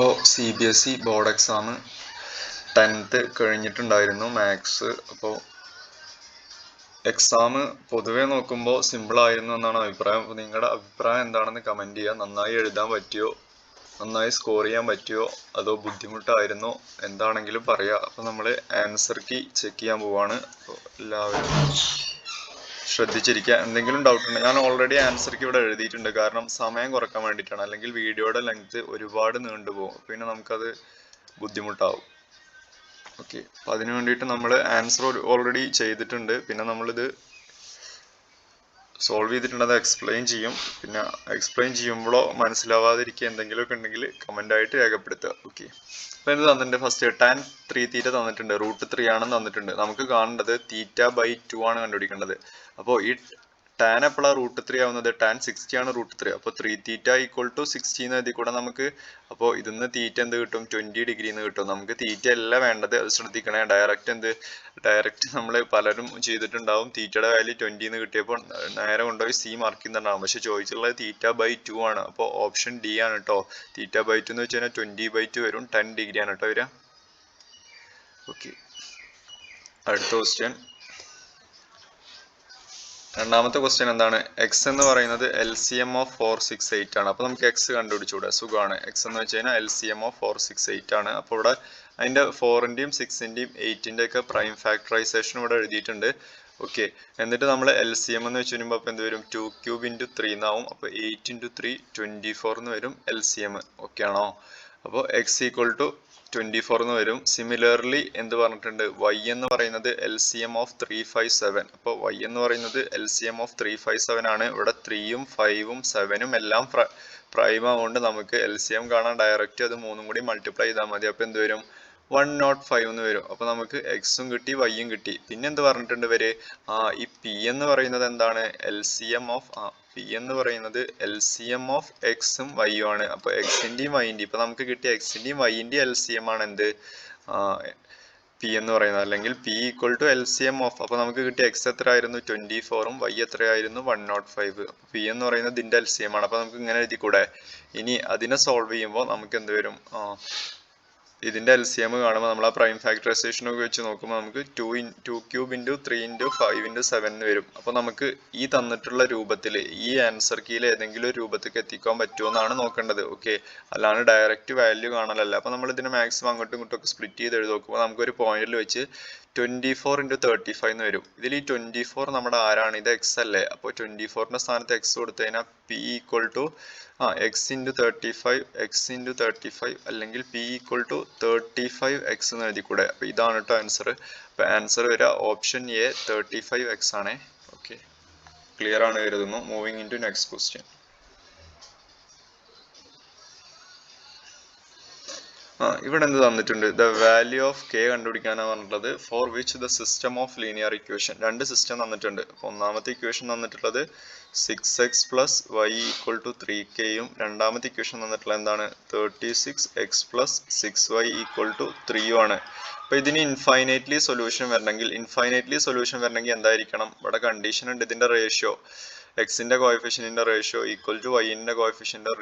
ഇപ്പോൾ CBSE board exam 10th കഴിഞ്ഞിട്ടുണ്ടായിരുന്നു maths. അപ്പോൾ എക്സാം പൊതുവെ നോക്കുമ്പോൾ സിമ്പിൾ ആയിരുന്നു എന്നാണ് അഭിപ്രായം. അപ്പോൾ നിങ്ങളുടെ അഭിപ്രായം എന്താണെന്ന് കമൻറ്റ് ചെയ്യുക. നന്നായി എഴുതാൻ പറ്റിയോ, നന്നായി സ്കോർ ചെയ്യാൻ പറ്റിയോ, അതോ ബുദ്ധിമുട്ടായിരുന്നോ, എന്താണെങ്കിലും പറയുക. അപ്പോൾ നമ്മൾ ആൻസർ കീ ചെക്ക് ചെയ്യാൻ പോവാണ്. അപ്പോൾ എല്ലാവരും ശ്രദ്ധിച്ചിരിക്കുക. എന്തെങ്കിലും ഡൗട്ട് ഉണ്ട്, ഞാൻ ഓൾറെഡി ആൻസർ കീ ഇവിടെ എഴുതിയിട്ടുണ്ട്. കാരണം സമയം കുറക്കാൻ വേണ്ടിയിട്ടാണ്. അല്ലെങ്കിൽ വീഡിയോയുടെ ലെങ്ത് ഒരുപാട് നീണ്ടുപോകും, പിന്നെ നമുക്കത് ബുദ്ധിമുട്ടാവും. ഓക്കെ, അപ്പം അതിന് വേണ്ടിയിട്ട് നമ്മൾ ആൻസർ ഓൾറെഡി ചെയ്തിട്ടുണ്ട്. പിന്നെ നമ്മളിത് സോൾവ് ചെയ്തിട്ടുണ്ട്, അത് എക്സ്പ്ലെയിൻ ചെയ്യും. പിന്നെ എക്സ്പ്ലെയിൻ ചെയ്യുമ്പോഴോ മനസ്സിലാവാതിരിക്കുക എന്തെങ്കിലുമൊക്കെ ഉണ്ടെങ്കിൽ കമൻ്റായിട്ട് രേഖപ്പെടുത്തുക. ഓക്കെ, അപ്പോൾ എന്ത് തന്നിട്ടുണ്ട്? ഫസ്റ്റ് tan 3θ തന്നിട്ടുണ്ട്, √3 ആണെന്ന് തന്നിട്ടുണ്ട്. നമുക്ക് കാണേണ്ടത് θ/2 ആണ് കണ്ടുപിടിക്കേണ്ടത്. അപ്പോൾ ഈ tan എപ്പോഴാണ് √3 ആവുന്നത്? tan 60 ആണ് √3. അപ്പോൾ 3θ = 60 എന്ന് എഴുതി കൂടെ നമുക്ക്. അപ്പോൾ ഇതിന്ന് തീറ്റ എന്ത് കിട്ടും? 20 ഡിഗ്രി എന്ന് കിട്ടും. നമുക്ക് തീറ്റ അല്ല വേണ്ടത്, അത് ശ്രദ്ധിക്കണേ. ഡയറക്റ്റ് നമ്മൾ പലരും ചെയ്തിട്ടുണ്ടാവും. തീറ്റയുടെ വാല്യൂ 20 എന്ന് കിട്ടിയപ്പോൾ നേരെ കൊണ്ടുപോയി C മാർക്ക് ചെയ്യുന്നുണ്ടാവും. പക്ഷെ ചോദിച്ചിട്ടുള്ളത് θ/2 ആണ്. അപ്പോൾ ഓപ്ഷൻ D ആണ് കേട്ടോ. θ/2 എന്ന് വെച്ച് കഴിഞ്ഞാൽ 20/2 വരും. 10 ഡിഗ്രി ആണ് കേട്ടോ വരിക. ഓക്കെ, അടുത്ത ക്വസ്റ്റ്യൻ. രണ്ടാമത്തെ ക്വസ്റ്റ്യൻ എന്താണ്? എക്സ് എന്ന് പറയുന്നത് LCM of 468 ആണ്. അപ്പോൾ നമുക്ക് എക്സ് കണ്ടുപിടിച്ചുകൂടെ? സുഖമാണ്. എക്സ് എന്ന് വെച്ച് കഴിഞ്ഞാൽ LCM of 468 ആണ്. അപ്പോൾ ഇവിടെ അതിൻ്റെ 4-ൻ്റെയും 6-ൻ്റെയും 8-ൻ്റെ ഒക്കെ പ്രൈം ഫാക്ടറൈസേഷൻ ഇവിടെ എഴുതിയിട്ടുണ്ട്. ഓക്കെ, എന്നിട്ട് നമ്മൾ LCM എന്ന് വെച്ച് വരുമ്പോൾ അപ്പോൾ എന്ത് വരും? 2³ × 3 എന്നാവും. അപ്പോൾ 8 × 3 24 എന്ന് വരും LCM. ഓക്കെ ആണോ? അപ്പോൾ എക്സ് = 24 എന്ന് വരും. സിമിലർലി എന്ത് പറഞ്ഞിട്ടുണ്ട്? Y എന്ന് പറയുന്നത് LCM of 357. അപ്പോൾ Y എന്ന് പറയുന്നത് LCM of 357 ആണ്. ഇവിടെ 3ഉം 5ഉം 7ഉം എല്ലാം പ്രൈം ആവുകൊണ്ട് നമുക്ക് LCM കാണാൻ ഡയറക്റ്റ് അത് 3ഉം കൂടി മൾട്ടിപ്ലൈ ചെയ്താൽ മതി. അപ്പോൾ എന്ത് വരും? 105 എന്ന് വരും. അപ്പോൾ നമുക്ക് എക്സും കിട്ടി, വൈയും കിട്ടി. പിന്നെ എന്ത് പറഞ്ഞിട്ടുണ്ട് ഇവര്? ഈ P എന്ന് പറയുന്നത് എന്താണ്? LCM of P എന്ന് പറയുന്നത് LCM of എക്സും വൈയും ആണ്. അപ്പോൾ എക്സിൻ്റെയും വൈൻ്റെയും ഇപ്പം നമുക്ക് കിട്ടിയ എക്സിൻ്റെയും വൈൻ്റെയും LCM ആണ് എന്ത്? P എന്ന് പറയുന്നത്. അല്ലെങ്കിൽ P = LCM of, അപ്പോൾ നമുക്ക് കിട്ടിയ എക്സ് എത്രയായിരുന്നു? 24ഉം വൈ എത്രയായിരുന്നു? 105. P എന്ന് പറയുന്നത് ഇതിൻ്റെ LCM ആണ്. അപ്പോൾ നമുക്ക് ഇങ്ങനെ എഴുതിക്കൂടെ? ഇനി അതിനെ സോൾവ് ചെയ്യുമ്പോൾ നമുക്ക് എന്ത് വരും? ഇതിൻ്റെ LCM കാണുമ്പോൾ നമ്മൾ ആ പ്രൈം ഫാക്ടറൈസേഷനൊക്കെ വെച്ച് നോക്കുമ്പോൾ നമുക്ക് 2³ × 3 × 5 × 7 എന്ന് വരും. അപ്പോൾ നമുക്ക് ഈ തന്നിട്ടുള്ള രൂപത്തിൽ ഈ ആൻസർ കീയിൽ ഏതെങ്കിലും ഒരു രൂപത്തേക്ക് എത്തിക്കാൻ പറ്റുമോ എന്നാണ് നോക്കേണ്ടത്. ഓക്കെ, അല്ലാണ്ട് ഡയറക്റ്റ് വാല്യൂ കാണലല്ല. അപ്പോൾ നമ്മൾ ഇതിനെ മാക്സിമം അങ്ങോട്ടും ഇങ്ങോട്ടും സ്പ്ലിറ്റ് ചെയ്ത് എഴുതി നോക്കുമ്പോൾ നമുക്കൊരു പോയിന്റിൽ വെച്ച് 24 × 35 എന്ന് വരും. ഇതിൽ ഈ 24 നമ്മുടെ ആരാണ്? ഇത് എക്സ് അല്ലേ? അപ്പോൾ 24ൻ്റെ സ്ഥാനത്ത് എക്സ് കൊടുത്തു കഴിഞ്ഞാൽ P = x × 35 x × 35 അല്ലെങ്കിൽ P = 35x എന്ന് എഴുതിക്കൂടെ? അപ്പോൾ ഇതാണ് കേട്ടോ ആൻസർ. അപ്പോൾ ആൻസർ വരിക ഓപ്ഷൻ A 35x ആണ്. ഓക്കെ, ക്ലിയർ ആണ് കരുതുന്നു. Moving in to next question. ഇവിടെ എന്ത് തന്നിട്ടുണ്ട്? ദ വാല്യൂ ഓഫ് K കണ്ടുപിടിക്കാനാണ് പറഞ്ഞിട്ടുള്ളത്. For which the system of linear equation, രണ്ട് സിസ്റ്റം തന്നിട്ടുണ്ട്. അപ്പോൾ ഒന്നാമത്തെ ഇക്വേഷൻ തന്നിട്ടുള്ളത് 6x + y = 3Kയും രണ്ടാമത്തെ ഇക്വേഷൻ തന്നിട്ടുള്ളത് എന്താണ്? 36x + 6y = 3യും ആണ്. അപ്പോൾ ഇതിന് ഇൻഫൈനൈറ്റ്ലി സൊല്യൂഷൻ വരണമെങ്കിൽ എന്തായിരിക്കണം? ഇവിടെ കണ്ടീഷൻ ഉണ്ട്. ഇതിൻ്റെ റേഷ്യോ എക്സിൻ്റെ കോഎഫിഷ്യൻറ്റിൻ്റെ റേഷ്യോ = വൈൻ്റെ കോഎഫിഷ്യൻ്റെ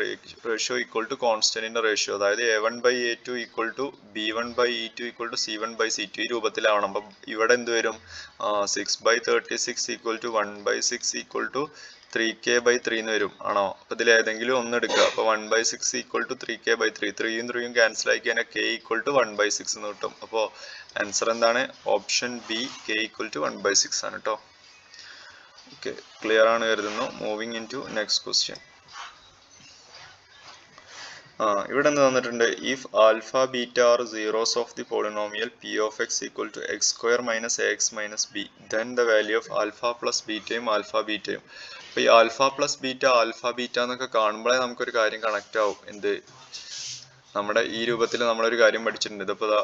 റേഷ്യോ = കോൺസ്റ്റൻറ്റിൻ്റെ റേഷ്യോ. അതായത് A1/A2 = B1/E2 = C1/C2 ഈ രൂപത്തിലാവണം. അപ്പം ഇവിടെ എന്ത് വരും? 6/36 = 1/6 = 3K/3 എന്ന് വരും. ആണോ? അപ്പോൾ ഇതിൽ ഏതെങ്കിലും ഒന്ന് എടുക്കുക. അപ്പോൾ 1/6 = 3K/3. 3യും 3യും ക്യാൻസൽ ആക്കി കഴിഞ്ഞാൽ K = 1/6 എന്ന് കിട്ടും. അപ്പോൾ ആൻസർ എന്താണ്? ഓപ്ഷൻ B K = 1/6 ആണ് കേട്ടോ. ഓക്കെ, ക്ലിയർ ആണ് കരുതുന്നു. Moving in to next question. ഇവിടെ എന്ത് തന്നിട്ടുണ്ട്? If alpha beta are zeros of the polynomial P of x = x² - ax - b, then the value of alpha plus ബീറ്റയും alpha ബീറ്റയും. അപ്പോൾ ഈ alpha plus beta alpha beta എന്നൊക്കെ കാണുമ്പോഴേ നമുക്കൊരു കാര്യം കണക്റ്റ് ആവും. എന്ത്? നമ്മുടെ ഈ രൂപത്തിൽ നമ്മളൊരു കാര്യം പഠിച്ചിട്ടുണ്ട്. ഇതിപ്പോൾ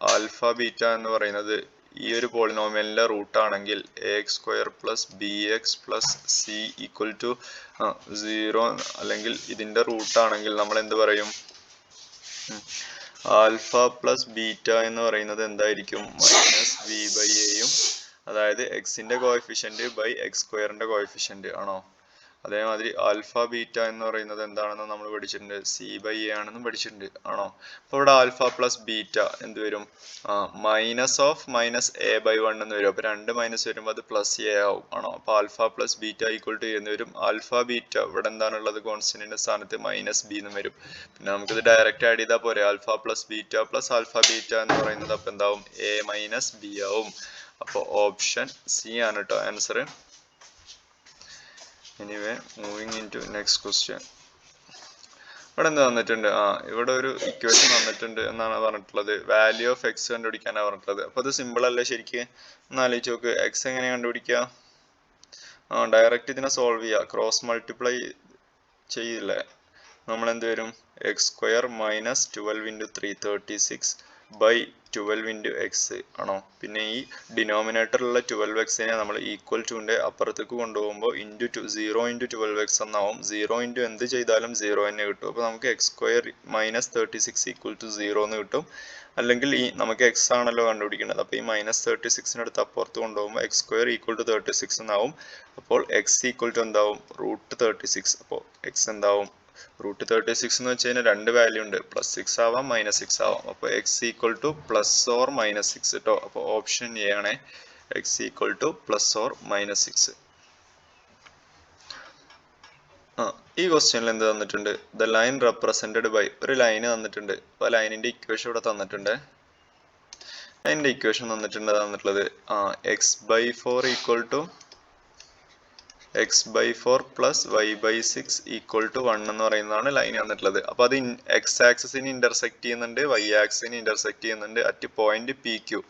ആൽഫ ബീറ്റ എന്ന് പറയുന്നത് ഈ ഒരു പോളിനോമിയലിൻ്റെ റൂട്ടാണെങ്കിൽ ax² + bx + c = 0 അല്ലെങ്കിൽ ഇതിൻ്റെ റൂട്ടാണെങ്കിൽ നമ്മൾ എന്ത് പറയും? ആൽഫ പ്ലസ് ബീറ്റ എന്ന് പറയുന്നത് എന്തായിരിക്കും? -v/aയും, അതായത് എക്സിൻ്റെ കോഎഫിഷ്യൻറ്റ് / x² കോഎഫിഷ്യൻറ്റ് ആണോ? അതേമാതിരി ആൽഫ ബീറ്റ എന്ന് പറയുന്നത് എന്താണെന്ന് നമ്മൾ പഠിച്ചിട്ടുണ്ട്, സി ബൈ എ ആണെന്നും പഠിച്ചിട്ടുണ്ട് ആണോ. അപ്പോൾ ഇവിടെ ആൽഫ പ്ലസ് ബീറ്റ എന്ത് വരും, minus of minus a by 1 എന്ന് വരും. അപ്പോൾ 2 മൈനസ് വരുമ്പോൾ അത് പ്ലസ് എ ആവും ആണോ. അപ്പോൾ alpha plus beta equal to എന്ന് വരും. ആൽഫ ബീറ്റ ഇവിടെ എന്താണുള്ളത്, കോൺസ്റ്റന്റിന്റെ സ്ഥാനത്ത് മൈനസ് ബി എന്ന് വരും. പിന്നെ നമുക്കിത് ഡയറക്റ്റ് ആഡ് ചെയ്താൽ പോരെ, alpha plus beta plus alpha beta എന്ന് പറയുന്നത് അപ്പോൾ എന്താവും, എ മൈനസ് ബി ആവും. അപ്പോൾ ഓപ്ഷൻ സി ആണ് കേട്ടോ answer. Anyway moving in to next question. ഇവിടെ എന്ത് തന്നിട്ടുണ്ട്, ഇവിടെ ഒരു ഇക്വേഷൻ തന്നിട്ടുണ്ട് എന്നാണ് പറഞ്ഞിട്ടുള്ളത്. വാല്യൂ ഓഫ് എക്സ് കണ്ടുപിടിക്കാനാണ് പറഞ്ഞിട്ടുള്ളത്. അപ്പോൾ അത് സിമ്പിൾ അല്ലേ ശരിക്ക്, ഒന്ന് ആലോചിച്ച് നോക്ക്. എക്സ് എങ്ങനെ കണ്ടുപിടിക്കുക, ഡയറക്റ്റ് ഇതിനെ സോൾവ് ചെയ്യുക, ക്രോസ് മൾട്ടിപ്ലൈ ചെയ്യില്ലേ. നമ്മൾ എന്ത് വരും, x square minus 12 into 3 36 by 12 into x ആണോ. പിന്നെ ഈ ഡിനോമിനേറ്ററിലുള്ള 12x നമ്മൾ ഈക്വൽ ടുൻ്റെ അപ്പുറത്തേക്ക് കൊണ്ടുപോകുമ്പോൾ ഇൻറ്റു 0 ഇൻറ്റു 12x എന്നാവും. 0 ഇൻറ്റു എന്ത് ചെയ്താലും 0 തന്നെ കിട്ടും. അപ്പോൾ നമുക്ക് x square minus 36 equal to 0 എന്ന് കിട്ടും. അല്ലെങ്കിൽ ഈ നമുക്ക് എക്സ് ആണല്ലോ കണ്ടുപിടിക്കേണ്ടത്, അപ്പോൾ ഈ മൈനസ് 36 അപ്പുറത്ത് കൊണ്ടുപോകുമ്പോൾ എക്സ് സ്ക്വയർ ഈക്വൽ ടു 36 എന്നാവും. അപ്പോൾ എക്സ് ഈക്വൽ ടു എന്താവും, റൂട്ട് 36. അപ്പോൾ എക്സ് എന്താവും, റൂട്ട് 36 എന്ന് വെച്ച് കഴിഞ്ഞാൽ രണ്ട് വാല്യൂ ഉണ്ട്, +6 ആവാം -6 ആവാം. അപ്പോൾ X equal two plus or -6 കേട്ടോ. അപ്പോൾ ഓപ്ഷൻ എ ആണ്, X equal two plus or -6. ഈ ക്വസ്റ്റ്യനിൽ എന്ത് തന്നിട്ടുണ്ട്, ദ ലൈൻ റെപ്രസെന്റഡ് ബൈ, ഒരു ലൈന് തന്നിട്ടുണ്ട്. അപ്പോൾ ലൈനിന്റെ ഇക്വേഷൻ ഇവിടെ തന്നിട്ടുണ്ട്. ലൈനിന്റെ ഇക്വേഷൻ തന്നിട്ടുള്ളത് x/4 equal to x/4 plus y/6 equal to 1 എന്ന് പറയുന്നതാണ് ലൈൻ തന്നിട്ടുള്ളത്. അപ്പോൾ അത് എക്സ് ആക്സിസിന് ഇന്റർസെക്ട് ചെയ്യുന്നുണ്ട്, വൈ ആക്സിസിന് ഇന്റർസെക്ട് ചെയ്യുന്നുണ്ട് അറ്റ് പോയിന്റ് PQ.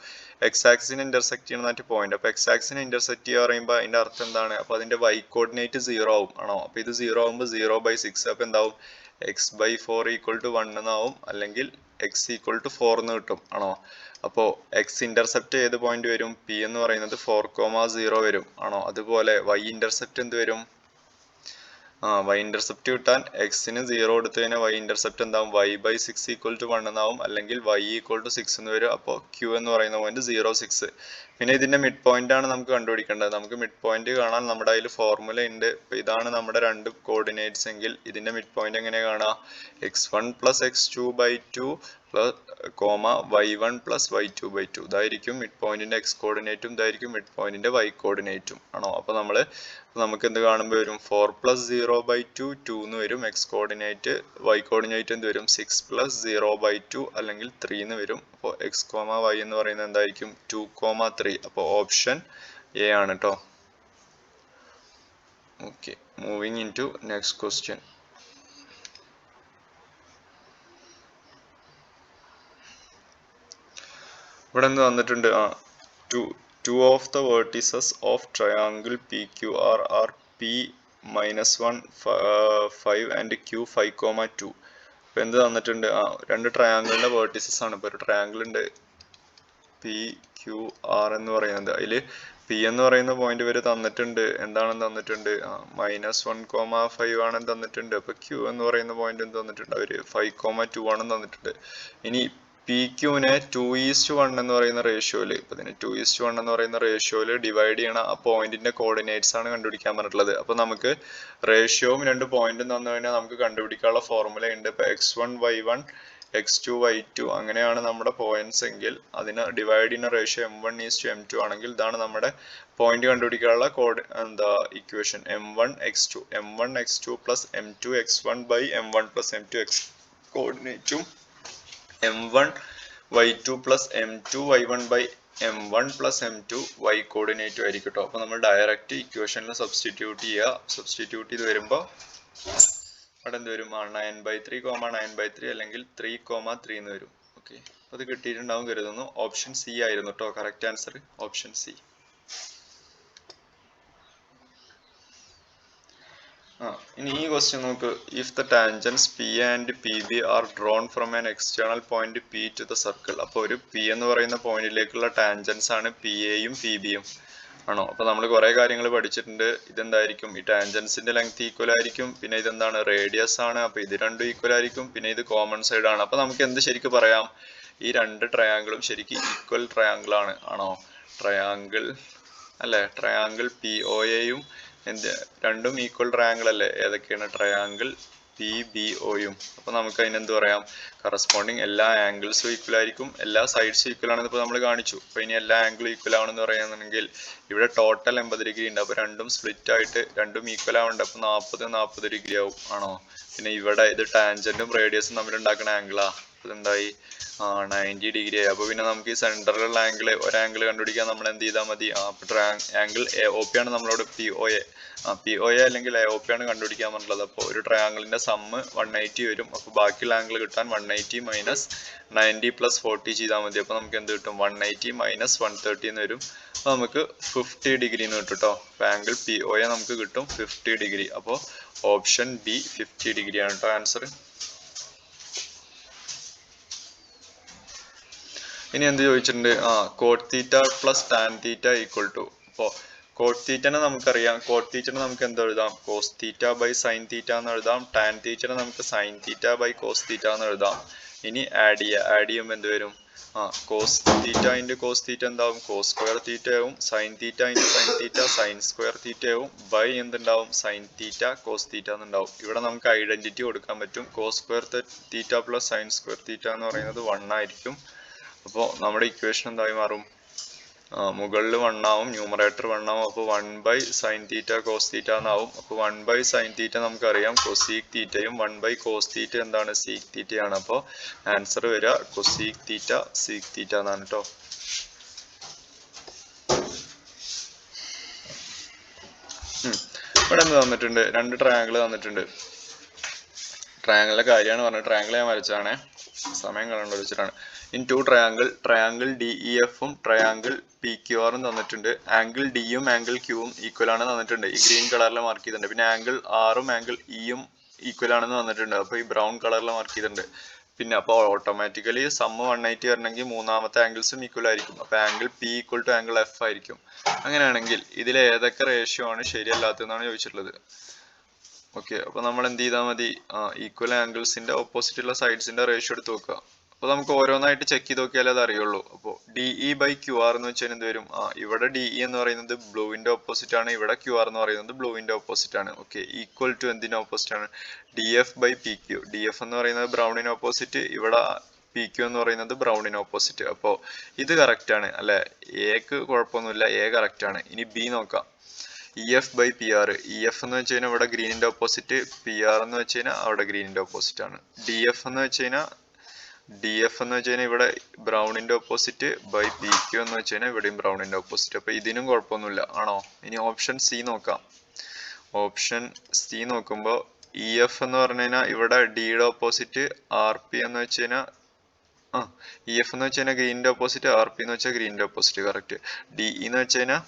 എക്സ് ആക്സിസിന് ഇന്റർസെക്ട് ചെയ്യുന്ന അറ്റ് പോയിന്റ്. അപ്പോൾ എക്സ് ആക്സിസിന് ഇന്റർസെക്ട് ചെയ്യുക പറയുമ്പോൾ അതിന്റെ അർത്ഥം എന്താണ്, അപ്പോൾ അതിന്റെ y കോർഡിനേറ്റ് 0 ആവും ആണോ. അപ്പോൾ ഇത് 0 ആവുമ്പോൾ 0/6. അപ്പോൾ എന്താവും, x/4 ഈക്വൽ ടു 1 എന്നാവും, അല്ലെങ്കിൽ x ഈക്വൽ ടു 4 എന്ന് കിട്ടും ആണോ. അപ്പോൾ എക്സ് ഇന്റർസെപ്റ്റ് ഏത് പോയിന്റ് വരും, പി എന്ന് പറയുന്നത് 4,0 വരും ആണോ. അതുപോലെ വൈ ഇന്റർസെപ്റ്റ് എന്ത് വരും, വൈ ഇന്റർസെപ്റ്റ് കിട്ടാൻ എക്സിന് 0 കൊടുത്തു കഴിഞ്ഞാൽ വൈ ഇന്റർസെപ്റ്റ് എന്താവും, y/6 ഈക്വൽ ടു 1 എന്നാവും, അല്ലെങ്കിൽ y ഈക്വൽ ടു 6 എന്ന് വരും. അപ്പോൾ Q എന്ന് പറയുന്ന പോയിന്റ് 0 6. പിന്നെ ഇതിന്റെ മിഡ് പോയിന്റ് ആണ് നമുക്ക് കണ്ടുപിടിക്കേണ്ടത്. നമുക്ക് മിഡ് പോയിന്റ് കാണാൻ നമ്മുടെ അതിൽ ഫോർമുല ഉണ്ട്. അപ്പോൾ ഇതാണ് നമ്മുടെ രണ്ട് കോർഡിനേറ്റ്സ് എങ്കിൽ ഇതിന്റെ മിഡ് പോയിന്റ് എങ്ങനെ കാണാം, x1 plus x2/2 y1 plus y2/2. ഇതായിരിക്കും മിഡ് പോയിന്റിന്റെ x കോർഡിനേറ്റും, ഇതായിരിക്കും മിഡ് പോയിന്റിന്റെ y കോർഡിനേറ്റും ആണോ. അപ്പോൾ നമുക്ക് എന്ത് കാണുമ്പോൾ വരും, 4 പ്ലസ് 0/2 2 എന്ന് വരും x കോർഡിനേറ്റ്, y കോർഡിനേറ്റ് എന്ത് വരും, 6 പ്ലസ് 0/2 അല്ലെങ്കിൽ 3 എന്ന് വരും. അപ്പോൾ x, y എന്ന് പറയുന്നത് എന്തായിരിക്കും, 2, 3. അപ്പോൾ ഓപ്ഷൻ എ ആണ് കേട്ടോ. Okay, moving in to next question. ഇവിടെ എന്ത് വന്നിട്ടുണ്ട്, two of the vertices of triangle PQR are P-1 5 and Q 5,2. അപ്പോൾ എന്ത് തന്നിട്ടുണ്ട്, രണ്ട് ട്രയാങ്കിളിന്റെ വേർട്ടിസസ് ആണ്. ഇപ്പോൾ ഒരു ട്രയാങ്കിൾ ഉണ്ട് PQR എന്ന് പറയുന്നത്, അതിൽ P എന്ന് പറയുന്ന പോയിന്റ് വരെ തന്നിട്ടുണ്ട്. എന്താണെന്ന് തന്നിട്ടുണ്ട്, -1,5 ആണെന്ന് തന്നിട്ടുണ്ട്. അപ്പോൾ Q എന്ന് പറയുന്ന പോയിന്റ് എന്ത് തന്നിട്ടുണ്ട്, അവർ 5,2 ആണെന്ന് തന്നിട്ടുണ്ട്. ഇനി PQനെ 2:1 എന്ന് പറയുന്ന റേഷ്യോയില്, ഇപ്പൊ ഇതിന് 2:1 എന്ന് പറയുന്ന റേഷ്യോയില് ഡിവൈഡ് ചെയ്യണ ആ പോയിന്റിന്റെ കോർഡിനേറ്റ്സ് ആണ് കണ്ടുപിടിക്കാൻ പറഞ്ഞിട്ടുള്ളത്. അപ്പൊ നമുക്ക് റേഷ്യോവും രണ്ട് പോയിന്റും തന്നു കഴിഞ്ഞാൽ നമുക്ക് കണ്ടുപിടിക്കാനുള്ള ഫോർമുല ഉണ്ട്. ഇപ്പൊ x1 y1 x2 y2 അങ്ങനെയാണ് നമ്മുടെ പോയിന്റ്സ് എങ്കിൽ അതിന് ഡിവൈഡ് ചെയ്യുന്ന റേഷ്യോ m1:m2 ആണെങ്കിൽ ഇതാണ് നമ്മുടെ പോയിന്റ് കണ്ടുപിടിക്കാനുള്ള equation, m1x2 plus m2x1 by m1 plus m2x കോർഡിനേറ്റും m1 y2 plus m2 y1 by m1 plus m2 y കോർഡിനേറ്റും ആയിരിക്കും കേട്ടോ. അപ്പോൾ നമ്മൾ ഡയറക്റ്റ് ഇക്വേഷനിൽ സബ്സ്റ്റിറ്റ്യൂട്ട് ചെയ്യുക. സബ്സ്റ്റിറ്റ്യൂട്ട് ചെയ്ത് വരുമ്പോൾ അവിടെ എന്ത് വരും, 9/3, 9/3 അല്ലെങ്കിൽ 3,3 എന്ന് വരും. ഓക്കെ, അത് കിട്ടിയിട്ടുണ്ടാവും കരുതുന്നു. ഓപ്ഷൻ സി ആയിരുന്നു കേട്ടോ കറക്റ്റ് ആൻസർ, ഓപ്ഷൻ സി. ഇനി ഈ ക്വസ്റ്റ്യൻ നോക്ക്, if the tangents P and P B are drawn from an external point P to the circle. അപ്പോൾ ഒരു പി എന്ന് പറയുന്ന പോയിന്റിലേക്കുള്ള ടാൻജൻസ് ആണ് പി എയും പി ബിയും ആണോ. അപ്പോൾ നമ്മൾ കുറേ കാര്യങ്ങൾ പഠിച്ചിട്ടുണ്ട്. ഇതെന്തായിരിക്കും, ഈ ടാൻജൻസിന്റെ ലെങ്ത് ഈക്വൽ ആയിരിക്കും, പിന്നെ ഇതെന്താണ്, റേഡിയസ് ആണ്. അപ്പോൾ ഇത് രണ്ടും ഈക്വൽ ആയിരിക്കും, പിന്നെ ഇത് കോമൺ സൈഡ് ആണ്. അപ്പോൾ നമുക്ക് എന്ത് ശരിക്കും പറയാം, ഈ രണ്ട് ട്രയാങ്കിളും ശരിക്കും ഈക്വൽ ട്രയാങ്കിൾ ആണ് ആണോ. ട്രയാങ്കിൾ അല്ലേ, ട്രയാങ്കിൾ പി ഒ എയും രണ്ടും ഈക്വൽ ട്രയാങ്കിൾ അല്ലേ? ഏതൊക്കെയാണ്? ട്രയാങ്കിൾ പി ബി ഒയും. അപ്പോൾ നമുക്ക് അതിനെന്ത് പറയാം? കറസ്പോണ്ടിങ് എല്ലാ ആംഗിൾസും ഈക്വൽ ആയിരിക്കും, എല്ലാ സൈഡ്സും ഈക്വൽ ആണെന്ന് ഇപ്പോൾ നമ്മൾ കാണിച്ചു. അപ്പോൾ ഇനി എല്ലാ ആംഗിളും ഈക്വൽ ആവണമെന്ന് പറയുകയാണെങ്കിൽ ഇവിടെ ടോട്ടൽ 80 ഡിഗ്രി ഉണ്ട്. അപ്പോൾ രണ്ടും സ്പ്ലിറ്റ് ആയിട്ട് രണ്ടും ഈക്വൽ ആവുന്നുണ്ട്. അപ്പോൾ 40 ഡിഗ്രി ആവും ആണോ? പിന്നെ ഇവിടെ ഇത് ടാൻജന്റും റേഡിയസും തമ്മിൽ ഉണ്ടാക്കുന്ന ആംഗിളാ. അതെന്തായി? 90 ഡിഗ്രി ആയി. അപ്പോൾ പിന്നെ നമുക്ക് ഈ സെൻറ്ററിലുള്ള ആംഗിൾ ഒരാംഗിൾ കണ്ടുപിടിക്കാൻ നമ്മൾ എന്ത് ചെയ്താൽ മതി? ആംഗിൾ ഒ പി ആണ് നമ്മളോട് പി ഒ എ അല്ലെങ്കിൽ എ ഒ പി ആണ് കണ്ടുപിടിക്കാൻ പറഞ്ഞിട്ടുള്ളത്. അപ്പോൾ ഒരു ട്രയാങ്കിളിന്റെ സമ്മ് 180 വരും. അപ്പോൾ ബാക്കിയുള്ള ആംഗിൾ കിട്ടാൻ 180 മൈനസ് 90 പ്ലസ് 40 ചെയ്താൽ മതി. അപ്പോൾ നമുക്ക് എന്ത് കിട്ടും? 180 മൈനസ് 130 എന്ന് വരും. അപ്പോൾ നമുക്ക് 50 ഡിഗ്രി എന്ന് കിട്ടും കേട്ടോ. അപ്പോൾ ആംഗിൾ പി ഒ എ നമുക്ക് കിട്ടും 50 ഡിഗ്രി. അപ്പോൾ ഓപ്ഷൻ ബി 50 ഡിഗ്രി ആണ് കേട്ടോ ആൻസർ. ഇനി എന്ത് ചോദിച്ചിട്ടുണ്ട്? Cot theta plus tan theta equal to. അപ്പോൾ കോട്ട് തീറ്റനെ നമുക്കറിയാം. കോട്ട് തീറ്റനെ നമുക്ക് എന്ത് എഴുതാം? Cos theta by sine theta എന്ന് എഴുതാം. ടാൻ തീറ്റനെ നമുക്ക് sine theta by cos theta എന്ന് എഴുതാം. ഇനി ആഡ് ചെയ്യുമ്പോൾ എന്ത് വരും? Cos theta into cos theta എന്താവും? കോസ് സ്ക്വയർ തീറ്റ ആവും. Sine theta into sine theta sine square theta ആവും. ബൈ എന്തുണ്ടാവും? സൈൻ തീറ്റ കോസ് തീറ്റ എന്നുണ്ടാവും. ഇവിടെ നമുക്ക് ഐഡന്റിറ്റി കൊടുക്കാൻ പറ്റും. Cos square theta plus sine square theta എന്ന് പറയുന്നത് 1 ആയിരിക്കും. അപ്പോൾ നമ്മുടെ ഇക്വേഷൻ എന്തായി മാറും? മുകളിൽ 1 ആവും, ന്യൂമറേറ്റർ 1 ആവും. അപ്പോൾ 1 by sine theta cos theta എന്നാവും. അപ്പോൾ 1 ബൈ സൈൻ തീറ്റ നമുക്കറിയാം കൊസീക് തീറ്റയും 1 ബൈ കോസ് തീറ്റ എന്താണ്? സീക് തീറ്റയാണ്. അപ്പോൾ ആൻസർ വരിക കൊസീക് തീറ്റ സീക് തീറ്റ എന്നാണ് കേട്ടോ. ഇവിടെ എന്ത് തന്നിട്ടുണ്ട്? 2 ട്രയാങ്കിൾ തന്നിട്ടുണ്ട്. ട്രയാങ്കിളിലെ കാര്യമാണ് പറഞ്ഞത്. ട്രയാങ്കിൾ ഞാൻ വരച്ചാണേ, സമയം കളണ്ട് വെച്ചിട്ടാണ്. ഇൻ 2 ട്രയാങ്കിൾ ഡി ഇ എഫും ട്രയാങ്കിൾ പി ക്യു ആറും തന്നിട്ടുണ്ട്. ആംഗിൾ ഡിയും ആംഗിൾ ക്യൂവും ഈക്വൽ ആണ് തന്നിട്ടുണ്ട്. ഈ ഗ്രീൻ കളറിൽ മാർക്ക് ചെയ്തിട്ടുണ്ട്. പിന്നെ ആംഗിൾ ആറും ആംഗിൾ ഇയും ഈക്വൽ ആണെന്ന് തന്നിട്ടുണ്ട്. അപ്പോൾ ഈ ബ്രൗൺ കളറിൽ മാർക്ക് ചെയ്തിട്ടുണ്ട്. പിന്നെ അപ്പോൾ ഓട്ടോമാറ്റിക്കലി സമ്മ് 180 വരണമെങ്കിൽ മൂന്നാമത്തെ ആംഗിൾസും ഈക്വൽ ആയിരിക്കും. അപ്പോൾ angle P equal to angle F ആയിരിക്കും. അങ്ങനെയാണെങ്കിൽ ഇതിൽ ഏതൊക്കെ റേഷ്യോ ആണ് ശരിയല്ലാത്തതെന്നാണ് ചോദിച്ചിട്ടുള്ളത്. ഓക്കെ, അപ്പോൾ നമ്മൾ എന്ത് ചെയ്താൽ മതി? ഈക്വൽ ആംഗിൾസിന്റെ ഓപ്പോസിറ്റുള്ള സൈഡ്സിന്റെ റേഷ്യോ എടുത്ത് നോക്കുക. അപ്പോൾ നമുക്ക് ഓരോന്നായിട്ട് ചെക്ക് ചെയ്ത് നോക്കിയാലേ അത് അറിയുള്ളൂ. അപ്പോൾ D E by Q R എന്ന് വെച്ചാൽ എന്ത് വരും? ഇവിടെ ഡി ഇ എന്ന് പറയുന്നത് ബ്ലൂവിന്റെ ഓപ്പോസിറ്റ് ആണ്. ഇവിടെ ക്യു ആർ എന്ന് പറയുന്നത് ബ്ലൂവിന്റെ ഓപ്പോസിറ്റ് ആണ്. ഓക്കെ, ഈക്വൽ ടു എന്തിന്റെ ഓപ്പോസിറ്റ് ആണ്? D F by P Q. D F എന്ന് പറയുന്നത് ബ്രൗണിന് ഓപ്പോസിറ്റ്, ഇവിടെ പി ക്യു എന്ന് പറയുന്നത് ബ്രൗണിന് ഓപ്പോസിറ്റ്. അപ്പോൾ ഇത് കറക്റ്റ് ആണ് അല്ലെ? എക്ക് കുഴപ്പമൊന്നുമില്ല, എ കറക്റ്റ് ആണ്. ഇനി ബി നോക്കാം. E F by P R. E F എന്ന് വെച്ച് കഴിഞ്ഞാൽ ഇവിടെ ഗ്രീനിന്റെ ഓപ്പോസിറ്റ്, പി ആർ എന്ന് വെച്ച് കഴിഞ്ഞാൽ അവിടെ ഗ്രീനിന്റെ ഓപ്പോസിറ്റ് ആണ്. ഡി എഫ് എന്ന് വെച്ച് കഴിഞ്ഞാൽ ഇവിടെ ബ്രൗണിന്റെ ഓപ്പോസിറ്റ് ബൈ പി ക്യു എന്ന് വെച്ച് കഴിഞ്ഞാൽ ഇവിടെയും ബ്രൗണിന്റെ ഓപ്പോസിറ്റ്. അപ്പൊ ഇതിനും കുഴപ്പമൊന്നുമില്ല ആണോ? ഇനി ഓപ്ഷൻ സി നോക്കാം. ഓപ്ഷൻ സി നോക്കുമ്പോൾ ഇ എഫ് എന്ന് പറഞ്ഞു കഴിഞ്ഞാൽ ഇവിടെ ഡിയുടെ ഓപ്പോസിറ്റ് ആർ പി എന്ന് വെച്ച് കഴിഞ്ഞാൽ ഇ എഫ് എന്ന് വെച്ച് കഴിഞ്ഞാൽ ഗ്രീനിന്റെ ഓപ്പോസിറ്റ്, ആർ പി എന്ന് വെച്ചാൽ ഗ്രീനിന്റെ ഓപ്പോസിറ്റ് കറക്റ്റ്. ഡി എന്ന് വെച്ച് കഴിഞ്ഞാൽ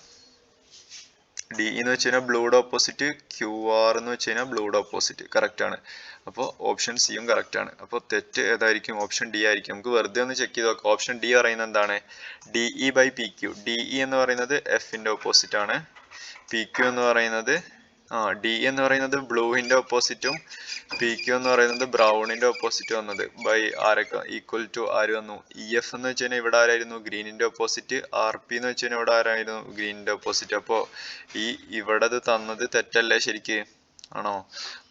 ബ്ലൂയുടെ ഓപ്പോസിറ്റ്, ക്യു ആർ എന്ന് വെച്ച് കഴിഞ്ഞാൽ ബ്ലൂയുടെ ഓപ്പോസിറ്റ് കറക്റ്റ് ആണ്. അപ്പോൾ ഓപ്ഷൻ സിയും കറക്റ്റ് ആണ്. അപ്പോൾ തെറ്റ് ഏതായിരിക്കും? ഓപ്ഷൻ ഡി ആയിരിക്കും. നമുക്ക് വെറുതെ ഒന്ന് ചെക്ക് ചെയ്ത് നോക്കാം. ഓപ്ഷൻ ഡി പറയുന്നത് എന്താണ്? D E by P Q. D E എന്ന് പറയുന്നത് എഫിന്റെ ഓപ്പോസിറ്റ് ആണ്. പി ക്യു എന്ന് പറയുന്നത് ഡി എന്ന് പറയുന്നത് ബ്ലൂവിന്റെ ഓപ്പോസിറ്റും പി ക്യു എന്ന് പറയുന്നത് ബ്രൗണിന്റെ ഓപ്പോസിറ്റ് വന്നത് ബൈ ആരൊക്കെ ഈക്വൽ ടു ആര് വന്നു? ഇ എഫ് എന്ന് വെച്ച് കഴിഞ്ഞാൽ ഇവിടെ ആരായിരുന്നു? ഗ്രീനിന്റെ ഓപ്പോസിറ്റ്. ആർ പി എന്ന് വെച്ച് കഴിഞ്ഞാൽ ഇവിടെ ആരായിരുന്നു? ഗ്രീനിന്റെ ഓപ്പോസിറ്റ്. അപ്പോൾ ഇവിടെ തന്നത് തെറ്റല്ലേ ശരിക്ക്? ആണോ?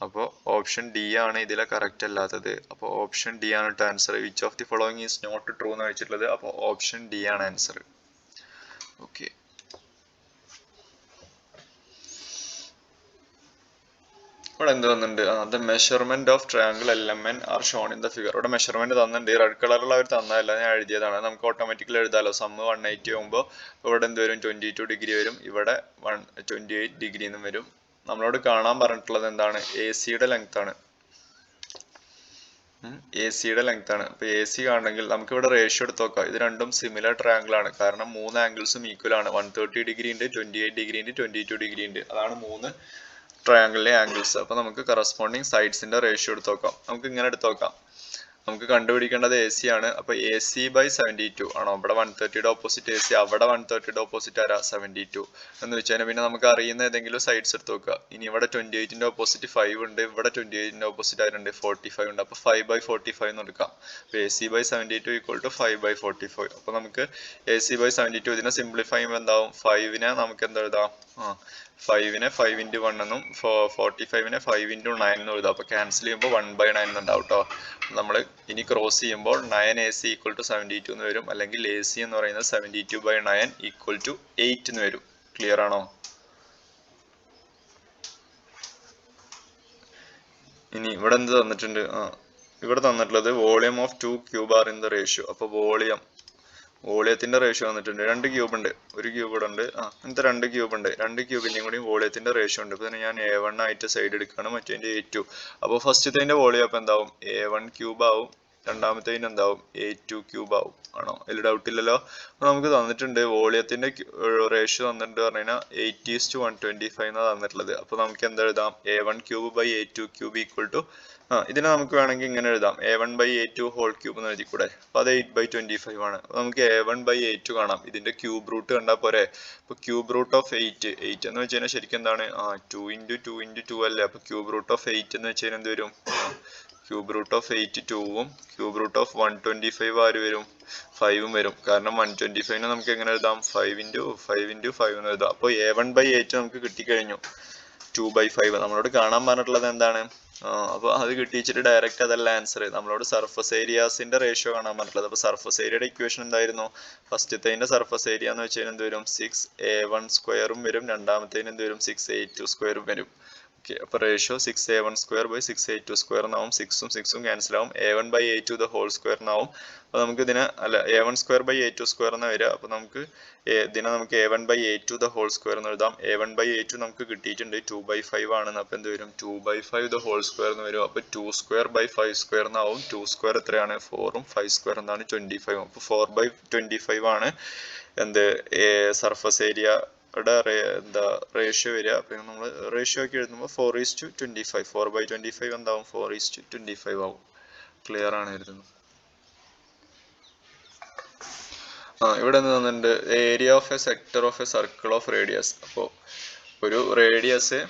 അപ്പോൾ ഓപ്ഷൻ ഡി ആണ് ഇതിലെ കറക്റ്റ് അല്ലാത്തത്. അപ്പോൾ ഓപ്ഷൻ ഡി ആണ് കേട്ടോ answer. Which of the following is not true എന്ന് വെച്ചിട്ടുള്ളത്. അപ്പോൾ ഓപ്ഷൻ ഡി ആണ് ആൻസർ. ഓക്കെ, ഇവിടെ എന്ത് വന്നിട്ടുണ്ട്? The measurement of triangle LMN are shown in the figure. ഇവിടെ മെഷർമെന്റ് തന്നിട്ടുണ്ട്. റെഡ് കളറിൽ അവർ തന്നതല്ല, ഞാൻ എഴുതിയതാണ്. നമുക്ക് ഓട്ടോമാറ്റിക്കലി എഴുതാലോ. സമ്മ് 180 ആകുമ്പോൾ ഇവിടെ എന്ത് വരും? 22 ഡിഗ്രി വരും. ഇവിടെ 28 ഡിഗ്രി എന്നും വരും. നമ്മളോട് കാണാൻ പറഞ്ഞിട്ടുള്ളത് എന്താണ്? എ സിയുടെ ലെങ്ത് ആണ്. അപ്പൊ എ സി കാണണമെങ്കിൽ നമുക്ക് ഇവിടെ റേഷ്യോ എടുത്ത് നോക്കാം. ഇത് രണ്ടും സിമിലർ ട്രയാങ്കിൾ ആണ്. കാരണം 3 ആംഗിൾസും ഈക്വൽ ആണ്. 130 ഡിഗ്രി ഉണ്ട്, 28 ഡിഗ്രി ഉണ്ട്, 22 ഡിഗ്രി ഉണ്ട്. അതാണ് 3 ട്രയാങ്കിളിലെ ആംഗിൾസ്. അപ്പൊ നമുക്ക് കറസ്പോണ്ടിങ് സൈഡ്സിന്റെ റേഷ്യോ എടുത്ത് നോക്കാം. നമുക്ക് ഇങ്ങനെ എടുത്ത് നോക്കാം. നമുക്ക് കണ്ടുപിടിക്കേണ്ടത് എ സി ആണ്. അപ്പൊ എ സി ബൈ 72 ആണോ? ഇവിടെ 130യുടെ ഓപ്പോസിറ്റ് എ സി, അവിടെ 130യുടെ ഓപ്പോസിറ്റ് ആരാ? 72 എന്ന് വെച്ചാൽ പിന്നെ നമുക്ക് അറിയുന്ന ഏതെങ്കിലും സൈഡ്സ് എടുത്ത് നോക്കുക. ഇനി ഇവിടെ 28ന്റെ ഓപ്പോസിറ്റ് 5 ഉണ്ട്, ഇവിടെ 28ന്റെ ഓപ്പോസിറ്റ് ആരുണ്ട്? 45 ഉണ്ട്. അപ്പൊ 5 ബൈ 45 എന്ന് എടുക്കാം. അപ്പൊ A C by 72 equal to 5 by 45. അപ്പൊ നമുക്ക് എ സി ബൈ 72 ഇതിനെ സിംപ്ലിഫൈ ചെയ്യുമ്പോൾ എന്താവും? 5നെ നമുക്ക് എന്താ എഴുതാം? 5-നെ 5 into 1 എന്നും 45-നെ 5 into 9 എന്നും എഴുതാം. അപ്പോൾ ക്യാൻസൽ ചെയ്യുമ്പോൾ 1/9 എന്നുണ്ടാവും കേട്ടോ. നമ്മൾ ഇനി ക്രോസ് ചെയ്യുമ്പോൾ 9AC equal to 72 എന്ന് വരും. അല്ലെങ്കിൽ AC എന്ന് പറയുന്നത് 72/9 equal to 8 എന്ന് വരും. ക്ലിയർ ആണോ? ഇനി ഇവിടെ എന്ത് തന്നിട്ടുണ്ട്? ഇവിടെ തന്നിട്ടുള്ളത് volume of 2 cube are in the ratio. അപ്പോൾ വോളിയത്തിന്റെ റേഷ്യോ വന്നിട്ടുണ്ട്. 2 ക്യൂബ് ഉണ്ട്, ഒരു ക്യൂബ് ഇവിടെ ഉണ്ട്. ഇങ്ങനത്തെ 2 ക്യൂബ് ഉണ്ട്. 2 ക്യൂബിന്റെയും കൂടി വോളിയത്തിന്റെ റേഷ്യോ ഉണ്ട്. ഇപ്പൊ ഞാൻ A1 ആയിട്ട് സൈഡ് എടുക്കുകയാണ്, മറ്റേ A2. അപ്പോൾ ഫസ്റ്റത്തെ വോളിയം അപ്പൊ എന്താവും? A1 ക്യൂബ് ആവും. രണ്ടാമത്തേന് എന്താവും? A2 ക്യൂബ് ആവും. ആണോ? അതിൽ ഡൗട്ട് ഇല്ലല്ലോ. അപ്പൊ നമുക്ക് തന്നിട്ടുണ്ട് വോളിയത്തിന്റെ റേഷ്യോ തന്നിട്ടുണ്ട് പറഞ്ഞു കഴിഞ്ഞാൽ 8:125 എന്നാണ് തന്നിട്ടുള്ളത്. അപ്പൊ നമുക്ക് എന്താ എഴുതാം? A1 cube by A2 cube equal to ഇതിനെ നമുക്ക് വേണമെങ്കിൽ ഇങ്ങനെ എഴുതാം, A1/A2 ഹോൾ ക്യൂബ് എന്ന് എഴുതിക്കൂടെ. അപ്പൊ അത് 8/25 ആണ്. അപ്പൊ നമുക്ക് A1/A2 കാണാം. ഇതിന്റെ ക്യൂബ് റൂട്ട് കണ്ടാൽ പോരെ. അപ്പൊ ക്യൂബ് റൂട്ട് ഓഫ് 8 എന്ന് വെച്ച് കഴിഞ്ഞാൽ ശരിക്കും എന്താണ്? 2 into 2 into 2 അല്ലേ. അപ്പൊ ക്യൂബ് റൂട്ട് ഓഫ് 8 എന്ന് വെച്ച് കഴിഞ്ഞാൽ എന്ത് വരും? ക്യൂബ് റൂട്ട് ഓഫ് 8 2ഉം ക്യൂബ് റൂട്ട് ഓഫ് 125 ആര് വരും? 5ഉം വരും. കാരണം 125നെ നമുക്ക് എങ്ങനെ എഴുതാം? 5 into 5 എന്ന് എഴുതാം. അപ്പോൾ A1/A2 നമുക്ക് കിട്ടിക്കഴിഞ്ഞു. 2/5 നമ്മളോട് കാണാൻ പറഞ്ഞിട്ടുള്ളത് എന്താണ്? അപ്പോൾ അത് കിട്ടിച്ചിട്ട് ഡയറക്റ്റ് അതല്ല ആൻസർ. നമ്മളോട് സർഫസ് ഏരിയാസിന്റെ റേഷ്യോ കാണാൻ പറഞ്ഞിട്ടുള്ളത്. അപ്പോൾ സർഫസ് ഏരിയയുടെ ഇക്വേഷൻ എന്തായിരുന്നു? ഫസ്റ്റത്തേന്റെ സർഫസ് ഏരിയ എന്ന് വെച്ചാൽ എന്ത് വരും? 6A1 സ്ക്വയറും വരും. രണ്ടാമത്തേന് എന്ത് വരും? 6A2 സ്ക്വയറും വരും. അപ്പൊ ratio 6A1 square by 6A2 square എന്നാവും. 6ഉം 6ഉം ക്യാൻസൽ ആവും. A1/A2 ദ ഹോൾ സ്ക്വയർ എന്നാവും. അപ്പൊ നമുക്ക് ഇതിനെ A1 square by A2 square എന്ന് വരിക. അപ്പൊ നമുക്ക് ഇതിനെ നമുക്ക് A1/A2 ദ ഹോൾ സ്ക്വയർ എന്ന് എഴുതാം. A1/A2 നമുക്ക് കിട്ടിയിട്ടുണ്ട് 2/5 ആണെന്ന്. അപ്പൊ എന്ത് വരും? 2/5 ദ ഹോൾ സ്ക്വയർ എന്ന് വരും. അപ്പൊ 2 സ്ക്വയർ ബൈ 5 സ്ക്വയർ എന്നാവും. 2 സ്ക്വയർ എത്രയാണ്? 4ഉം 5 സ്ക്വയർ എന്താണ്? 25. അപ്പൊ 4/25 ആണ് എന്ത് സർഫസ് ഏരിയ എന്താ റേഷ്യോ വരിക. അപ്പൊ നമ്മൾ റേഷ്യോ ഒക്കെ എഴുതുമ്പോൾ 4:25. 4/25 എന്താവും? 4:25 ആവും. ക്ലിയർ ആണ് എഴുതുന്നത്. ഇവിടെ എന്ത് തന്നിട്ടുണ്ട്? Area of A sector of a circle of radius. അപ്പോൾ ഒരു റേഡിയസ്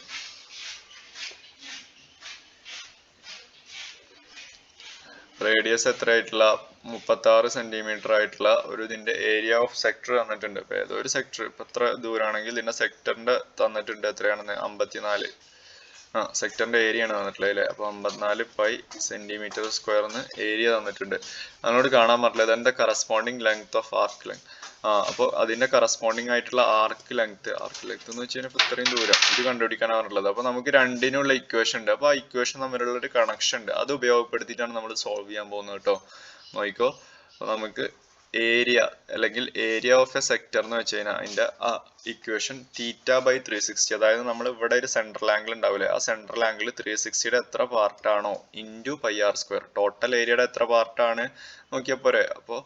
എത്ര ആയിട്ടുള്ള 36 സെന്റിമീറ്റർ ആയിട്ടുള്ള ഒരു ഇതിന്റെ ഏരിയ ഓഫ് സെക്ടർ തന്നിട്ടുണ്ട്. ഇപ്പൊ ഏതോ ഒരു സെക്ടർ ഇപ്പൊ എത്ര ദൂരാണെങ്കിൽ ഇതിന്റെ സെക്ടറിന്റെ തന്നിട്ടുണ്ട് എത്രയാണെന്ന്? 54. സെക്ടറിന്റെ ഏരിയ ആണ് തന്നിട്ടുള്ളത് അല്ലേ. അപ്പൊ 54 പൈ സെന്റിമീറ്റർ സ്ക്വയറിന് ഏരിയ തന്നിട്ടുണ്ട്. അതിനോട് കാണാൻ പറ്റില്ല അതിന്റെ corresponding length of arc length. അപ്പോൾ അതിന്റെ കറസ്പോണ്ടിങ് ആയിട്ടുള്ള ആർക്ക് ലെങ്ത് എന്ന് വെച്ച് കഴിഞ്ഞാൽ ഇത്രയും ദൂരം ഇത് കണ്ടുപിടിക്കാനാണ് പറഞ്ഞിട്ടുള്ളത്. അപ്പൊ നമുക്ക് രണ്ടിനുള്ള ഇക്വേഷൻ ഉണ്ട്. അപ്പൊ ആ ഇക്വേഷൻ തമ്മിലുള്ള ഒരു കണക്ഷൻ ഉണ്ട്. അത് ഉപയോഗപ്പെടുത്തിയിട്ടാണ് നമ്മൾ സോൾവ് ചെയ്യാൻ പോകുന്നത് കേട്ടോ. നോക്കിക്കോ. അപ്പൊ നമുക്ക് ഏരിയ അല്ലെങ്കിൽ ഏരിയ ഓഫ് എ സെക്ടർ എന്ന് വെച്ച് കഴിഞ്ഞാൽ അതിന്റെ ഇക്വേഷൻ θ/360. അതായത് നമ്മൾ ഇവിടെ ഒരു സെൻട്രൽ ആംഗിൾ ഉണ്ടാവില്ലേ, ആ സെൻട്രൽ ആംഗിൾ 360യുടെ എത്ര പാർട്ടാണോ ഇൻറ്റു πr². ടോട്ടൽ ഏരിയയുടെ എത്ര പാർട്ടാണ് നോക്കിയാൽ പോരെ. അപ്പോൾ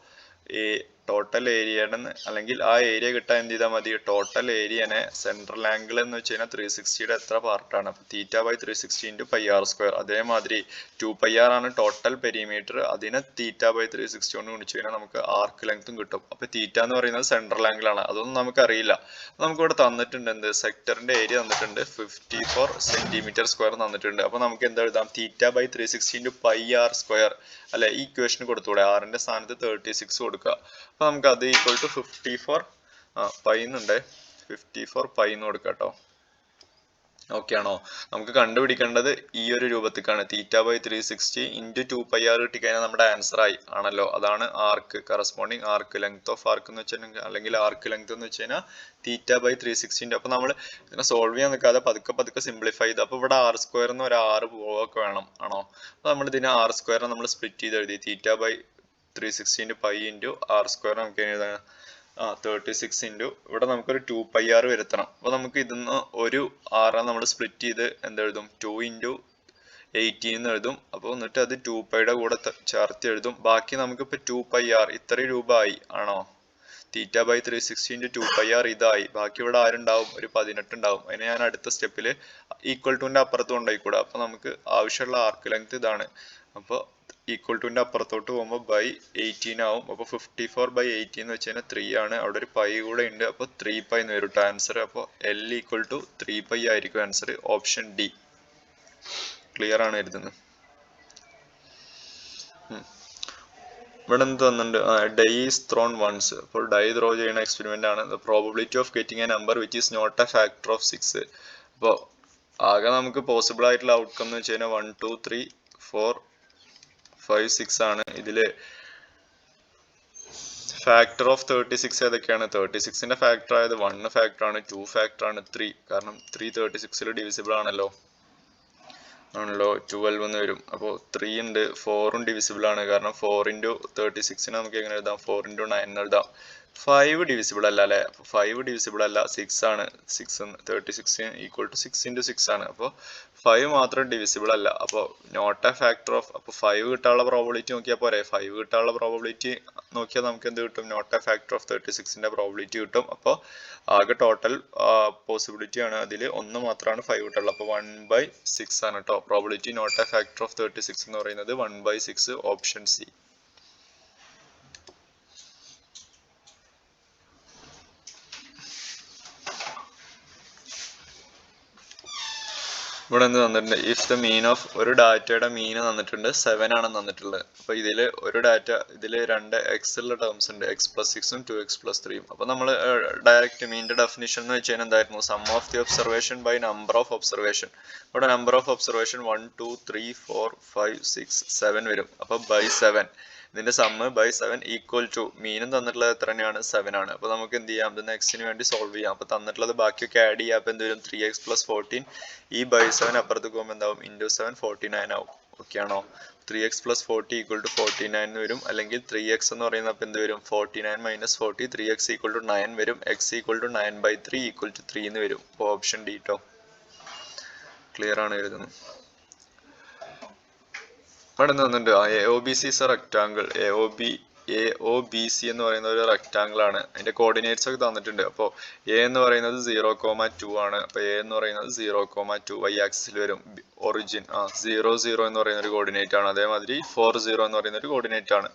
ടോട്ടൽ ഏരിയയുടെ അല്ലെങ്കിൽ ആ ഏരിയ കിട്ടാൻ എന്ത് ചെയ്താൽ മതി? ടോട്ടൽ ഏരിയനെ സെൻട്രൽ ആംഗിൾ എന്ന് വെച്ച് കഴിഞ്ഞാൽ 360യുടെ എത്ര പാർട്ടാണ്. അപ്പൊ θ/360 ഇൻറ്റു πr². അതേമാതിരി 2πr ആണ് ടോട്ടൽ പെരിമീറ്റർ. അതിനെ θ/360 കൊണ്ട് ഗുണിച്ചു കഴിഞ്ഞാൽ നമുക്ക് ആർക്ക് ലെങ്ത്തും കിട്ടും. അപ്പൊ θ എന്ന് പറയുന്നത് സെൻട്രൽ ആംഗിൾ ആണ്. അതൊന്നും നമുക്ക് അറിയില്ല. നമുക്ക് ഇവിടെ തന്നിട്ടുണ്ട് എന്ത്? സെക്ടറിന്റെ ഏരിയ തന്നിട്ടുണ്ട് 54 സെന്റിമീറ്റർ സ്ക്വയർ തന്നിട്ടുണ്ട്. അപ്പൊ നമുക്ക് എന്താ എഴുതാം? θ/360 ഇൻറ്റു πr² അല്ലെ. ഈ ഇക്വേഷൻ കൊടുത്തൂടെ? ആറിന്റെ സ്ഥാനത്ത് 36 കൊടുക്കുക. അപ്പൊ നമുക്ക് അത് ഈക്വൽ ടു 54 പൈ എന്നുണ്ട്. 54 പൈ എന്ന് കൊടുക്കുക കേട്ടോ. ഓക്കെ ആണോ? നമുക്ക് കണ്ടുപിടിക്കേണ്ടത് ഈ ഒരു രൂപത്തിലാണ്. θ/360 ഇൻറ്റു 2πr കിട്ടിക്കഴിഞ്ഞാൽ നമ്മുടെ ആൻസർ ആയി ആണല്ലോ. അതാണ് ആർക്ക്, കറസ്പോണ്ടിങ് ആർക്ക് ലെങ്ത് ഓഫ് ആർക്ക് എന്ന് വെച്ചിട്ടുണ്ടെങ്കിൽ അല്ലെങ്കിൽ ആർക്ക് ലെങ്ത് എന്ന് വെച്ച് കഴിഞ്ഞാൽ θ/360. അപ്പൊ നമ്മൾ ഇതിനെ സോൾവ് ചെയ്യാൻ നിൽക്കാതെ പതുക്കെ സിംപ്ലിഫൈ ചെയ്ത് അപ്പൊ ഇവിടെ r² എന്ന് ഒരു 6 പോവൊക്കെ വേണം ആണോ. അപ്പൊ നമ്മൾ ഇതിനെ r² നമ്മൾ സ്പ്ലിറ്റ് ചെയ്ത് എഴുതി. θ/360 ഇൻറ്റു പൈ ഇൻറ്റു r² നമുക്ക് എഴുതാം 36 ഇൻറ്റു ഇവിടെ നമുക്കൊരു 2πr വരുത്തണം. അപ്പൊ നമുക്ക് ഇതിന്ന് ഒരു r നമ്മൾ സ്പ്ലിറ്റ് ചെയ്ത് എന്തെഴുതും? 2 ഇൻറ്റു 18 എന്ന് എഴുതും. അപ്പൊ എന്നിട്ട് അത് 2πയുടെ കൂടെ ചേർത്ത് എഴുതും. ബാക്കി നമുക്കിപ്പോ 2πr ഇത്രയും രൂപ ആയി ആണോ. θ/360 ഇൻറ്റു 2πr ഇതായി. ബാക്കി ഇവിടെ ആരുണ്ടാവും? ഒരു 18 ഉണ്ടാവും. അതിന് ഞാൻ അടുത്ത സ്റ്റെപ്പിൽ ഈക്വൽ ടുന്റെ അപ്പുറത്ത് കൊണ്ടുപോയിക്കൂടാ. അപ്പൊ നമുക്ക് ആവശ്യമുള്ള ആർക്ക് ലെങ്ത് ഇതാണ്. അപ്പോൾ ഈക്വൽ ടുന്റെ അപ്പുറത്തോട്ട് പോകുമ്പോൾ ബൈ 18 ആവും. അപ്പൊ 54/18 എന്ന് വെച്ച് കഴിഞ്ഞാൽ 3 ആണ്. അവിടെ ഒരു പൈ കൂടെ ഉണ്ട്. അപ്പൊ 3π എന്ന് വരും ആൻസർ. അപ്പോൾ L ഈക്വൽ ടു 3π ആയിരിക്കും ആൻസർ. Option D. ക്ലിയർ ആണ് എഴുതുന്നത്. ഇവിടെ എന്ത് വന്നിട്ടുണ്ട്, ഡൈ ഈസ് ത്രോൺ വൺസ്. അപ്പോൾ ഡൈ ത്രോ ചെയ്യുന്ന എക്സ്പെരിമെന്റ് ആണ്. The probability of getting a number which is not a factor of 6. അപ്പോൾ ആകെ നമുക്ക് പോസിബിൾ ആയിട്ടുള്ള ഔട്ട്കം എന്ന് വെച്ച് കഴിഞ്ഞാൽ 1 2 3 4 5 6 ആണ്. ഇതില് ഫാക്ടർ ഓഫ് 36 ഏതൊക്കെയാണ്? 36ന്റെ ഫാക്ടർ ആയത് 1 ഫാക്ടർ ആണ്, 2 ഫാക്ടർ ആണ്, 3. കാരണം 3 36ൽ ഡിവിസിബിൾ ആണല്ലോ 12 എന്ന് വരും. അപ്പോൾ 3 ഉണ്ട്, 4ഉം ഡിവിസിബിൾ ആണ്. കാരണം 4 into 36 നമുക്ക് എങ്ങനെ എഴുതാം? 4 into 9 എഴുതാം. 5 ഡിവിസിബിൾ അല്ല അല്ലെ? 5 ഡിവിസിബിൾ അല്ല, 6 ആണ്. 36 ഈക്വൽ ടു 6 into 6 ആണ്. അപ്പോൾ 5 മാത്രം ഡിവിസിബിൾ അല്ല. അപ്പോൾ നോട്ട് എ ഫാക്ടർ ഓഫ്, അപ്പോൾ 5 കിട്ടാനുള്ള പ്രോബിലിറ്റി നോക്കിയാൽ പോരെ? 5 കിട്ടാനുള്ള പ്രോബിലിറ്റി നോക്കിയാൽ നമുക്ക് എന്ത് കിട്ടും? നോട്ട് എ ഫാക്ടർ ഓഫ് 36ന്റെ പ്രോബിലിറ്റി കിട്ടും. അപ്പോൾ ആകെ ടോട്ടൽ പോസിബിലിറ്റി ആണ്, അതിൽ ഒന്ന് മാത്രമാണ് 5 കിട്ടുള്ളൂ. അപ്പോൾ 1/6 ആണ് കേട്ടോ. Probability not a factor of 36 എന്ന് പറയുന്നത് 1/6, ഓപ്ഷൻ സി. ഇവിടെ എന്ത് തന്നിട്ടുണ്ട്? ഇഫ് ദ മീൻ ഓഫ്, ഒരു ഡാറ്റയുടെ മീൻ തന്നിട്ടുണ്ട് 7 ആണ് തന്നിട്ടുള്ളത്. അപ്പൊ ഇതില് ഒരു ഡാറ്റ, ഇതില് രണ്ട് എക്സ് ഉള്ള ടേംസ് ഉണ്ട്, x+6ഉം 2x+3ഉം. അപ്പൊ നമ്മൾ ഡയറക്റ്റ് മീനിന്റെ ഡെഫിനിഷൻ എന്ന് വെച്ച് കഴിഞ്ഞാൽ എന്തായിരുന്നു? Sum of the observation by number of observation. ഇവിടെ നമ്പർ ഓഫ് ഒബ്സർവേഷൻ 1 2 3 4 5 6 7 വരും. അപ്പൊ ബൈ 7, ഇതിന്റെ സമ്മ് ബൈ 7 ഈക്വൽ ടു, മീനും തന്നിട്ടുള്ളത് എത്ര തന്നെയാണ്? 7 ആണ്. അപ്പൊ നമുക്ക് എന്ത് ചെയ്യാം? ഇത് നെക്സ്റ്റിന് വേണ്ടി സോൾവ് ചെയ്യാം. അപ്പൊ തന്നിട്ടുള്ളത് ബാക്കിയൊക്കെ ആഡ് ചെയ്യാം. അപ്പൊ എന്ത് വരും? 3x+14. ഈ ബൈ 7 അപ്പുറത്ത് പോകുമ്പോൾ എന്താവും? ഇൻറ്റു 7 49 ആവും. ഓക്കെ ആണോ? 3x+40 ഈക്വൽ ടു 49 എന്ന് വരും. അല്ലെങ്കിൽ 3x എന്ന് പറയുന്നത് അപ്പൊ എന്ത് വരും? 49 - 40, 3x ഈക്വൽ ടു 9 വരും. x equal to 9/3 equal to 3 എന്ന് വരും. അപ്പോൾ ഓപ്ഷൻ ഡി ട്ടോ. ക്ലിയർ ആണ് എഴുതുന്നത്. അവിടെ നിന്നുണ്ട് AOBC is a rectangle. AOBC എന്ന് പറയുന്ന ഒരു റെക്ടാങ്കിൾ ആണ്. അതിന്റെ കോർഡിനേറ്റ്സ് ഒക്കെ തന്നിട്ടുണ്ട്. അപ്പോൾ A എന്ന് പറയുന്നത് 0,2 ആണ്. അപ്പൊ A എന്ന് പറയുന്നത് 0,2 y ആക്സിസിൽ വരും. ഒറിജിൻ 0 0 എന്ന് പറയുന്ന ഒരു കോർഡിനേറ്റ് ആണ്. അതേമാതിരി 4 0 എന്ന് പറയുന്ന ഒരു കോർഡിനേറ്റ് ആണ്.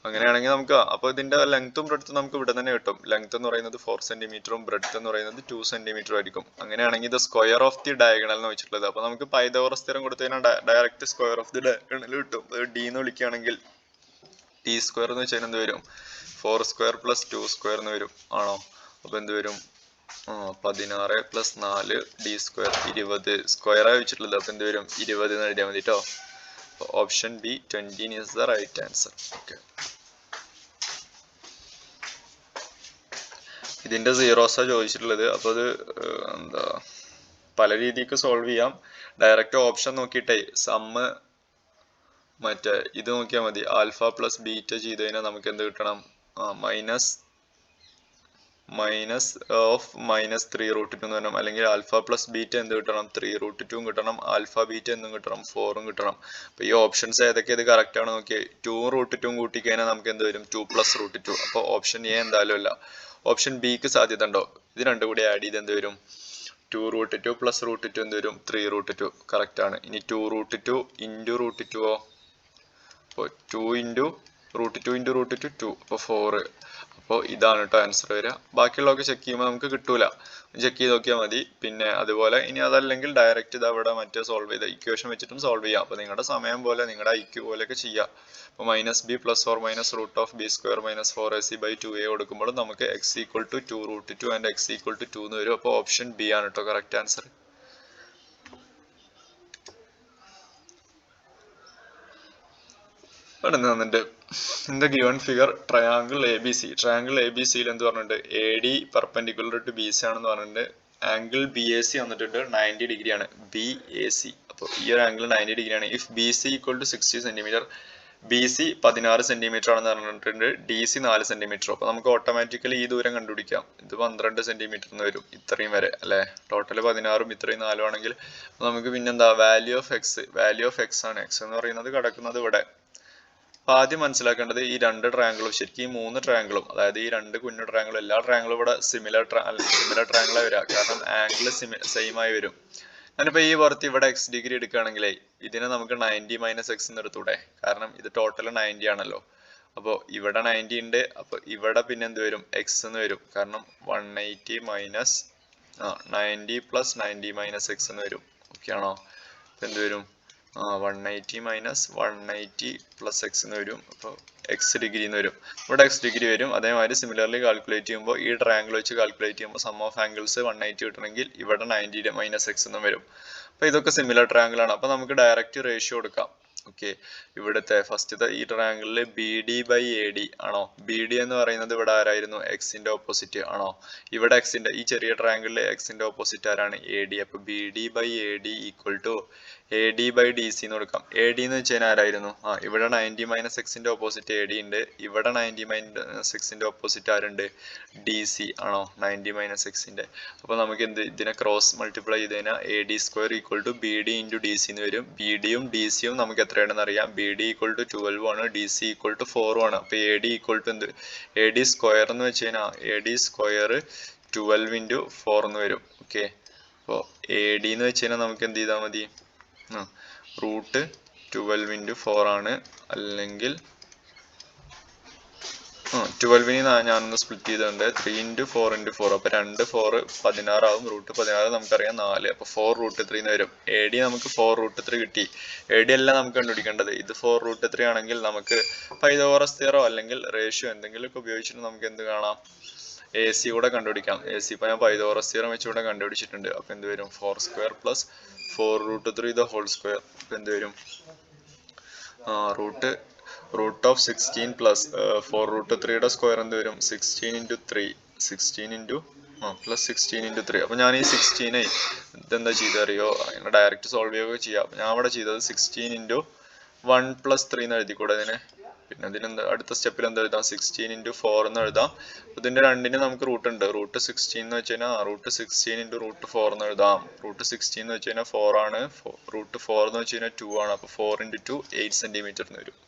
അങ്ങനെയാണെങ്കിൽ നമുക്ക്, അപ്പോൾ ഇതിന്റെ ലെങ്ത്തും ബ്രെഡ്ത്തും നമുക്ക് ഇവിടെ തന്നെ കിട്ടും. ലെങ്ത് എന്ന് പറയുന്നത് 4 സെന്റിമീറ്ററും ബ്രെഡ്ത്ത് എന്ന് പറയുന്നത് 2 സെന്റിമീറ്ററും ആയിരിക്കും. അങ്ങനെയാണെങ്കിൽ ഇത് സ്ക്വയർ ഓഫ് ദി ഡയഗണൽ എന്ന് വെച്ചിട്ടുള്ളത്. അപ്പോൾ നമുക്ക് പൈതഗോറസ് തിയറം കൊടുത്തു കഴിഞ്ഞാൽ direct square of the diagonal കിട്ടും. ഡി എന്ന് വിളിക്കുകയാണെങ്കിൽ ടി സ്ക്വയർ എന്ന് വെച്ചാൽ എന്ത് വരും? 4 സ്ക്വയർ + 2 സ്ക്വയർ എന്ന് വരും. ആണോ? അപ്പോൾ എന്ത് വരും? 16 + 4 ഡി സ്ക്വയർ 20 സ്ക്വയർ ആയി വെച്ചിട്ടുള്ളത്. അപ്പോൾ എന്ത് വരും? 20 എന്ന് എഴുതിയാൽ മതി കേട്ടോ. Option B 20 is the right answer. Okay. ഇതിന്റെ സീറോസാ ചോദിച്ചിട്ടുള്ളത്. അപ്പോൾ അത് എന്താ, പല രീതിക്ക് സോൾവ് ചെയ്യാം. ഡയറക്റ്റ് ഓപ്ഷൻ നോക്കിയിട്ടേ സമ്മ് മറ്റേ ഇത് നോക്കിയാൽ മതി. ആൽഫ പ്ലസ് ബീറ്റ ചെയ്ത് കഴിഞ്ഞാൽ നമുക്ക് എന്ത് കിട്ടണം? മൈനസ് ഓഫ് -3√2 എന്ന് പറയണം. അല്ലെങ്കിൽ ആൽഫ പ്ലസ് ബീറ്റ എന്ത് കിട്ടണം? 3√2 കിട്ടണം. ആൽഫ ബീറ്റ എന്തും കിട്ടണം? 4ഉം കിട്ടണം. അപ്പൊ ഈ ഓപ്ഷൻസ് ഏതൊക്കെ ഇത് കറക്റ്റ് ആണ് നോക്കിയേ. 2√2 കൂട്ടി കഴിഞ്ഞാൽ നമുക്ക് എന്ത് വരും? 2 + √2. അപ്പോൾ ഓപ്ഷൻ എ എന്തായാലും അല്ല. ഓപ്ഷൻ ബിക്ക് സാധ്യത ഉണ്ടോ? ഇത് രണ്ടും കൂടി ആഡ് ചെയ്ത് എന്ത് വരും? 2√2 + √2 എന്ത് വരും? 3√2. കറക്റ്റ് ആണ്. ഇനി 2√2 × √2 അപ്പോൾ 2 × √2 × √2 2. അപ്പോൾ 4. അപ്പോൾ ഇതാണ് കേട്ടോ ആൻസർ വരിക. ബാക്കിയുള്ളതൊക്കെ ചെക്ക് ചെയ്യുമ്പോൾ നമുക്ക് കിട്ടൂല. ചെക്ക് ചെയ്ത് നോക്കിയാൽ മതി. പിന്നെ അതുപോലെ ഇനി അതല്ലെങ്കിൽ ഡയറക്റ്റ് ഇത് അവിടെ മറ്റേ സോൾവ് ചെയ്ത ഇക്വേഷൻ വെച്ചിട്ടും സോൾവ് ചെയ്യാം. അപ്പോൾ നിങ്ങളുടെ സമയം പോലെ, നിങ്ങളുടെ IQ പോലെയൊക്കെ ചെയ്യാം. അപ്പോൾ -b + or -√(b² - 4ac/2a കൊടുക്കുമ്പോൾ നമുക്ക് x = 2√2 and x = 2 എന്ന് വരും. അപ്പോൾ ഓപ്ഷൻ ബി ആണ് കേട്ടോ കറക്റ്റ് ആൻസർ. തന്നിട്ട് in the given figure triangle ABC. Triangle ABCയിൽ എന്ത് പറഞ്ഞിട്ടുണ്ട്? AD പെർപെൻഡിക്കുലർ ടു BC ആണെന്ന് പറഞ്ഞിട്ടുണ്ട്. ആംഗിൾ BAC വന്നിട്ടുണ്ട് 90 ഡിഗ്രി ആണ്. BAC. അപ്പോൾ ഈ ഒരു ആംഗിൾ 90 ഡിഗ്രി ആണ്. If BC = 60 centimetre, BC 16 centimetre ആണെന്ന് പറഞ്ഞിട്ടുണ്ട്. DC 4 centimetre. അപ്പോൾ നമുക്ക് ഓട്ടോമാറ്റിക്കലി ഈ ദൂരം കണ്ടുപിടിക്കാം. ഇത് 12 സെന്റിമീറ്റർ എന്ന് വരും. ഇത്രയും വരെ അല്ലെ? ടോട്ടൽ 16ഉം ഇത്രയും 4ഉം ആണെങ്കിൽ നമുക്ക് പിന്നെന്താ? വാല്യൂ ഓഫ് x ആണ്. x എന്ന് പറയുന്നത് കിടക്കുന്നത് ഇവിടെ. ആദ്യം മനസ്സിലാക്കേണ്ടത് ഈ രണ്ട് ട്രയാങ്കിളും, ശരിക്കും ഈ 3 ട്രയാങ്കിളും, അതായത് ഈ രണ്ട് കുഞ്ഞു ട്രയാങ്കിളും, എല്ലാ ട്രയാങ്കിളും ഇവിടെ സിമിലർ ട്രയാങ്കിളായി വരിക. കാരണം ആംഗിൾ സെയിം ആയി വരും. ഞാനിപ്പോൾ ഈ പുറത്ത് ഇവിടെ x ഡിഗ്രി എടുക്കുകയാണെങ്കിലേ ഇതിനെ നമുക്ക് 90 - x എന്ന് എടുത്തൂടെ? കാരണം ഇത് ടോട്ടൽ 90 ആണല്ലോ. അപ്പോൾ ഇവിടെ 90 ഉണ്ട്. അപ്പോൾ ഇവിടെ പിന്നെ എന്ത് വരും? x എന്ന് വരും. കാരണം 180 - 90 + 90 - x എന്ന് വരും. ഓക്കെ ആണോ? എന്ത് വരും? 180 മൈനസ് 180 പ്ലസ് എക്സ് എന്ന് വരും. അപ്പോൾ എക്സ് ഡിഗ്രി എന്ന് വരും. ഇവിടെ എക്സ് ഡിഗ്രി വരും. അതേമാതിരി സിമിലർലി കാൽക്കുലേറ്റ് ചെയ്യുമ്പോൾ ഈ ട്രയാങ്കിൾ വെച്ച് കാൽക്കുലേറ്റ് ചെയ്യുമ്പോൾ സം ഓഫ് ആംഗിൾസ് 180 കിട്ടണമെങ്കിൽ ഇവിടെ 90 മൈനസ് എക്സ് എന്നും വരും. അപ്പോൾ ഇതൊക്കെ സിമിലർ ട്രയാങ്കിൾ ആണ്. അപ്പോൾ നമുക്ക് ഡയറക്റ്റ് റേഷ്യോ എടുക്കാം. ഓക്കെ, ഇവിടുത്തെ ഫസ്റ്റത്തെ ഈ ട്രയാങ്കിളിൽ B D by A D ആണോ? ബി ഡി എന്ന് പറയുന്നത് ഇവിടെ ആരായിരുന്നു? എക്സിന്റെ ഓപ്പോസിറ്റ് ആണോ? ഇവിടെ എക്സിന്റെ ഈ ചെറിയ ട്രയാങ്കിളിൽ എക്സിന്റെ ഓപ്പോസിറ്റ് ആരാണ്? A D. അപ്പൊ B D by A D equal to A D by D C എന്ന് കൊടുക്കാം. എ ഡി എന്ന് വെച്ചാൽ ആരായിരുന്നു? ഇവിടെ 90 മൈനസ് എക്സിന്റെ ഓപ്പോസിറ്റ് എ ഡി ഉണ്ട്. ഇവിടെ 90 മൈനസ് എക്സിന്റെ ഓപ്പോസിറ്റ് ആരുണ്ട്? ഡി സി ആണോ? 90 മൈനസ് എക്സിന്റെ. അപ്പൊ നമുക്ക് എന്ത് ഇതിനെ ക്രോസ് മൾട്ടിപ്ലൈ ചെയ്ത് കഴിഞ്ഞാൽ A D square equal to B D into D C എന്ന് വരും. ബി ഡിയും ഡി സിയും നമുക്ക് എത്രയാണെന്ന് അറിയാം. ബി ഡി ഈക്വൽ ടു 12 ആണ്, ഡി സി ഈക്വൽ ടു 4 ആണ്. അപ്പൊ എ ഡി ഈക്വൽ ടു എന്ത്? എ ഡി സ്ക്വയർ എന്ന് വെച്ച് കഴിഞ്ഞാൽ എ ഡി സ്ക്വയർ 12 ഇൻറ്റു 4 എന്ന് വരും. ഓക്കെ, അപ്പോൾ എ ഡി എന്ന് വെച്ച് കഴിഞ്ഞാൽ നമുക്ക് എന്ത് ചെയ്താൽ മതി? റൂട്ട് 12 ഇൻറ്റു 4 ആണ്. അല്ലെങ്കിൽ 12നെ ഞാനൊന്ന് സ്പ്ലിറ്റ് ചെയ്തിട്ടുണ്ട്. 3 ഇൻറ്റു 4 ഇൻറ്റു 4. അപ്പോൾ 2 4 16 ആവും. റൂട്ട് 16 നമുക്കറിയാം 4. അപ്പോൾ 4 റൂട്ട് 3 എന്ന് വരും. എ ഡി നമുക്ക് 4 റൂട്ട് 3 കിട്ടി. എ ഡി അല്ല നമുക്ക് കണ്ടുപിടിക്കേണ്ടത്. ഇത് 4 റൂട്ട് 3 ആണെങ്കിൽ നമുക്ക് പൈതഗോറസ് തിയറോ അല്ലെങ്കിൽ റേഷ്യോ എന്തെങ്കിലുമൊക്കെ ഉപയോഗിച്ചിട്ട് നമുക്ക് എന്ത് കാണാം? എ സി കൂടെ കണ്ടുപിടിക്കാം. എ സി ഇപ്പോൾ ഞാൻ പൈതഗോറസ് തിയറം വെച്ച് ഇവിടെ കണ്ടുപിടിച്ചിട്ടുണ്ട്. അപ്പോൾ എന്ത് വരും? 4 square plus 4 root 3 the whole square. അപ്പോൾ എന്ത് വരും? റൂട്ട് ഓഫ് 16 പ്ലസ് 4 റൂട്ട് 3യുടെ സ്ക്വയർ എന്ത് വരും? 16 ഇൻറ്റു 3 16 ഇൻറ്റു പ്ലസ് 16 ഇൻറ്റു 3. അപ്പോൾ ഞാൻ ഈ 16 ഇതെന്താ ചെയ്തറിയോ? അങ്ങനെ ഡയറക്റ്റ് സോൾവ് ചെയ്യുകയോ ചെയ്യാം. അപ്പോൾ ഞാൻ ഇവിടെ ചെയ്തത് 16 ഇൻറ്റു 1 പ്ലസ് 3 എന്ന് എഴുതിക്കൂടെ ഇതിനെ? പിന്നെ ഇതിനെന്താ അടുത്ത സ്റ്റെപ്പിൽ എന്താ എഴുതാം? 16 ഇൻറ്റു 4 എന്ന് എഴുതാം. ഇതിന്റെ രണ്ടിന് നമുക്ക് റൂട്ട് ഉണ്ട്. റൂട്ട് 16 എന്ന് വെച്ച് കഴിഞ്ഞാൽ റൂട്ട് 16 ഇൻറ്റു റൂട്ട് 4 എന്ന് എഴുതാം. റൂട്ട് 16 എന്ന് വെച്ച് കഴിഞ്ഞാൽ 4 ആണ്. റൂട്ട് 4 എന്ന് വെച്ച് കഴിഞ്ഞാൽ 2 ആണ്. അപ്പോൾ 4 ഇൻറ്റു 2 8 സെന്റിമീറ്റർ എന്ന് വരും.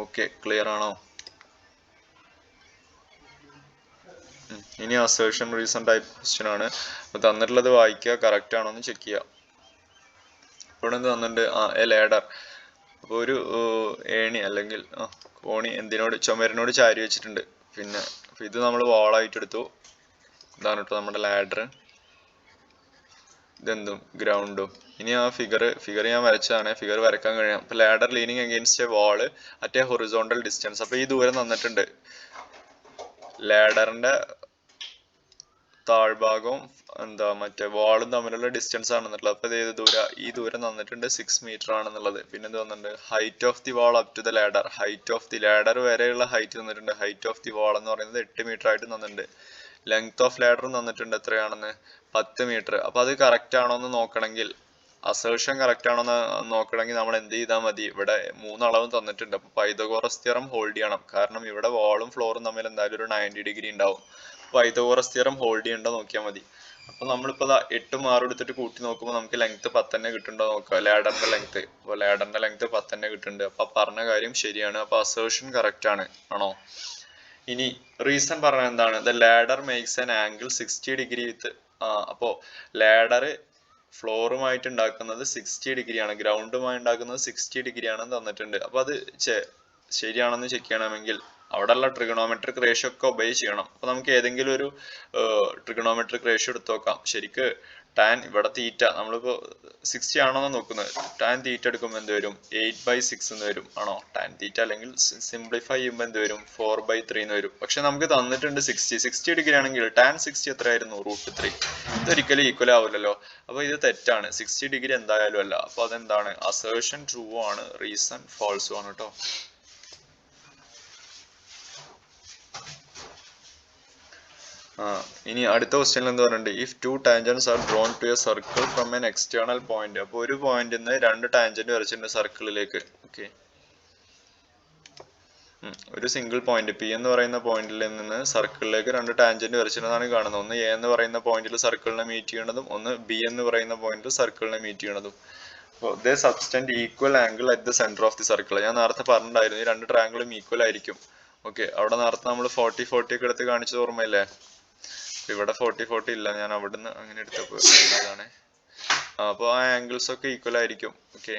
ഓക്കെ, ക്ലിയർ ആണോ? ഇനി അസേർഷൻ റീസൺ ടൈപ്പ് ക്വസ്റ്റ്യൻ ആണ്. അപ്പോൾ തന്നിട്ടുള്ളത് വായിക്കുക, കറക്റ്റ് ആണോ എന്ന് ചെക്ക് ചെയ്യുക. ഇവിടെ എന്ത് തന്നിട്ടുണ്ട്? A ladder. അപ്പോൾ ഒരു ഏണി അല്ലെങ്കിൽ കോണി എന്തിനോട്? ചുമരിനോട് ചാരി വെച്ചിട്ടുണ്ട്. പിന്നെ ഇത് നമ്മൾ വാളായിട്ട് എടുത്തു. ഇതാണ് കേട്ടോ നമ്മുടെ ലാഡർ. ഇതെന്തും ഗ്രൗണ്ടും. ഇനി ആ ഫിഗർ ഞാൻ വരച്ചതാണ്. ഫിഗർ വരക്കാൻ കഴിയാം. അപ്പോൾ ladder leaning against A wall at A horizontal distance. അപ്പോൾ ഈ ദൂരം തന്നിട്ടുണ്ട്. ലാഡറിന്റെ താഴ്ഭാഗവും മറ്റേ വാളും തമ്മിലുള്ള ഡിസ്റ്റൻസ് ആണെന്നുള്ളത്. അപ്പോൾ ഇത് ഏത് ദൂരം? ഈ ദൂരം തന്നിട്ടുണ്ട് 6 മീറ്റർ ആണെന്നുള്ളത്. പിന്നെ എന്ത് തന്നിട്ടുണ്ട്? Height of the wall up to the ladder. Height of the ladder വരെയുള്ള ഹൈറ്റ് തന്നിട്ടുണ്ട്. ഹൈറ്റ് ഓഫ് ദി വാൾ എന്ന് പറയുന്നത് 8 മീറ്റർ ആയിട്ട് തന്നിട്ടുണ്ട്. ലെങ്ത് ഓഫ് ലാഡറും തന്നിട്ടുണ്ട് എത്രയാണെന്ന്? 10 മീറ്റർ. അപ്പോൾ അത് കറക്റ്റ് ആണോ എന്ന് നോക്കണമെങ്കിൽ, അസേർഷൻ കറക്റ്റ് ആണോ എന്ന് നോക്കണമെങ്കിൽ നമ്മൾ എന്ത് ചെയ്താൽ മതി? ഇവിടെ 3 അളവും തന്നിട്ടുണ്ട്. അപ്പോൾ പൈതഗോറസ് തിയറം ഹോൾഡ് ചെയ്യണം. കാരണം ഇവിടെ വാളും ഫ്ലോറും തമ്മിൽ എന്തായാലും ഒരു 90 ഡിഗ്രി ഉണ്ടാവും. പൈതഗോറസ് തിയറം ഹോൾഡ് ചെയ്യണ്ടോ നോക്കിയാൽ മതി. അപ്പോൾ നമ്മളിപ്പോൾ 8 6 എടുത്തിട്ട് കൂട്ടി നോക്കുമ്പോൾ നമുക്ക് ലെങ്ത് 10 തന്നെ കിട്ടുന്നുണ്ടോ നോക്കുക. ലാഡറിന്റെ ലെങ്ത്. അപ്പോൾ ലാഡറിന്റെ ലെങ്ത് 10 തന്നെ കിട്ടുന്നുണ്ട്. അപ്പോൾ പറഞ്ഞ കാര്യം ശരിയാണ്. അപ്പോൾ അസേർഷൻ കറക്റ്റ് ആണ് ആണോ? ഇനി റീസൺ പറഞ്ഞത് എന്താണ്? The ladder makes an angle 60 degree with. അപ്പോൾ ലാഡർ ഫ്ലോറുമായിട്ട് ഉണ്ടാക്കുന്നത് 60 ഡിഗ്രിയാണ്, ഗ്രൗണ്ടുമായി ഉണ്ടാക്കുന്നത് 60 ഡിഗ്രിയാണെന്ന് തന്നിട്ടുണ്ട്. അപ്പോൾ അത് ശരിയാണെന്ന് ചെക്ക് ചെയ്യണമെങ്കിൽ അവിടെയുള്ള ട്രിഗണോമെട്രിക് റേഷ്യോ ഒക്കെ ഒബേ ചെയ്യണം. അപ്പോൾ നമുക്ക് ഏതെങ്കിലും ഒരു ട്രിഗണോമെട്രിക് റേഷ്യോ എടുത്ത് നോക്കാം. ശരിക്ക് ടാൻ ഇവിടെ തീറ്റ നമ്മളിപ്പോൾ 60 ആണോന്ന് നോക്കുന്നത്. ടാൻ തീറ്റ എടുക്കുമ്പോൾ എന്ത് വരും? 8/6 എന്ന് വരും ആണോ? ടാൻ തീറ്റ അല്ലെങ്കിൽ സിംപ്ലിഫൈ ചെയ്യുമ്പോൾ എന്ത് വരും? 4/3 എന്ന് വരും. പക്ഷെ നമുക്ക് തന്നിട്ടുണ്ട് 60 ഡിഗ്രി ആണെങ്കിൽ ടാൻ 60 എത്രയായിരുന്നു? √3. ഇതൊരിക്കലും ഈക്വൽ ആവില്ലല്ലോ. അപ്പോൾ ഇത് തെറ്റാണ്. 60 ഡിഗ്രി എന്തായാലും അല്ല. അപ്പോൾ അതെന്താണ്? അസേർഷൻ ട്രൂ ആണ്, റീസൺ ഫാൾസും ആണ് കേട്ടോ. ഇനി അടുത്ത ക്വസ്റ്റ്യനിൽ എന്ത് പറയുന്നുണ്ട്? If 2 tangents are drawn to a circle from an external point. അപ്പോൾ ഒരു പോയിന്റിൽ നിന്ന് 2 ടാൻജന്റ് വരച്ചിട്ടുണ്ട് സർക്കിളിലേക്ക്. ഓക്കെ, ഒരു സിംഗിൾ പോയിന്റ് പി എന്ന് പറയുന്ന പോയിന്റിൽ നിന്ന് സർക്കിളിലേക്ക് 2 ടാൻജന്റ് വരച്ചിട്ടുണ്ടെന്നാണ് കാണുന്നത്. ഒന്ന് എ എന്ന് പറയുന്ന പോയിന്റിൽ സർക്കിളിനെ മീറ്റ് ചെയ്യണതും ഒന്ന് ബി എന്ന് പറയുന്ന പോയിന്റിൽ സർക്കിളിനെ മീറ്റ് ചെയ്യണതും. അപ്പോൾ they subtend equal angle at the centre of the circle. ഞാൻ നേരത്തെ പറഞ്ഞിട്ടുണ്ടായിരുന്നു ഈ 2 ട്രയാങ്കിളും ഈക്വൽ ആയിരിക്കും. ഓക്കെ, അവിടെ നേരത്തെ നമ്മൾ 40 ഒക്കെ എടുത്ത് കാണിച്ചത് ഓർമ്മയില്ലേ? ഇവിടെ 40 ഇല്ല, ഞാൻ അവിടുന്ന് അങ്ങനെ എടുത്തപ്പോൾ ഇതാണ്. അപ്പോൾ ആ ആംഗിൾസ് ഒക്കെ ഈക്വൽ ആയിരിക്കും. ഓക്കെ,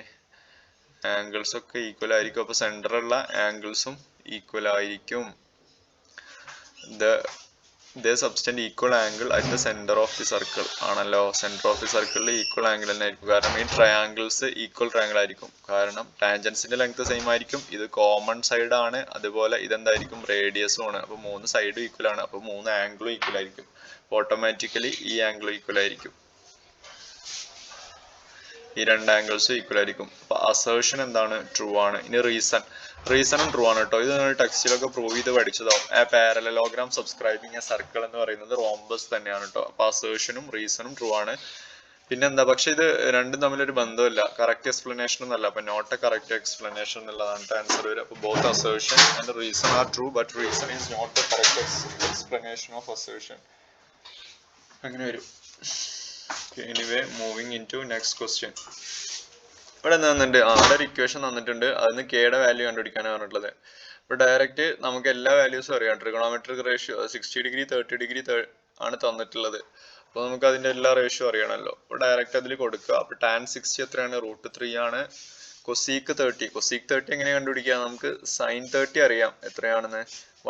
ആംഗിൾസ് ഒക്കെ ഈക്വൽ ആയിരിക്കും. അപ്പോൾ സെന്ററുള്ള ആംഗിൾസും ഈക്വൽ ആയിരിക്കും. they subtend equal angle at the center of the circle. ആണല്ലോ, സെന്റർ ഓഫ് ദി സർക്കിളിൽ ഈക്വൽ ആംഗിൾ തന്നെ ആയിരിക്കും. കാരണം ഈ ട്രയാങ്കിൾസ് ഈക്വൽ ട്രയാങ്കിൾ ആയിരിക്കും. കാരണം ടാൻജൻസിന്റെ ലെങ്ത് സെയിം ആയിരിക്കും. ഇത് കോമൺ സൈഡ് ആണ്. അതുപോലെ ഇതെന്തായിരിക്കും, റേഡിയസും ആണ്. അപ്പോൾ 3 സൈഡും ഈക്വൽ ആണ്. അപ്പോൾ 3 ആംഗിളും ഈക്വൽ ആയിരിക്കും. ഓട്ടോമാറ്റിക്കലി ഈ ആംഗിൾ ഈക്വൽ ആയിരിക്കും. ഈ 2 ആംഗിൾസും ഈക്വൽ ആയിരിക്കും. അപ്പൊ അസേർഷൻ എന്താണ്, ട്രൂ ആണ്. ഇനി റീസണും ട്രൂ ആണ് കേട്ടോ. ഇത് നിങ്ങൾ ടെക്സ്റ്റിലൊക്കെ പ്രൂവ് ചെയ്ത് പഠിച്ചതാവും. ആ പാരലലോഗ്രാം സബ്സ്ക്രൈബിങ് എ സർക്കിൾ എന്ന് പറയുന്നത് റോംബസ് തന്നെയാണ് കേട്ടോ. അപ്പൊ അസേർഷനും റീസണും ട്രൂ ആണ്. പിന്നെന്താ, പക്ഷെ ഇത് രണ്ടും തമ്മിലൊരു ബന്ധമില്ല, കറക്റ്റ് എക്സ്പ്ലനേഷൻ ഒന്നല്ല. അപ്പൊ നോട്ട് എ കറക്റ്റ് എക്സ്പ്ലനേഷൻ എന്നുള്ളതാണ് ആൻസർ വരും. അപ്പൊ both assertion and reason are true, but reason is not a correct explanation of assertion. അങ്ങനെ വരും. Anyway, moving into next question. ഇവിടെ എന്താ തന്നിട്ടുണ്ട്, അവിടെ ഒരു ഇക്വേഷൻ തന്നിട്ടുണ്ട്. അതിന് കെയുടെ വാല്യൂ കണ്ടുപിടിക്കാനാണ് പറഞ്ഞിട്ടുള്ളത്. ഇപ്പോൾ ഡയറക്റ്റ് നമുക്ക് എല്ലാ വാല്യൂസും അറിയാം. ട്രിഗണോമെട്രിക് റേഷ്യോ 60 ഡിഗ്രി 30 ഡിഗ്രി ആണ് തന്നിട്ടുള്ളത്. അപ്പോൾ നമുക്ക് അതിന്റെ എല്ലാ റേഷ്യോ അറിയണമല്ലോ. അപ്പോൾ ഡയറക്റ്റ് അതിൽ കൊടുക്കുക. അപ്പോൾ ടാൻ 60 എത്രയാണ്, √3 ആണ്. കൊസീക്ക് 30 എങ്ങനെ കണ്ടുപിടിക്കുക, നമുക്ക് സൈൻ 30 അറിയാം എത്രയാണെന്ന്,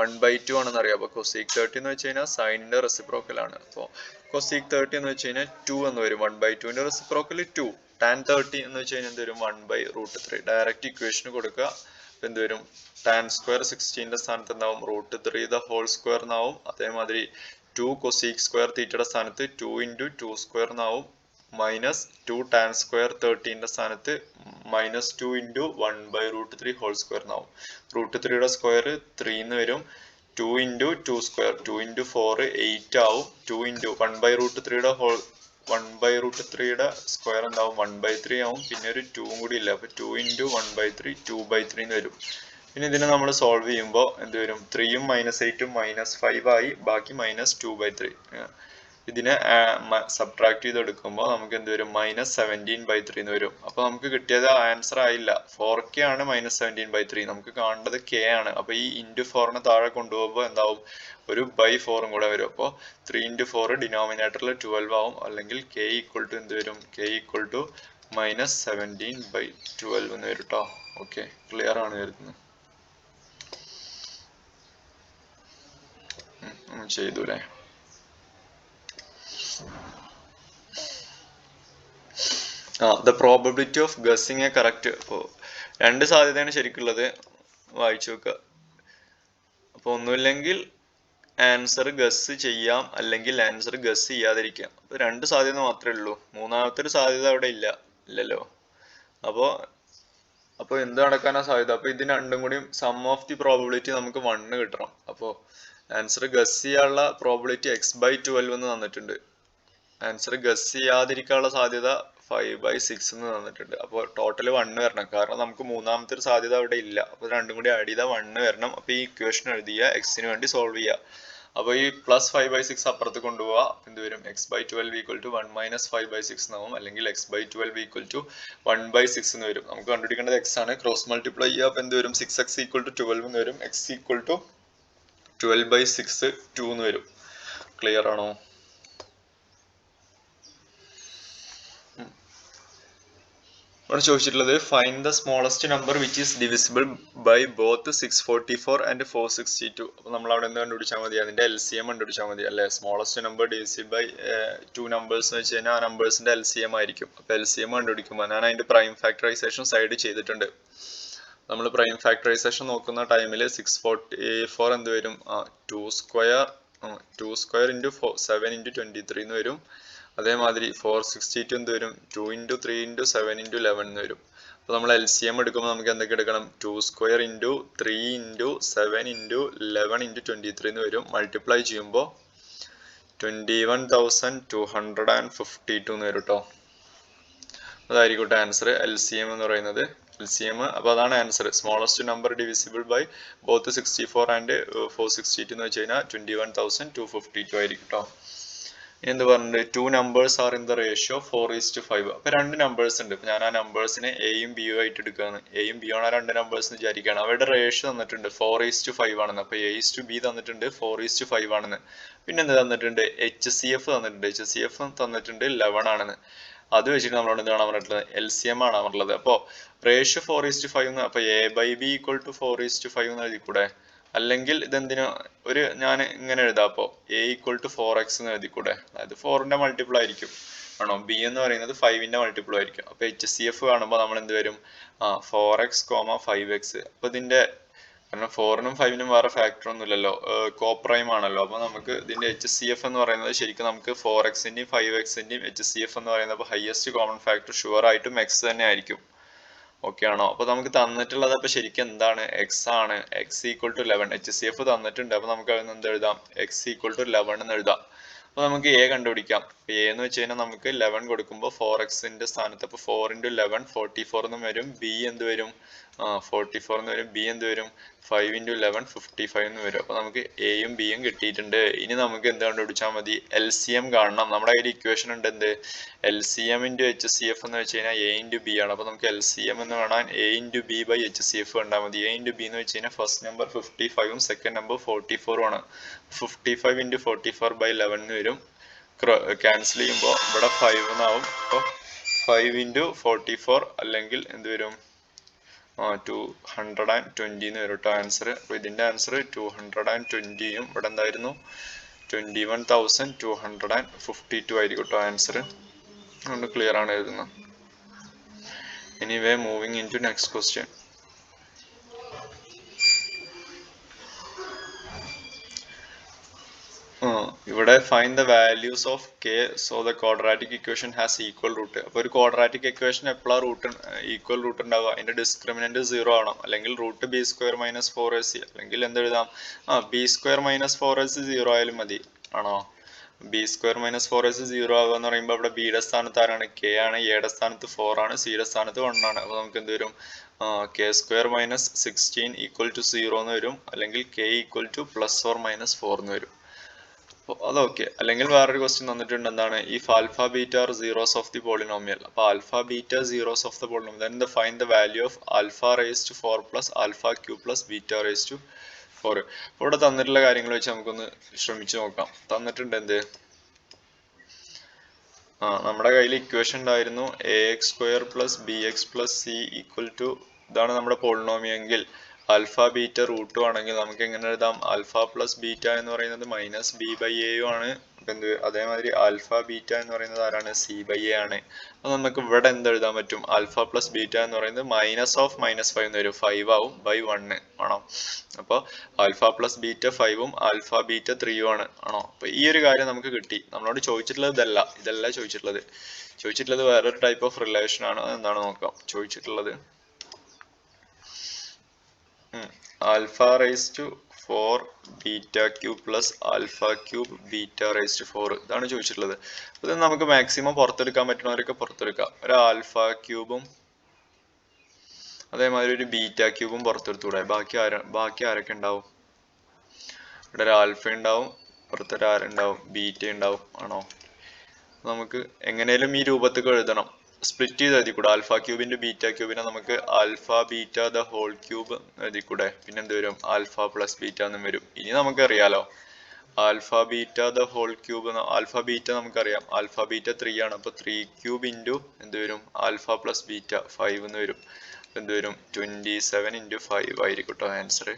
1/2 ആണെന്ന് അറിയാം. അപ്പോൾ കൊസീക്ക് 30 എന്ന് വെച്ച് കഴിഞ്ഞാൽ സൈനിന്റെ റെസിപ്രോക്കൽ ആണ്. അപ്പോൾ കൊസീക്ക് 30 എന്ന് വെച്ച് കഴിഞ്ഞാൽ 2 എന്ന് വരും. 1/2ന്റെ റെസിപ്രോക്കൽ 2. ടാൻ 30 എന്ന് വെച്ച് കഴിഞ്ഞാൽ എന്ത് വരും, 1/√3. ഡയറക്റ്റ് ഇക്വേഷൻ കൊടുക്കുക. അപ്പോൾ എന്ത് വരും, ടാൻ സ്ക്വയർ 60ന്റെ സ്ഥാനത്ത് എന്താവും, √3 ദ ഹോൾ സ്ക്വയർ എന്നാവും. അതേമാതിരി 2 കൊസീക്ക് സ്ക്വയർ തീറ്റയുടെ സ്ഥാനത്ത് 2 × 2 സ്ക്വയർ എന്നാവും. മൈനസ് 2 ടാൻ സ്ക്വയർ 30ന്റെ സ്ഥാനത്ത് -2 × 1/√3 ഹോൾ സ്ക്വയർ എന്നാവും. √3യുടെ സ്ക്വയർ 3 എന്ന് വരും. 2 × 2 സ്ക്വയർ 2 × 4 8 ആവും. 2 × 1/√3യുടെ ഹോൾ 1/√3യുടെ സ്ക്വയർ എന്താവും, 1/3 ആവും. പിന്നെ ഒരു 2 കൂടി ഇല്ല. അപ്പൊ 2 × 1/3 2/3 എന്ന് വരും. പിന്നെ ഇതിനെ നമ്മൾ സോൾവ് ചെയ്യുമ്പോൾ എന്ത് വരും, 3ഉം -8ഉം -5 ആയി. ബാക്കി -2/3. ഇതിനെ സബ്ട്രാക്ട് ചെയ്ത് എടുക്കുമ്പോൾ നമുക്ക് എന്ത് വരും, -17/3 എന്ന് വരും. അപ്പൊ നമുക്ക് കിട്ടിയത് ആൻസർ ആയില്ല. 4k ആണ് -17/3. നമുക്ക് കാണേണ്ടത് k ആണ്. അപ്പൊ ഈ *4നെ താഴെ കൊണ്ടുപോകുമ്പോൾ എന്താവും, ഒരു /4 കൂടെ വരും. അപ്പോൾ 3 × 4 ഡിനോമിനേറ്ററിൽ 12 ആവും. അല്ലെങ്കിൽ k = എന്ത് വരും, k = -17/12 എന്ന് വരും കേട്ടോ. ഓക്കെ, ക്ലിയർ ആണ് വരുന്നത്. ചെയ്തു അല്ലേ. the probability of guessing a correct. അപ്പോൾ 2 സാധ്യതയാണ് ശരിക്കുള്ളത്. വായിച്ചു നോക്കുക. അപ്പോൾ ഒന്നുമില്ലെങ്കിൽ ആൻസർ ഗസ് ചെയ്യാം, അല്ലെങ്കിൽ ആൻസർ ഗസ് ചെയ്യാതിരിക്കാം. അപ്പോൾ 2 സാധ്യത മാത്രമേ ഉള്ളൂ. മൂന്നാമത്തെ ഒരു സാധ്യത അവിടെ ഇല്ലല്ലോ. അപ്പോൾ എന്ത് നടക്കാനാ സാധ്യത? അപ്പോൾ ഇത് രണ്ടും കൂടി സം ഓഫ് ദി പ്രോബിലിറ്റി നമുക്ക് 1 കിട്ടണം. അപ്പോൾ ആൻസർ ഗസ് ചെയ്യാനുള്ള പ്രോബിലിറ്റി x/12 എന്ന് തന്നിട്ടുണ്ട്. ആൻസർ ഗസ് ചെയ്യാതിരിക്കാനുള്ള സാധ്യത 5/6 എന്ന് തന്നിട്ടുണ്ട്. അപ്പോൾ ടോട്ടൽ 1 വരണം. കാരണം നമുക്ക് മൂന്നാമത്തെ ഒരു സാധ്യത അവിടെ ഇല്ല. അപ്പോൾ രണ്ടും കൂടി ആഡ് ചെയ്താൽ 1 വരണം. അപ്പോൾ ഈ ഇക്വേഷൻ എഴുതിയ എക്സിന് വേണ്ടി സോൾവ് ചെയ്യുക. അപ്പോൾ ഈ +5/6 അപ്പുറത്ത് കൊണ്ടുപോവുക. എന്ത് വരും, x/12 = 1 - 5/6 എന്നാവും. അല്ലെങ്കിൽ x/12 = 1/6 എന്ന് വരും. നമുക്ക് കണ്ടുപിടിക്കേണ്ടത് x ആണ്. ക്രോസ് മൾട്ടിപ്ലൈ ചെയ്യുക. അപ്പോൾ എന്ത് വരും, 6x = 12 എന്ന് വരും. x = 12/6 2 എന്ന് വരും. ക്ലിയർ ആണോ? ഇവിടെ ചോദിച്ചിട്ടുള്ളത് find the smallest number which is divisible by both 644 and 462. അപ്പോൾ നമ്മൾ അവിടെ എന്ത് കണ്ടുപിടിച്ചാൽ മതി, അതിന്റെ LCM കണ്ടുപിടിച്ചാൽ മതി അല്ലേ. Smallest number divisible by 2 numbers എന്ന് വെച്ച് കഴിഞ്ഞാൽ ആ നമ്പേഴ്സിന്റെ LCM ആയിരിക്കും. അപ്പോൾ LCM കണ്ടുപിടിക്കുമ്പോൾ ഞാൻ അതിന്റെ പ്രൈം ഫാക്ടറൈസേഷൻ സൈഡ് ചെയ്തിട്ടുണ്ട്. നമ്മൾ പ്രൈം ഫാക്ടറൈസേഷൻ നോക്കുന്ന ടൈമിൽ 644 എന്ത് വരും, 2 സ്ക്വയർ × 7 × 23 എന്ന് വരും. അതേമാതിരി 462 എന്ത് വരും, 2 × 3 × 7 × 11 എന്ന് വരും. അപ്പോൾ നമ്മൾ LCM എടുക്കുമ്പോൾ നമുക്ക് എന്തൊക്കെ എടുക്കണം, 2 സ്ക്വയർ × 3 × 7 × 11 × 23 എന്ന് വരും. മൾട്ടിപ്ലൈ ചെയ്യുമ്പോൾ 21,252 എന്ന് വരും കേട്ടോ. അതായിരിക്കട്ടെ ആൻസർ. LCM എന്ന് പറയുന്നത് LCM. അപ്പോൾ അതാണ് answer. Smallest number divisible by both 64 and 462 എന്ന് വെച്ച് കഴിഞ്ഞാൽ 21,252 ആയിരിക്കും കേട്ടോ. എന്ത് പറഞ്ഞിട്ട് 2 numbers are in the ratio 4:5. അപ്പൊ 2 നമ്പേഴ്സ് ഉണ്ട്. ഞാൻ ആ നമ്പേഴ്സിനെ എയും ബിയും ആയിട്ട് എടുക്കുകയാണ്. എയും ബിയും ആണ് 2 നമ്പേഴ്സ് എന്ന് വിചാരിക്കുകയാണ്. അവരുടെ റേഷ്യോ തന്നിട്ടുണ്ട് 4:5 ആണെന്ന്. അപ്പൊ A/B തന്നിട്ടുണ്ട് 4:5 ആണെന്ന്. പിന്നെ എന്ത് തന്നിട്ടുണ്ട്, HCF തന്നിട്ടുണ്ട്. HCF തന്നിട്ടുണ്ട് 11 ആണെന്ന്. അത് വെച്ചിട്ട് നമ്മളോട് എന്താണ് പറഞ്ഞിട്ടുള്ളത്, LCM ആണ് പറഞ്ഞിട്ടുള്ളത്. അപ്പോൾ റേഷ്യോ 4:5 എന്ന്, അപ്പൊ A/B = 4:5 എന്ന് എഴുതി കൂടെ. അല്ലെങ്കിൽ ഇതെന്തിനാ ഞാൻ ഇങ്ങനെ എഴുതാം. അപ്പോൾ a ഈക്വൽ ടു 4x എന്ന് എഴുതിക്കൂടെ, അതായത് 4ന്റെ മൾട്ടിപ്പിൾ ആയിരിക്കും ആണോ. b എന്ന് പറയുന്നത് 5ന്റെ മൾട്ടിപ്പിൾ ആയിരിക്കും. അപ്പൊ HCF കാണുമ്പോൾ നമ്മൾ എന്ത് വരും, 4x, 5x. അപ്പൊ ഇതിന്റെ കാരണം 4നും 5നും വേറെ ഫാക്ടർ ഒന്നും ഇല്ലല്ലോ, കോപ്രൈം ആണല്ലോ. അപ്പൊ നമുക്ക് ഇതിന്റെ HCF എന്ന് പറയുന്നത് ശരിക്കും നമുക്ക് 4xന്റെയും 5xന്റെയും HCF എന്ന് പറയുന്നത് ഹയസ്റ്റ് കോമൺ ഫാക്ടർ ഷുവർ ആയിട്ടും x തന്നെ ആയിരിക്കും. ഓക്കെ ആണോ. അപ്പൊ നമുക്ക് തന്നിട്ടുള്ളത് അപ്പൊ ശരിക്കും എന്താണ്, x ആണ്. x ഈക്വൽ ടു 11 HCF തന്നിട്ടുണ്ട്. അപ്പൊ നമുക്ക് അതിന് എന്ത് എഴുതാം, x ഈക്വൽ ടു 11 എന്ന് എഴുതാം. അപ്പൊ നമുക്ക് a കണ്ടുപിടിക്കാം. a എന്ന് വെച്ച് കഴിഞ്ഞാൽ നമുക്ക് 11 കൊടുക്കുമ്പോൾ 4xന്റെ സ്ഥാനത്ത് അപ്പൊ 4 × 11 44 എന്നും വരും. b എന്ത് വരും, 44 എന്ന് വരും. b എന്ത് വരും, 5 × 11 55 എന്ന് വരും. അപ്പൊ നമുക്ക് എയും ബിയും കിട്ടിയിട്ടുണ്ട്. ഇനി നമുക്ക് എന്ത് കണ്ടുപിടിച്ചാൽ മതി, LCM കാണണം. നമ്മുടെ കയ്യിൽ ഇക്വേഷൻ ഉണ്ട്, എന്ത് LCM × HCF എന്ന് വെച്ച് കഴിഞ്ഞാൽ a × b ആണ്. അപ്പൊ നമുക്ക് LCM എന്ന് കാണാൻ a × b / HCF കണ്ടാൽ മതി. a × b എന്ന് വെച്ച് കഴിഞ്ഞാൽ ഫസ്റ്റ് നമ്പർ 55ഉം സെക്കൻഡ് നമ്പർ 44ഉം ആണ്. 55 × 44/11 എന്ന് വരും. ക്യാൻസൽ ചെയ്യുമ്പോൾ ഇവിടെ 5 എന്നാവും. അപ്പോൾ 5 × 44 അല്ലെങ്കിൽ എന്ത് വരും, 220 എന്ന് വരും കേട്ടോ ആൻസർ. അപ്പൊ ഇതിന്റെ ആൻസർ 220ഉം ഇവിടെ എന്തായിരുന്നു 21,252 ആയിരിക്കും കേട്ടോ ആൻസർ. അതുകൊണ്ട് ക്ലിയർ ആണ് എഴുതുന്നത്. Anyway moving in to next question. ഇവിടെ find the values of k so the quadratic equation has equal root. അപ്പോൾ ഒരു ക്വാഡ്രാറ്റിക് ഇക്വേഷൻ എപ്പോഴാണ് റൂട്ട് ഈക്വൽ റൂട്ട് ഉണ്ടാവുക, അതിന്റെ ഡിസ്ക്രിമിനന്റ് 0 ആണോ, അല്ലെങ്കിൽ റൂട്ട് b² - 4ac, അല്ലെങ്കിൽ എന്തെഴുതാം, b² - 4ac 0 ആയാലും മതി ആണോ. b² - 4ac 0 ആവുക എന്ന് പറയുമ്പോൾ അവിടെ b യുടെ സ്ഥാനത്ത് ആരാണ്, k ആണ്, a യുടെ സ്ഥാനത്ത് 4 ആണ്, c യുടെ സ്ഥാനത്ത് 1 ആണ്. അപ്പോൾ നമുക്ക് എന്ത് വരും, k² - 16 ഈക്വൽ ടു 0 എന്ന് വരും, അല്ലെങ്കിൽ k ഈക്വൽ ടു +or - 4 എന്ന് വരും. അതൊക്കെ. അല്ലെങ്കിൽ വേറൊരു ക്വസ്റ്റ്യൻ തന്നിട്ടുണ്ട്, എന്താണ് if alpha beta are zeros of the polynomial. അപ്പൊ alpha beta zeros of the polynomial, then find the value of alpha raised to 4 plus alpha cube plus beta raised to 4. അപ്പോൾ ഇവിടെ തന്നിട്ടുള്ള കാര്യങ്ങൾ വെച്ച് നമുക്കൊന്ന് ശ്രമിച്ചു നോക്കാം. തന്നിട്ടുണ്ട് എന്ത്, നമ്മുടെ കയ്യിൽ ഇക്വേഷൻ ഉണ്ടായിരുന്നു ax² + bx + c equal to, ഇതാണ് നമ്മുടെ പോളിനോമിയെങ്കിൽ ആൽഫ ബീറ്റ റൂട്ടും ആണെങ്കിൽ നമുക്ക് എങ്ങനെ എഴുതാം, ആൽഫ പ്ലസ് ബീറ്റ എന്ന് പറയുന്നത് -b/a ആണ്. അതേമാതിരി ആൽഫ ബീറ്റ എന്ന് പറയുന്നത് ആരാണ്, c/a ആണ്. അപ്പൊ നമുക്ക് ഇവിടെ എന്ത് എഴുതാൻ പറ്റും, ആൽഫ പ്ലസ് ബീറ്റ എന്ന് പറയുന്നത് -5 എന്ന് വരും, 5 ആവും /1 ആണോ. അപ്പോൾ ആൽഫ പ്ലസ് ബീറ്റ 5ഉം ആൽഫ ബീറ്റ 3ഉം ആണ് ആണോ. അപ്പൊ ഈ ഒരു കാര്യം നമുക്ക് കിട്ടി. നമ്മളോട് ചോദിച്ചിട്ടുള്ളത് ഇതല്ല ചോദിച്ചിട്ടുള്ളത് വേറൊരു ടൈപ്പ് ഓഫ് റിലേഷൻ ആണ്. അതെന്താണ് നോക്കാം. ചോദിച്ചിട്ടുള്ളത് alpha raise to 4 beta cube plus alpha cube beta raise to 4 ഇതാണ് ചോദിച്ചിട്ടുള്ളത്. ഇത് നമുക്ക് മാക്സിമം പുറത്തെടുക്കാൻ പറ്റുന്നവരൊക്കെ പുറത്തെടുക്കാം. ഒരു ആൽഫ ക്യൂബും അതേമാതിരി ഒരു ബീറ്റ ക്യൂബും പുറത്തെടുത്തൂടെ. ബാക്കി ആരൊക്കെ ഉണ്ടാവും, ഇവിടെ ഒരു ആൽഫ ഉണ്ടാവും, പുറത്തൊരു ആരുണ്ടാവും, ബീറ്റ ഉണ്ടാവും ആണോ. നമുക്ക് എങ്ങനെയും ഈ രൂപത്തിൽ എഴുതണം, സ്പ്ലിറ്റ് ചെയ്ത് എഴുതിക്കൂടെ. ആൽഫ ക്യൂബിന്റെ ബീറ്റ ക്യൂബിനെ നമുക്ക് alpha beta the whole cube എഴുതിക്കൂടെ. പിന്നെ എന്ത് വരും, ആൽഫ പ്ലസ് ബീറ്റ എന്നും വരും. ഇനി നമുക്കറിയാലോ alpha beta the whole cube, alpha beta നമുക്കറിയാം, ആൽഫ ബീറ്റ 3 ആണ്. അപ്പൊ 3³ ഇൻറ്റു എന്ത് വരും, ആൽഫ പ്ലസ് ബീറ്റ 5 എന്ന് വരും. എന്ത് വരും, 27 × 5 ആയിരിക്കും കേട്ടോ ആൻസർ.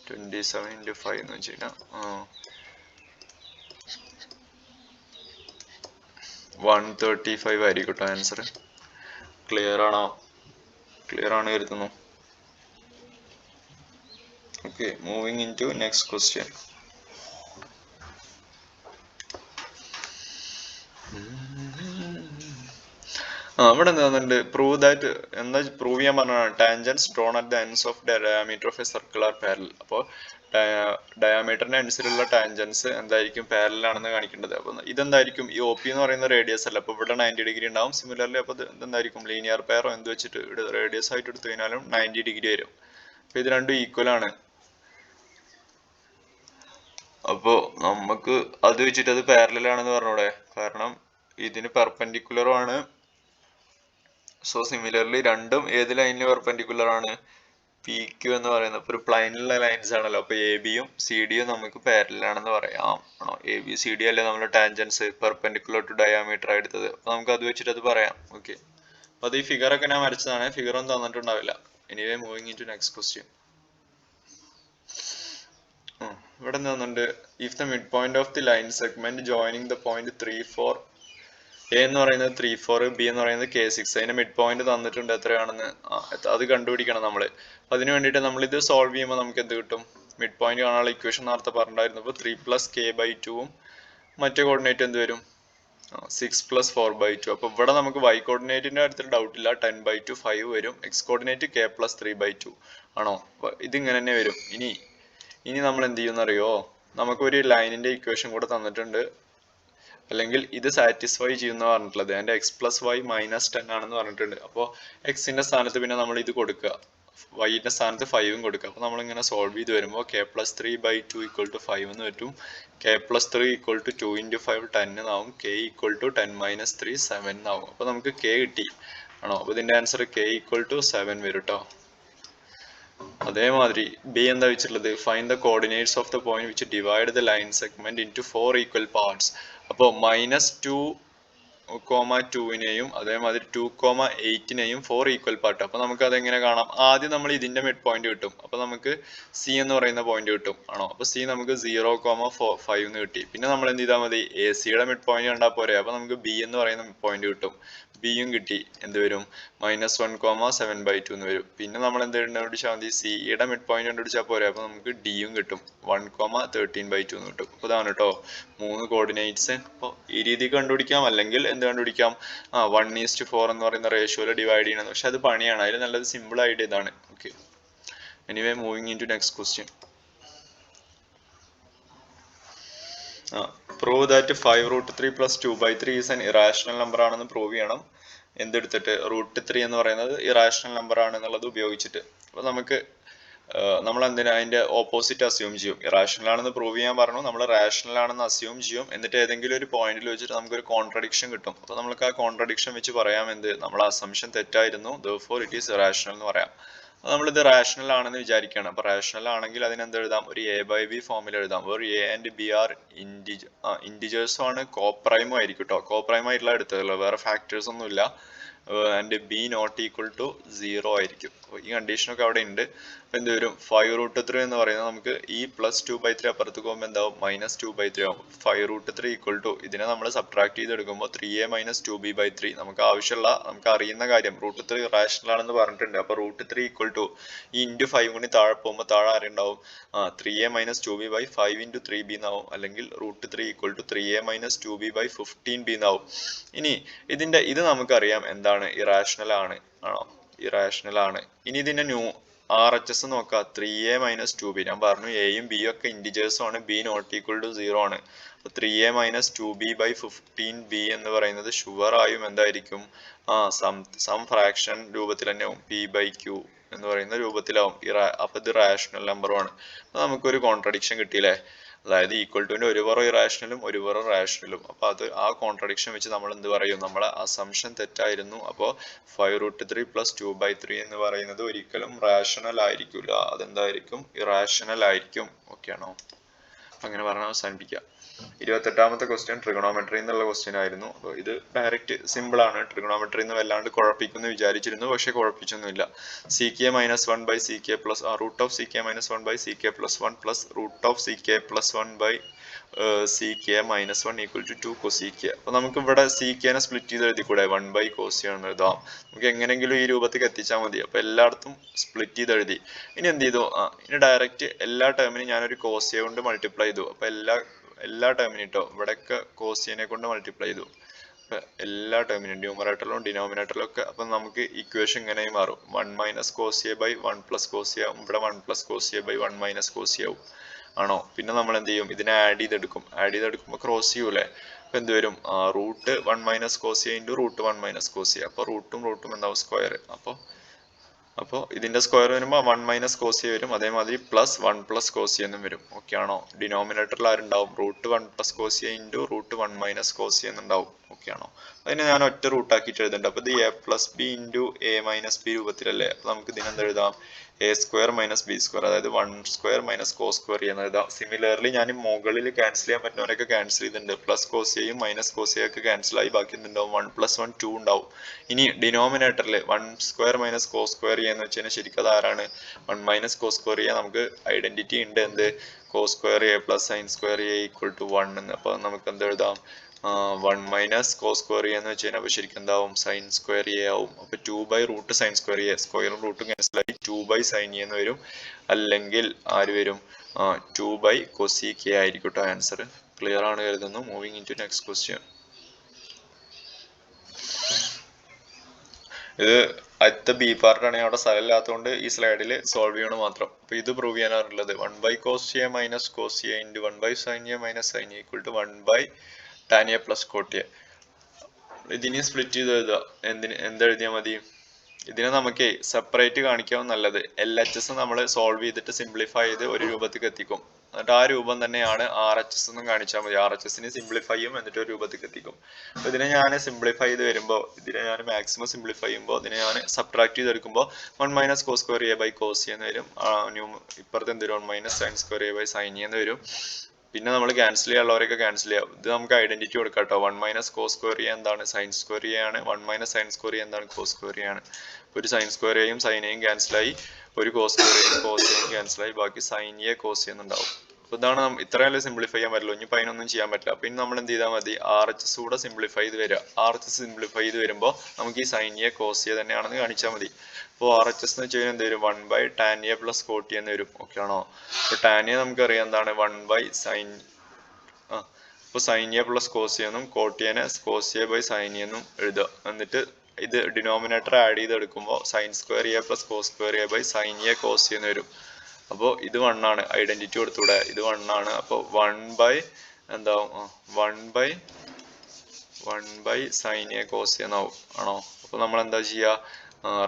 27 × 5 എന്ന് വെച്ച് കഴിഞ്ഞാൽ 135 ആയിരിക്കും കേട്ടോ ആൻസർ. ക്ലിയർ ആണോ, ക്ലിയർ ആണ് കരുതുന്നു. Okay, moving in to next question. ഇവിടെ എന്താ പ്രൂവ് ദാറ്റ്, എന്താ പ്രൂവ് ചെയ്യാൻ പറഞ്ഞാണ്, tangents drawn at the ends of diameter of a circle are parallel. അപ്പോൾ ഡയമീറ്ററിന്റെ അനുസരിച്ചുള്ള ടാൻജൻസ് എന്തായിരിക്കും, പാരലൽ ആണെന്ന് കാണിക്കേണ്ടത്. അപ്പൊ ഇതെന്തായിരിക്കും, ഈ OP എന്ന് പറയുന്ന റേഡിയസ് അല്ല, അപ്പൊ ഇവിടെ 90 ഡിഗ്രി ഉണ്ടാവും. സിമിലർലി അപ്പൊ ഇതെന്തായിരിക്കും, ലീനിയർ പെയറോ എന്ത് വെച്ചിട്ട് റേഡിയസ് ആയിട്ട് എടുത്തു കഴിഞ്ഞാലും 90 ഡിഗ്രി വരും. അപ്പൊ ഇത് രണ്ടും ഈക്വൽ ആണ്. അപ്പോ നമുക്ക് അത് വെച്ചിട്ട് അത് പാരലൽ ആണെന്ന് പറഞ്ഞൂടെ, കാരണം ഇതിന് പെർപെൻഡിക്കുലറും ആണ്. സോ സിമിലർലി രണ്ടും ഏത് ലൈനിന് പെർപെൻഡിക്കുലർ ആണ്, PQ എന്ന് പറയുന്നത്. അപ്പൊ ഒരു പ്ലൈനിലുള്ള ലൈൻസ് ആണല്ലോ. അപ്പൊ ABയും CDയും നമുക്ക് പാരലൽ ആണെന്ന് പറയാം ആണോ. ABCD അല്ലേ നമ്മുടെ ടാൻജൻസ് പെർപെൻഡിക്കുലർ ടു ഡയാമീറ്റർ എടുത്തത്. അപ്പൊ നമുക്ക് അത് വെച്ചിട്ട് അത് പറയാം. ഓക്കെ, അപ്പൊ അത് ഈ ഫിഗർ ഒക്കെ ഞാൻ വരച്ചതാണ്, ഫിഗർ ഒന്നും തന്നിട്ടുണ്ടാവില്ല. Anyway moving in to next question. ഇവിടെ നിന്നുണ്ട് if the mid point of the line segment joining the point 3, 4 A എന്ന് പറയുന്നത് 3, 4, ബി എന്ന് പറയുന്നത് K6. അതിന്റെ മിഡ് പോയിന്റ് തന്നിട്ടുണ്ട് എത്രയാണെന്ന്, അത് കണ്ടുപിടിക്കണം നമ്മൾ. അതിന് വേണ്ടിയിട്ട് നമ്മൾ ഇത് സോൾവ് ചെയ്യുമ്പോൾ നമുക്ക് എന്ത് കിട്ടും? മിഡ് പോയിന്റ് കാണാനുള്ള ഇക്വേഷൻ നേരത്തെ പറഞ്ഞിട്ടുണ്ടായിരുന്നു. ഇപ്പോൾ 3+k/2 മറ്റേ കോർഡിനേറ്റ് എന്ത് വരും? 6+4/2. അപ്പോൾ ഇവിടെ നമുക്ക് y കോർഡിനേറ്റിന്റെ കാര്യത്തിൽ ഡൗട്ട് ഇല്ല. 10/2 5 വരും. x കോർഡിനേറ്റ് k+3/2 ആണോ? ഇതിങ്ങനെ തന്നെ വരും. ഇനി നമ്മൾ എന്ത് ചെയ്യുമെന്നറിയോ? നമുക്കൊരു ലൈനിന്റെ ഇക്വേഷൻ കൂടെ തന്നിട്ടുണ്ട്, അല്ലെങ്കിൽ ഇത് സാറ്റിസ്ഫൈ ചെയ്യുന്ന പറഞ്ഞിട്ടുള്ളത്. അതിന്റെ x+y -10 ആണെന്ന് പറഞ്ഞിട്ടുണ്ട്. അപ്പോൾ എക്സിന്റെ സ്ഥാനത്ത് പിന്നെ നമ്മൾ ഇത് കൊടുക്കുക, വൈന്റെ സ്ഥാനത്ത് 5 കൊടുക്കുക. അപ്പോൾ നമ്മളിങ്ങനെ സോൾവ് ചെയ്ത് വരുമ്പോൾ k+3/2 = 5 എന്ന് പറ്റും. k+3 = 2 × 5 10 എന്നാവും. k = 10 - 3 7 എന്നാവും. അപ്പോൾ നമുക്ക് k കിട്ടി ആണോ? അപ്പോൾ ഇതിന്റെ ആൻസർ k = 7 വരും കേട്ടോ. അതേമാതിരി ബി എന്താ വെച്ചിട്ടുള്ളത്? Find the coordinates of the point which divide the line segment into 4 equal parts. അപ്പോൾ -2,2നെയും അതേമാതിരി 2,8നെയും 4 ഈക്വൽ പാർട്ട്. അപ്പോൾ നമുക്ക് അതെങ്ങനെ കാണാം? ആദ്യം നമ്മൾ ഇതിന്റെ മിഡ് പോയിന്റ് കിട്ടും. അപ്പോൾ നമുക്ക് സി എന്ന് പറയുന്ന പോയിന്റ് കിട്ടും ആണോ? അപ്പോൾ സി നമുക്ക് 0,5 എന്ന് കിട്ടി. പിന്നെ നമ്മൾ എന്ത് ചെയ്താൽ മതി? എ സിയുടെ മിഡ് പോയിന്റ് കണ്ടാൽ പോരെ. അപ്പോൾ നമുക്ക് ബി എന്ന് പറയുന്ന പോയിന്റ് കിട്ടും. ബിയും കിട്ടി. എന്ത് വരും? -1,7/2 എന്ന് വരും. പിന്നെ നമ്മൾ എന്ത് കണ്ടുപിടിച്ചാൽ മതി? സിയുടെ മിഡ് പോയിന്റ് കണ്ടുപിടിച്ചാൽ പോരെ. അപ്പോൾ നമുക്ക് ഡിയും കിട്ടും. 1,13/2 എന്ന് കിട്ടും. അപ്പോൾ ഇതാണ് കേട്ടോ 3 കോർഡിനേറ്റ്സ്. അപ്പോൾ ഈ രീതി കണ്ടുപിടിക്കാം, അല്ലെങ്കിൽ എന്ത് കണ്ടുപിടിക്കാം? 1:4 എന്ന് പറയുന്ന റേഷ്യോയിൽ ഡിവൈഡ് ചെയ്യണം. പക്ഷെ അത് പണിയാണ്. അതിൽ നല്ലത് സിമ്പിൾ ആയിട്ട് ഇതാണ്. Okay, anyway moving in to next question. Prove that 5√3 + 2/3 is an irrational number ആണെന്ന് പ്രൂവ് ചെയ്യണം. എന്തെടുത്തിട്ട്? √3 എന്ന് പറയുന്നത് ഇറാഷണൽ നമ്പർ ആണ് എന്നുള്ളത് ഉപയോഗിച്ചിട്ട്. അപ്പോൾ നമ്മൾ എന്തിനാ അതിന്റെ ഓപ്പോസിറ്റ് അസ്യൂം ചെയ്യും. ഇറാഷണൽ ആണെന്ന് പ്രൂവ് ചെയ്യാൻ പറഞ്ഞു, നമ്മൾ റാഷണൽ ആണെന്ന് അസ്യൂം ചെയ്യും. എന്നിട്ട് ഏതെങ്കിലും ഒരു പോയിന്റിൽ വെച്ചിട്ട് നമുക്കൊരു കോൺട്രഡിക്ഷൻ കിട്ടും. അപ്പോൾ നമുക്ക് ആ കോൺട്രഡിക്ഷൻ വെച്ച് പറയാം എന്ത്? നമ്മളെ അസംഷൻ തെറ്റായിരുന്നു, therefore it is irrational എന്ന് പറയാം. നമ്മളിത് റാഷണൽ ആണെന്ന് വിചാരിക്കുകയാണ്. അപ്പോൾ റാഷണൽ ആണെങ്കിൽ അതിനെന്ത് എഴുതാം? ഒരു a/b ഫോമിൽ എഴുതാം. Where a and b are ഇൻഡിജേഴ്സും ആണ്, കോപ്രൈമും ആയിരിക്കും കേട്ടോ. കോപ്രൈം ആയിട്ടുള്ള എടുത്തതല്ലോ, വേറെ ഫാക്ടേഴ്സ് ഒന്നും ഇല്ല. ആൻഡ് b ≠ 0 ആയിരിക്കും. അപ്പോൾ ഈ കണ്ടീഷനൊക്കെ അവിടെ ഉണ്ട്. അപ്പോൾ എന്ത് വരും? 5√3 എന്ന് പറയുന്നത് നമുക്ക് ഈ +2/3 അപ്പുറത്ത് പോകുമ്പോൾ എന്താവും? -2/3 ആവും. 5√3 ഇതിനെ നമ്മൾ സബ്ട്രാക്ട് ചെയ്തെടുക്കുമ്പോൾ 3a - 2b/3. നമുക്ക് അറിയുന്ന കാര്യം √3 റാഷണൽ ആണെന്ന് പറഞ്ഞിട്ടുണ്ട്. അപ്പോൾ √3 ഈ × 5 കൂടി താഴെ പോകുമ്പോൾ താഴെ ആരുണ്ടാവും? 3a - 2b/5 × 3b എന്നാവും. അല്ലെങ്കിൽ √3 = 3a - 2b/15b എന്നാവും. ഇനി ഇത് നമുക്കറിയാം എന്താണ്? ഇറാഷണൽ ആണ് ആണോ? ഇറാഷണൽ ആണ്. ഇനി ഇതിന്റെ RHS നോക്കാം. 3a - 2b. ഞാൻ പറഞ്ഞു എയും ബിയും ഒക്കെ ഇൻഡിജേഴ്സും ആണ്, b ≠ 0 ആണ്. അപ്പോൾ 3a - 2b/15b എന്ന് പറയുന്നത് ഷുവർ ആയും എന്തായിരിക്കും? സം ഫ്രാക്ഷൻ രൂപത്തിൽ തന്നെ ആവും. p/q എന്ന് പറയുന്ന രൂപത്തിലാവും. അപ്പോൾ ഇത് റാഷണൽ നമ്പറുമാണ്. അപ്പോൾ നമുക്കൊരു കോൺട്രഡിക്ഷൻ കിട്ടിയില്ലേ? അതായത് ഈക്വൽ ടുവിന്റെ ഒരു പുറം ഇറാഷണലും ഒരു പുറം റാഷണലും. അപ്പോൾ ആ കോൺട്രഡിക്ഷൻ വെച്ച് നമ്മൾ എന്ത് പറയും? നമ്മളെ അസംഷൻ തെറ്റായിരുന്നു. അപ്പോൾ 5√3 + 2/3 എന്ന് പറയുന്നത് ഒരിക്കലും റാഷണൽ ആയിരിക്കില്ല. അതെന്തായിരിക്കും? ഇറാഷണൽ ആയിരിക്കും. ഓക്കെ ആണോ? അങ്ങനെ പറഞ്ഞാൽ അവസാനിപ്പിക്കാം. 28ാമത്തെ ക്വസ്റ്റ്യൻ ട്രിഗണോമെട്രി എന്നുള്ള ക്വസ്റ്റ്യൻ ആയിരുന്നു. അപ്പോൾ ഇത് ഡയറക്റ്റ് സിമ്പിൾ ആണ്. ട്രിഗണോമെട്രി എന്ന് വല്ലാണ്ട് കുഴപ്പിക്കുന്നു വിചാരിച്ചിരുന്നു, പക്ഷെ കുഴപ്പിച്ചൊന്നുമില്ല. ck - 1/ck + √(ck - 1/ck + 1 + √(ck + 1/ck - 1 = 2 cosec. അപ്പോൾ നമുക്ക് ഇവിടെ ck നെ സ്പ്ലിറ്റ് ചെയ്ത് എഴുതിക്കൂടെ? 1/cos ആണെന്ന് എഴുതാം. നമുക്ക് എങ്ങനെയെങ്കിലും ഈ രൂപത്തിൽ എത്തിച്ചാൽ മതി. അപ്പോൾ എല്ലായിടത്തും സ്പ്ലിറ്റ് ചെയ്ത് എഴുതി. ഇനി എന്ത് ചെയ്തു? ഇനി ഡയറക്റ്റ് എല്ലാ ടേമിനും ഞാനൊരു കോസിയ കൊണ്ട് മൾട്ടിപ്ലൈ ചെയ്തു. അപ്പോൾ എല്ലാ ടേമിനും കേട്ടോ, ഇവിടെയൊക്കെ കോസിയനെ കൊണ്ട് മൾട്ടിപ്ലൈ ചെയ്തു. എല്ലാ ടേമിനും ന്യൂമറേറ്ററിലും ഡിനോമിനേറ്ററിലും ഒക്കെ. അപ്പം നമുക്ക് ഇക്വേഷൻ ഇങ്ങനെ മാറും. 1 - cos(a/1 + cos(a) ആവും. ഇവിടെ 1 + cos(a/1 - cos(a) ആവും ആണോ? പിന്നെ നമ്മൾ എന്ത് ചെയ്യും? ഇതിനെ ആഡ് ചെയ്തെടുക്കുമ്പോൾ ക്രോസ് ചെയ്യൂലേ? അപ്പോൾ എന്ത് വരും? √1 - cos(a) × √1 - cos(a). അപ്പോൾ റൂട്ടും എന്താവും? സ്ക്വയർ. അപ്പോൾ ഇതിന്റെ സ്ക്വയർ വരുമ്പോൾ 1 - cos(a) വരും. അതേമാതിരി +1 + cos(a) എന്നും വരും. ഓക്കെ ആണോ? ഡിനോമിനേറ്ററിൽ ആരുണ്ടാവും? √1 + cos(a) × √1 - cos(a) എന്നുണ്ടാവും. ഓക്കെ ആണോ? അതിനെ ഞാൻ ഒറ്റ റൂട്ടാക്കിയിട്ട് എഴുതുന്നുണ്ട്. അപ്പോൾ ഇത് a + b × a - b രൂപത്തിലല്ലേ? അപ്പോൾ നമുക്ക് ഇതിനെന്ത് എഴുതാം? A square minus B square, അതായത് 1² മൈനസ് കോസ് സ്ക്വയർ ചെയ്യുന്നത് എഴുതാം. സിമിലർലി ഞാൻ മുകളിൽ ക്യാൻസൽ ചെയ്യാൻ പറ്റുന്നവരൊക്കെ ക്യാൻസൽ ചെയ്തിട്ടുണ്ട്. പ്ലസ് കോസിയയും മൈനസ് കോസിയൊക്കെ ക്യാൻസൽ ആയി ബാക്കി എന്തുണ്ടാവും 1 + 1 2 ഉണ്ടാവും. ഇനി ഡിനോമിനേറ്ററിൽ 1² മൈനസ് കോസ് സ്ക്വയർ ചെയ്യാന്ന് വെച്ച് കഴിഞ്ഞാൽ ശരിക്കും അത് ആരാണ്? 1 മൈനസ് കോസ് സ്ക്വയർ ചെയ്യാൻ നമുക്ക് ഐഡന്റിറ്റി ഉണ്ട്, എന്ത്? Cos square A plus sine square A equal to 1 എന്ന്. അപ്പോൾ നമുക്ക് എന്ത് എഴുതാം? 1 മൈനസ് കോസ് സ്ക്വയർ ചെയ്യാന്ന് വെച്ച് കഴിഞ്ഞാൽ അപ്പോൾ ശരിക്കും എന്താവും? സൈൻ സ്ക്വയർ എ ആവും. അപ്പോൾ 2/√ സൈൻ സ്ക്വയർ എ, സ്ക്വയറും റൂട്ടും ക്യാൻസലായി 2/sin എ എന്ന് വരും. അല്ലെങ്കിൽ ആര് വരും? 2/cosec എ ആയിരിക്കും കേട്ടോ ആൻസർ. ക്ലിയർ ആണ് കരുതുന്നു. Moving in to next question. ഇത് അടുത്ത ബി പാർട്ടാണ്, അവിടെ സ്ഥലമില്ലാത്തതുകൊണ്ട് ഈ സ്ലൈഡിൽ സോൾവ് ചെയ്യണം മാത്രം. അപ്പൊ ഇത് പ്രൂവ് ചെയ്യാനാണുള്ളത്. 1/cos a minus cos a into 1/sin a minus sin a equal to 1/tan a plus cot a. ഇതിനെ സ്പ്ലിറ്റ് ചെയ്ത് എഴുതുക. എന്തെഴുതിയാൽ മതി? ഇതിനെ നമുക്ക് സെപ്പറേറ്റ് കാണിക്കാവും നല്ലത്. LHS നമ്മൾ സോൾവ് ചെയ്തിട്ട് സിംപ്ലിഫൈ ചെയ്ത് ഒരു രൂപത്തിലേക്ക് എത്തിക്കും. എന്നിട്ട് ആ രൂപം തന്നെയാണ് RHS എന്നും കാണിച്ചാൽ മതി. RHSനെ സിംപ്ലിഫൈ ചെയ്യും എന്നിട്ട് ഒരു രൂപത്തിലേക്ക് എത്തിക്കും. അപ്പൊ ഇതിനെ ഞാൻ സിംപ്ലിഫൈ ചെയ്ത് വരുമ്പോൾ, ഇതിനെ ഞാൻ മാക്സിമം സിംപ്ലിഫൈ ചെയ്യുമ്പോൾ, ഇതിനെ ഞാൻ സബ്ട്രാക്ട് ചെയ്തെടുക്കുമ്പോൾ 1 minus cos square A by cos എന്ന് വരും. ഇപ്പുറത്ത് എന്ത് വരും? 1 minus sine square A by sine എന്ന് വരും. പിന്നെ നമ്മൾ ക്യാൻസൽ ചെയ്യാനുള്ളവരൊക്കെ ക്യാൻസൽ ചെയ്യാം. ഇത് നമുക്ക് ഐഡന്റിറ്റി കൊടുക്കാം കേട്ടോ. 1 മൈനസ് കോസ് സ്ക്വയർ എ എന്താണ്? സൈൻ സ്ക്വയർ എ ആണ്. 1 മൈനസ് സൈൻ സ്ക്വയർ എ എന്താണ്? കോസ് സ്ക്വയർ എ ആണ്. ഒരു സൈൻ സ്ക്വയർ എയും സൈനയും ക്യാൻസലായി, ഒരു കോസ് സ്ക്വയർ എയും കോസ് എയും ക്യാൻസലായി, ബാക്കി സൈൻ എ കോസ് എന്നുണ്ടാവും. അപ്പൊ ഇതാണ് ഇത്രയല്ലേ സിംപ്ലിഫൈ ചെയ്യാൻ പറ്റുള്ളൂ. ഇനി അതിനൊന്നും ചെയ്യാൻ പറ്റില്ല. പിന്നെ നമ്മൾ എന്ത് ചെയ്താൽ മതി? RHS കൂടെ സിംപ്ലിഫൈ ചെയ്ത് വരിക. RHS സിംപ്ലിഫൈ ചെയ്ത് വരുമ്പോൾ നമുക്ക് ഈ സൈൻ എ കോസ് എ തന്നെയാണെന്ന് കാണിച്ചാൽ മതി. അപ്പോൾ RHS എന്ന് വെച്ച് കഴിഞ്ഞാൽ എന്ത് വരും? 1/tan a plus cot a എന്ന് വരും. ഓക്കെ ആണോ? അപ്പോൾ tan a നമുക്കറിയാം എന്താണ്? 1/sin. അപ്പോൾ sine A plus cos A എന്നും cot a നെ cos A by sine A എന്നും എഴുതുക. എന്നിട്ട് ഇത് ഡിനോമിനേറ്റർ ആഡ് ചെയ്തെടുക്കുമ്പോൾ sine square A plus cos square A by sine A cos എന്ന് വരും. അപ്പോൾ ഇത് 1 ആണ്. ഐഡന്റിറ്റി കൊടുത്തൂടെ? ഇത് 1 ആണ്. അപ്പോൾ 1/sin a കോസ് എന്നാവും. ആണോ? അപ്പോൾ നമ്മൾ എന്താ ചെയ്യുക?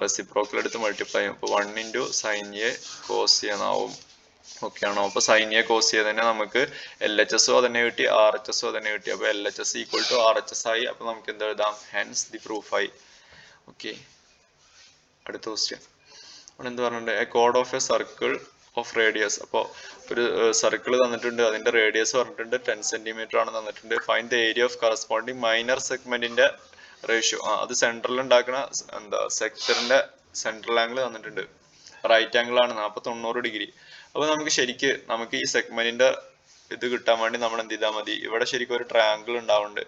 റെസിപ്രോക്കൽ എടുത്ത് മൾട്ടിപ്ലൈ ചെയ്യും. അപ്പോൾ 1 × sin a കോസ് എന്നാവും. ഓക്കെ ആണോ? അപ്പോൾ സൈൻ എ കോസ് എ തന്നെ നമുക്ക് LHS തന്നെ കിട്ടി, RHS തന്നെ കിട്ടി. അപ്പോൾ LHS ഈക്വൽ ടു RHS ആയി. അപ്പോൾ നമുക്ക് എന്ത് എഴുതാം? ഹെൻസ് ദി പ്രൂഫ് ആയി. ഓക്കെ, അടുത്ത ക്വസ്റ്റ്യൻ. അവിടെ എന്ത് പറഞ്ഞിട്ടുണ്ട്? A code of a circle of radius. അപ്പോൾ ഒരു സർക്കിൾ തന്നിട്ടുണ്ട്, അതിന്റെ റേഡിയസ് പറഞ്ഞിട്ടുണ്ട് 10 സെന്റിമീറ്റർ ആണ് തന്നിട്ടുണ്ട്. Find the area of corresponding minor സെഗ്മെന്റിന്റെ റേഷ്യോ. അത് സെൻട്രൽ ഉണ്ടാക്കുന്ന സെക്ടറിന്റെ സെൻട്രൽ ആംഗിൾ തന്നിട്ടുണ്ട്. റൈറ്റ് ആംഗിൾ ആണ് 90 ഡിഗ്രി. അപ്പോൾ നമുക്ക് ഈ സെഗ്മെന്റിന്റെ ഇത് കിട്ടാൻ വേണ്ടി നമ്മൾ എന്ത് ചെയ്താൽ മതി? ഇവിടെ ശരിക്കും ഒരു ട്രയാങ്കിൾ ഉണ്ടാവുന്നുണ്ട്.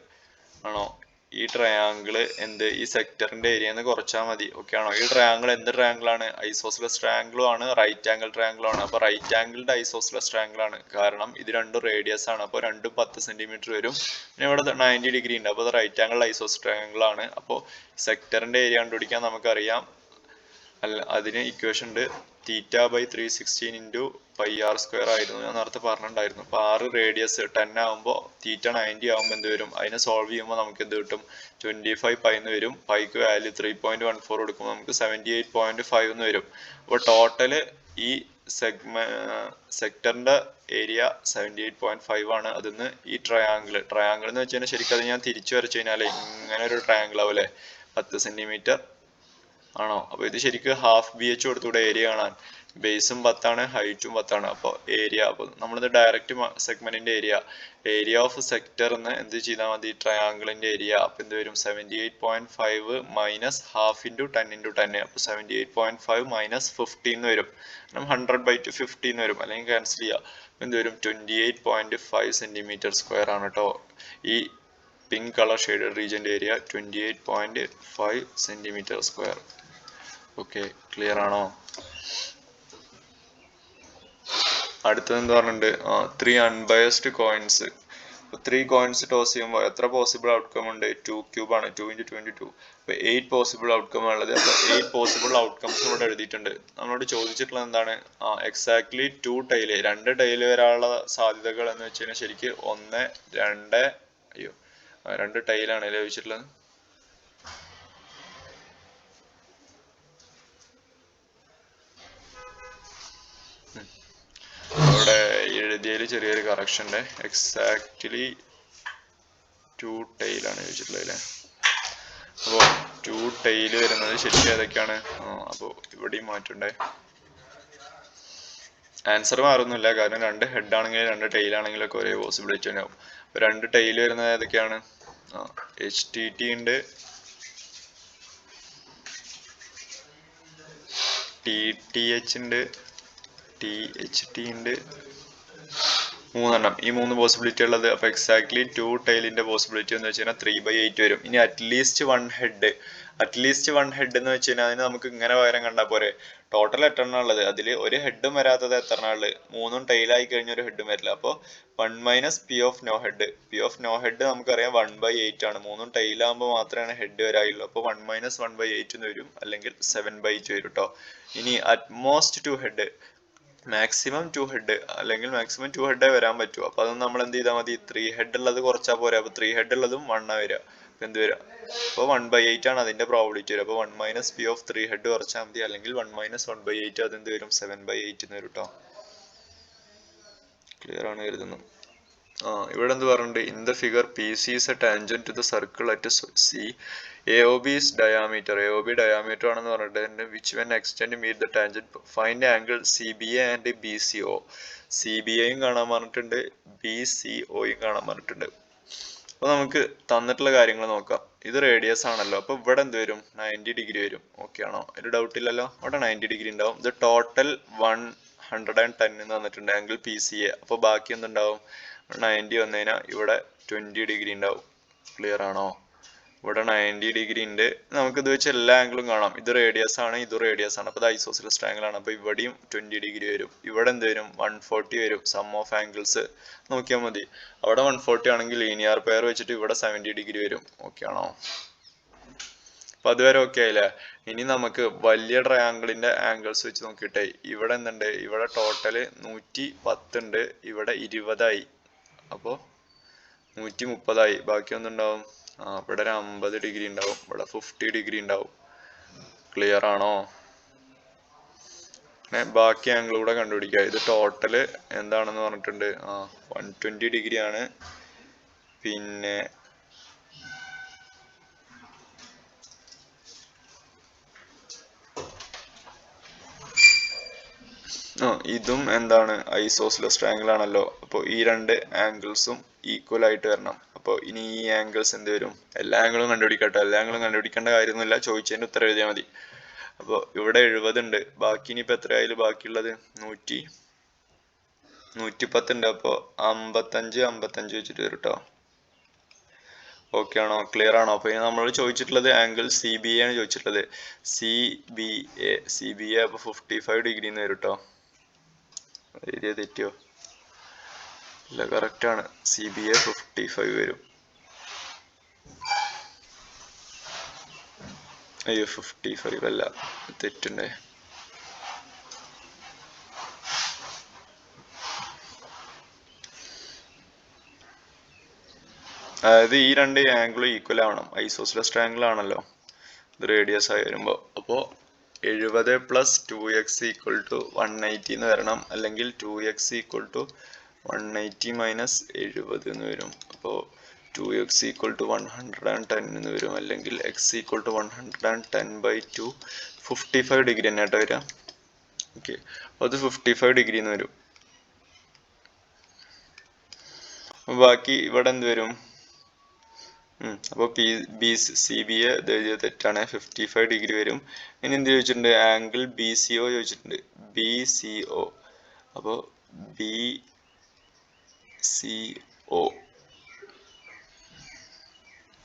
ആണോ? ഈ ട്രയാങ്കിള് ഈ സെക്ടറിന്റെ ഏരിയ എന്ന് കുറച്ചാൽ മതി. ഓക്കെ ആണോ? ഈ ട്രയാങ്കിൾ എന്ത് ട്രയാങ്കിൾ ആണ്? ഐസോസിലസ് ട്രയാങ്കിളും ആണ്, റൈറ്റ് ആംഗിൾ ട്രയാങ്കിളും ആണ്. അപ്പോൾ റൈറ്റ് ആംഗിളിന്റെ ഐസോസിലസ് ട്രയാങ്കിൾ ആണ്, കാരണം ഇത് രണ്ടും റേഡിയസ് ആണ്. അപ്പോൾ രണ്ടും 10 സെന്റിമീറ്റർ വരും. പിന്നെ ഇവിടെ 90 ഡിഗ്രി ഉണ്ട്. അപ്പോൾ അത് റൈറ്റ് ആംഗിൾ ഐസോസിലസ് ട്രയാങ്കിൾ ആണ്. അപ്പോൾ സെക്ടറിന്റെ ഏരിയ കണ്ടുപിടിക്കാൻ നമുക്കറിയാം, അതിന് ഇക്വേഷൻ ഉണ്ട്. θ/316 × πr² ആയിരുന്നു ഞാൻ നേരത്തെ പറഞ്ഞിട്ടുണ്ടായിരുന്നു. അപ്പോൾ 6 റേഡിയസ് 10 ആകുമ്പോൾ θ 90 ആകുമ്പോൾ എന്ത് വരും? അതിനെ സോൾവ് ചെയ്യുമ്പോൾ നമുക്ക് എന്ത് കിട്ടും? 25π എന്ന് വരും. പൈക്ക് വാല്യൂ 3.14 കൊടുക്കുമ്പോൾ നമുക്ക് 78.5 എന്ന് വരും. അപ്പോൾ ടോട്ടല് ഈ സെക്ടറിന്റെ ഏരിയ 78.5 ആണ്. അതിന്ന് ഈ ട്രയാങ്കിൾ എന്ന് വെച്ച് കഴിഞ്ഞാൽ ശരിക്കും അത് ഞാൻ തിരിച്ചു വരച്ചു കഴിഞ്ഞാൽ ഇങ്ങനെ ഒരു ട്രയാങ്കിൾ ആവൂലേ, 10 സെന്റിമീറ്റർ ആണോ? അപ്പോൾ ഇത് ശരിക്കും ഹാഫ് BH കൊടുത്തൂടെ ഏരിയ കാണാൻ? ബേസും 10 ആണ്, ഹൈറ്റും 10 ആണ്. അപ്പോൾ ഏരിയ, അപ്പോൾ നമ്മളിത് ഡയറക്റ്റ് സെഗ്മെന്റിന്റെ ഏരിയ ഓഫ് സെക്ടർ എന്ന് എന്ത് ചെയ്താൽ മതി? ട്രയാങ്കിളിന്റെ ഏരിയ. അപ്പോൾ എന്ത് വരും? 78.5 മൈനസ് ഹാഫ് ഇൻറ്റു 10 × 10. അപ്പോൾ 78.5 മൈനസ് 15 എന്ന് വരും. 100/250 എന്ന് വരും. അല്ലെങ്കിൽ ക്യാൻസൽ ചെയ്യുക. എന്ത് വരും? 28.5 സെന്റിമീറ്റർ സ്ക്വയർ ആണ് കേട്ടോ. ഈ പിങ്ക് കളർ ഷെയ്ഡ് റീജിയന്റെ area 28.5 centimetre square. Okay, clear ആണോ? അടുത്തത് എന്ത് പറഞ്ഞിട്ടുണ്ട്? 3 അൺബയസ്ഡ് കോയിൻസ്. 3 കോയിൻസ് ടോസ് ചെയ്യുമ്പോൾ എത്ര പോസിബിൾ ഔട്ട്കം ഉണ്ട്? 2³ ആണ്. 2 × 2 × 2. അപ്പോൾ 8 പോസിബിൾ ഔട്ട്കം ഉള്ളത്. അപ്പോൾ 8 പോസിബിൾ ഔട്ട്കംസ് ഇവിടെ എഴുതിയിട്ടുണ്ട്. നമ്മളോട് ചോദിച്ചിട്ടുള്ളത് എന്താണ്? എക്സാക്ട്ലി 2 ടൈല്, 2 ടൈല് വരാനുള്ള സാധ്യതകൾ എന്ന് വെച്ച് കഴിഞ്ഞാൽ ശരിക്കും 1, 2 ടൈലാണ് ചോദിച്ചിട്ടുള്ളത്. അവിടെ എഴുതിയതിൽ ചെറിയൊരു കറക്ഷൻ ഉണ്ട്. എക്സാക്ട്ലി 2 ടൈലാണ് ചോദിച്ചിട്ടുള്ളത് അല്ലേ? അപ്പോൾ 2 ടൈല് വരുന്നത് ശരിക്കും ഏതൊക്കെയാണ്? അപ്പോൾ ഇവിടെയും മാറ്റണ്ടേ. ആൻസർ മാറുന്നില്ല, കാരണം രണ്ട് ഹെഡ് ആണെങ്കിലും രണ്ട് ടെയിൽ ആണെങ്കിലും ഒക്കെ ഒരേ പോസിബിലിറ്റി ഉണ്ടാവും. അപ്പോൾ രണ്ട് ടെയിൽ വരുന്നത് ഏതൊക്കെയാണ്? HTT ഉണ്ട്, TTH ഉണ്ട്, THT ഉണ്ട്, മൂന്നെണ്ണം. ഈ മൂന്ന് പോസിബിലിറ്റി ഉള്ളത്. അപ്പോൾ എക്സാക്ട്ലി 2 ടൈലിന്റെ പോസിബിലിറ്റി എന്ന് വെച്ച് കഴിഞ്ഞാൽ 3/8 വരും. ഇനി അറ്റ്ലീസ്റ്റ് വൺ ഹെഡ് എന്ന് വെച്ച് കഴിഞ്ഞാൽ അതിന് നമുക്ക് ഇങ്ങനെ പകരം കണ്ടാൽ പോരെ. ടോട്ടൽ എത്രണ്ണം ഉള്ളത്, അതിൽ ഒരു ഹെഡും വരാത്തത് എത്രണ്ണം ഉള്ളത്? മൂന്നും ടൈലായി കഴിഞ്ഞ ഒരു ഹെഡും വരില്ല. അപ്പോൾ 1 minus P of no head. P of no head നമുക്കറിയാം 1/8 ആണ്. മൂന്നും ടൈലാകുമ്പോൾ മാത്രമാണ് ഹെഡ് വരായുള്ളൂ. അപ്പോൾ 1 മൈനസ് 1/8 എന്ന് വരും, അല്ലെങ്കിൽ 7/8 വരും കേട്ടോ. ഇനി അറ്റ്മോസ്റ്റ് 2 ഹെഡ്, മാക്സിമം 2 ഹെഡ്, അല്ലെങ്കിൽ മാക്സിമം 2 ഹെഡേ വരാൻ പറ്റൂ. അപ്പൊ അത് നമ്മൾ എന്ത് ചെയ്താൽ മതി? 3 ഹെഡ് ഉള്ളത് കുറച്ചാ പോരാ. അപ്പൊ 3 ഹെഡ് ഉള്ളതും 1 ആ വരിക. അപ്പൊ എന്ത് വരിക? അപ്പോൾ 1/8 ആണ് അതിന്റെ പ്രോബിലിറ്റി വരിക. അപ്പോൾ 1 മൈനസ് P ഓഫ് 3 ഹെഡ് കുറച്ചാൽ മതി, അല്ലെങ്കിൽ 1 മൈനസ് 1/8 അതെന്ത് വരും? 7/8 എന്ന് വരും കേട്ടോ. ക്ലിയർ ആണ് കരുതുന്നു. ഇവിടെ എന്ത് പറഞ്ഞിട്ടുണ്ട്? In the figure PC is a tangent to the circle at C. AOB is diameter. AOB diameter ആണെന്ന് പറഞ്ഞിട്ടുണ്ട്. Which when extend meet the tangent. Find angle CBA and BCO. CBAയും കാണാൻ പറഞ്ഞിട്ടുണ്ട്, BCOയും കാണാൻ പറഞ്ഞിട്ടുണ്ട്. അപ്പോൾ നമുക്ക് തന്നിട്ടുള്ള കാര്യങ്ങൾ നോക്കാം. ഇത് റേഡിയസ് ആണല്ലോ, അപ്പോൾ ഇവിടെ എന്ത് വരും? 90 ഡിഗ്രി വരും. ഓക്കെ ആണോ? ഒരു ഡൗട്ട് ഇല്ലല്ലോ. അവിടെ 90 ഡിഗ്രി ഉണ്ടാവും. ഇത് ടോട്ടൽ 110 എന്ന് തന്നിട്ടുണ്ട് ആംഗിൾ PCA. അപ്പോൾ ബാക്കി എന്തുണ്ടാവും? 90 വന്നു കഴിഞ്ഞാൽ ഇവിടെ 20 ഡിഗ്രി ഉണ്ടാവും. ക്ലിയർ ആണോ? ഇവിടെ 90 ഡിഗ്രി ഉണ്ട്. നമുക്ക് ഇത് വെച്ച് എല്ലാ ആംഗിളും കാണാം. ഇത് റേഡിയസ് ആണ്, ഇത് റേഡിയസ് ആണ്. അപ്പോൾ ഇത് ഐസോസിലസ് ട്രയാങ്കിൾ ആണ്. അപ്പോൾ ഇവിടെയും 20 ഡിഗ്രി വരും. ഇവിടെ എന്ത് വരും? 140 വരും. സം ഓഫ് ആംഗിൾസ് നോക്കിയാൽ മതി. അവിടെ 140 ആണെങ്കിൽ ലീനിയർ പെയർ വെച്ചിട്ട് ഇവിടെ 70 ഡിഗ്രി വരും. ഓക്കെ ആണോ? അപ്പൊ അതുവരെ ഓക്കെ ആയില്ലേ? ഇനി നമുക്ക് വലിയ ട്രയാങ്കിളിന്റെ ആംഗിൾസ് വെച്ച് നോക്കിയിട്ടേ, ഇവിടെ എന്തുണ്ട്? ഇവിടെ ടോട്ടല് 110 ഉണ്ട്, ഇവിടെ 20 അപ്പോൾ 130 ആയി. ബാക്കി ഒന്നുണ്ടാവും? ഇവിടെ ഒരു 50 ഡിഗ്രി ഉണ്ടാവും, ഇവിടെ 50 ഡിഗ്രി ഉണ്ടാവും. ക്ലിയർ ആണോ? ബാക്കി ആംഗിൾ കൂടെ കണ്ടുപിടിക്കുക. ഇത് ടോട്ടല് എന്താണെന്ന് പറഞ്ഞിട്ടുണ്ട്? 120 ഡിഗ്രി ആണ്. പിന്നെ ഇതും എന്താണ്? ഐസോസിലസ് ട്രയാങ്കിൾ ആണല്ലോ. അപ്പോൾ ഈ രണ്ട് ആംഗിൾസും ഈക്വൽ ആയിട്ട് വരണം. അപ്പോൾ ഇനി ഈ ആംഗിൾസ് എന്ത് വരും? എല്ലാ ആംഗിളും കണ്ടുപിടിക്കട്ടെ. എല്ലാ ആംഗിളും കണ്ടുപിടിക്കേണ്ട കാര്യമൊന്നുമില്ല, ചോദിച്ചതിന് ഉത്തരം എഴുതിയാൽ മതി. അപ്പോൾ ഇവിടെ 70 ഉണ്ട്. ബാക്കി ഇനിയിപ്പോൾ എത്രയായാലും ബാക്കിയുള്ളത് 110 ഉണ്ട്. അപ്പോൾ 55 വെച്ചിട്ട് വരും കേട്ടോ. ഓക്കെ ആണോ? ക്ലിയർ ആണോ? അപ്പോൾ നമ്മൾ ചോദിച്ചിട്ടുള്ളത് ആംഗിൾ CBA ആണ് ചോദിച്ചിട്ടുള്ളത്. CBA അപ്പോൾ 55 ഡിഗ്രി എന്ന് വരും കേട്ടോ. ഏരിയ തെറ്റിയോ? ഇല്ല, കറക്റ്റ് ആണ്. CBA 55 വരും. അയ്യോ, 55 അല്ല, തെറ്റുണ്ടേ. അതായത് ഈ രണ്ട് ആംഗിളും ഈക്വൽ ആവണം. ഐസോസിലസ് ട്രയാങ്കിൾ ആണല്ലോ, ഇത് റേഡിയസ് ആയി വരുമ്പോൾ. അപ്പോൾ 70 + 2x = 180 എന്ന് വരണം, അല്ലെങ്കിൽ 2x = 180 - 70 എന്ന് വരും. അപ്പോൾ 2x = 110 എന്ന് വരും, അല്ലെങ്കിൽ x = 110/2. 55 ഡിഗ്രി തന്നെ ആയിട്ട് വരാം. ഓക്കെ, അപ്പോൾ അത് 55 ഡിഗ്രി എന്ന് വരും. ബാക്കി ഇവിടെ എന്ത് വരും? അപ്പോൾ CBA തെറ്റാണ്, 55 ഡിഗ്രി വരും. ഇനി എന്ത് ചോദിച്ചിട്ടുണ്ട്? ആംഗിൾ BCO ചോദിച്ചിട്ടുണ്ട്. BCO, അപ്പോൾ